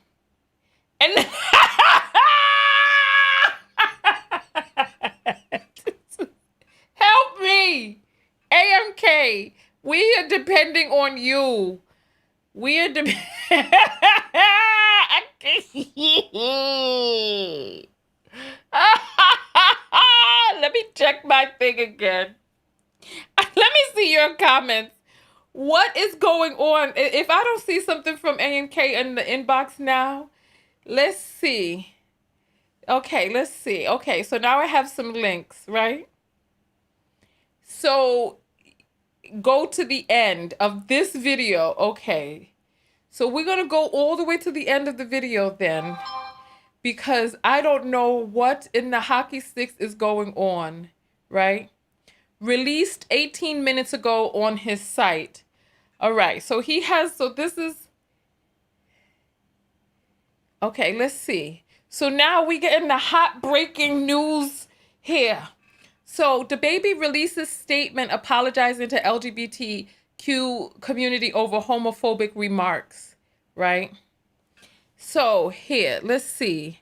And then help me, AMK. We are depending on you. We are Let me check my thing again. Let me see your comments. What is going on? If I don't see something from AMK in the inbox now, let's see. Okay, let's see. Okay, so now I have some links, right? So go to the end of this video. Okay. So we're going to go all the way to the end of the video then, because I don't know what in the hockey sticks is going on, right? Released 18 minutes ago on his site. All right, so he has, so this is, okay, let's see. So now we get in the hot breaking news here. So Dababy releases statement apologizing to LGBTQ community over homophobic remarks, right? So here, let's see.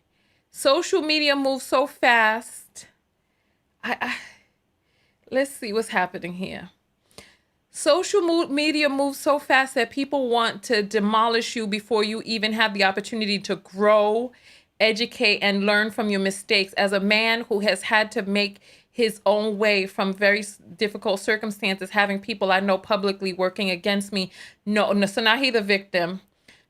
Social media moves so fast. Let's see what's happening here. Social media moves so fast that people want to demolish you before you even have the opportunity to grow, educate, and learn from your mistakes. As a man who has had to make his own way from very difficult circumstances, having people I know publicly working against me, so now he's the victim.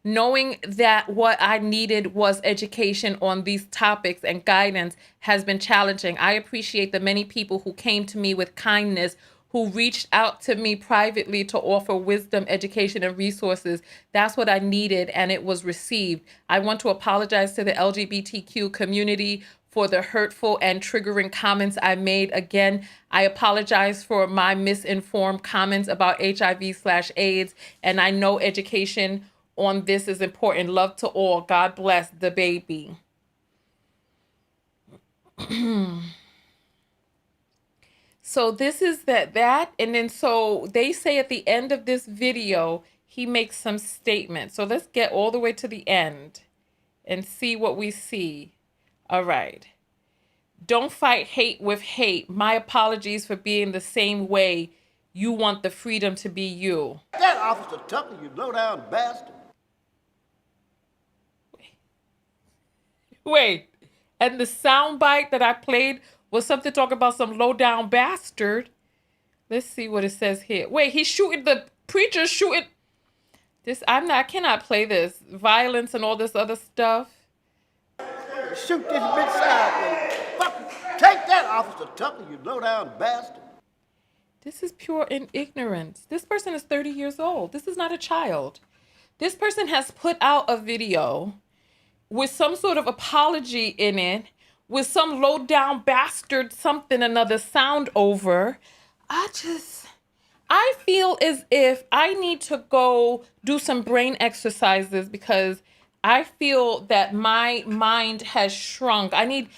Knowing that what I needed was education on these topics and guidance has been challenging. I appreciate the many people who came to me with kindness, who reached out to me privately to offer wisdom, education, and resources. That's what I needed, and it was received. I want to apologize to the LGBTQ community for the hurtful and triggering comments I made. Again, I apologize for my misinformed comments about HIV/AIDS, and I know education on this is important. Love to all. God bless Dababy. So this is that, and then so they say at the end of this video, he makes some statements. So let's get all the way to the end and see what we see. All right. Don't fight hate with hate. My apologies for being the same way. You want the freedom to be you. That Officer Tucker, you low-down bastard. Wait, and the soundbite that I played was something talking about some low-down bastard. Let's see what it says here. Wait, he's shooting, the preacher's shooting. I cannot play this. Violence and all this other stuff. Shoot this bitch sideways. Fuck, take that, Officer Tucker, you low-down bastard. This is pure ignorance. This person is 30 years old. This is not a child. This person has put out a video with some sort of apology in it, with some low-down bastard something another sound over. I feel as if I need to go do some brain exercises because I feel that my mind has shrunk. I need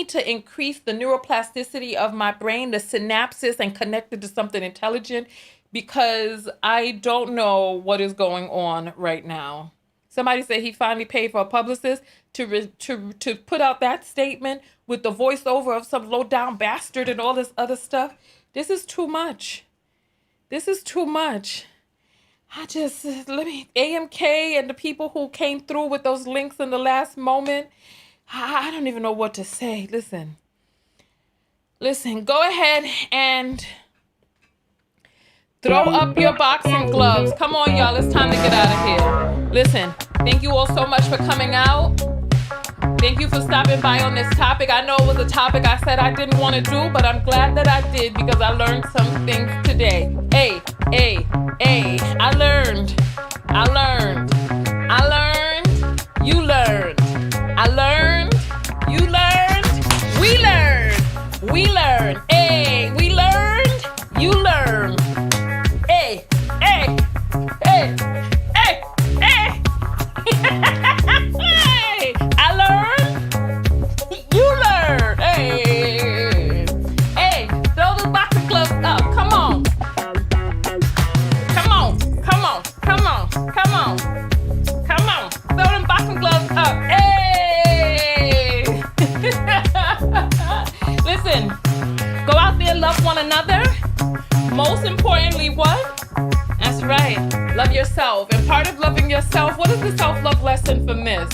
to increase the neuroplasticity of my brain, the synapses, and connect it to something intelligent because I don't know what is going on right now. Somebody said he finally paid for a publicist to put out that statement with the voiceover of some low-down bastard and all this other stuff. This is too much. This is too much. AMK and the people who came through with those links in the last moment, I don't even know what to say. Listen, go ahead and throw up your boxing gloves. Come on, y'all, it's time to get out of here. Listen, thank you all so much for coming out. Thank you for stopping by on this topic. I know it was a topic I said I didn't want to do, but I'm glad that I did because I learned some things today. Hey, I learned, you learned, I learned, you learned, we learned, hey, we learned, you learned, hey. I learned, you learned, hey, throw the boxing gloves up, come on, throw them boxing gloves up, hey. Listen, go out there, love one another. Most importantly, what? That's right, love yourself. And part of loving yourself, what is the self-love lesson from this?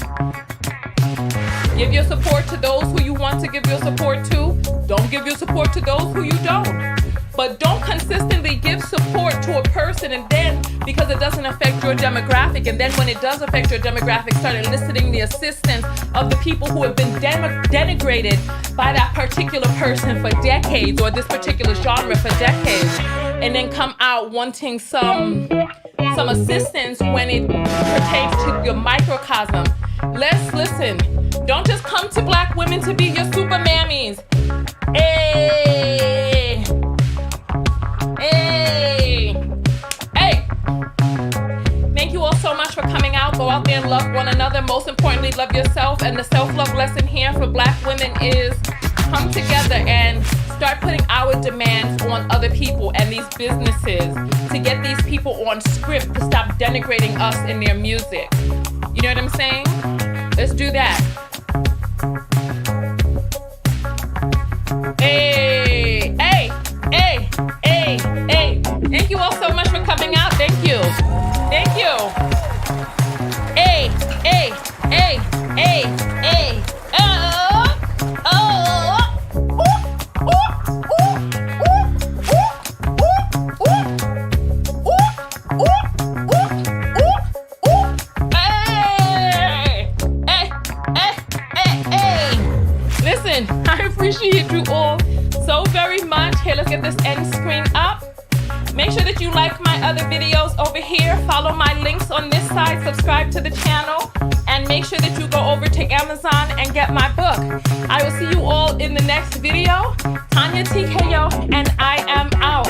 Give your support to those who you want to give your support to. Don't give your support to those who you don't. But don't consistently give support to a person and then, because it doesn't affect your demographic, and then when it does affect your demographic, start enlisting the assistance of the people who have been denigrated by that particular person for decades, or this particular genre for decades, and then come out wanting some assistance when it pertains to your microcosm. Let's listen. Don't just come to black women to be your super mammies. Hey. Thank you all so much for coming out. Go out there and love one another. Most importantly, love yourself. And the self-love lesson here for black women is come together and start putting our demands on other people and these businesses to get these people on script to stop denigrating us in their music. You know what I'm saying? Let's do that. Thank you all so much for coming out. Thank you. Listen, I appreciate you all so very much. Here, let's get this end screen up. Make sure that you like my other videos over here. Follow my links on this side. Subscribe to the channel. And make sure that you go over to Amazon and get my book. I will see you in the next video. Tanya TKO, and I am out.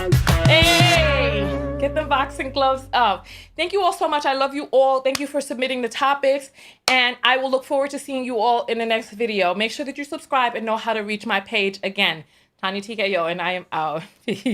Hey, get the boxing gloves up. Thank you all so much. I love you all. Thank you for submitting the topics, and I will look forward to seeing you all in the next video. Make sure that you subscribe and know how to reach my page again. Tanya TKO, and I am out. Peace.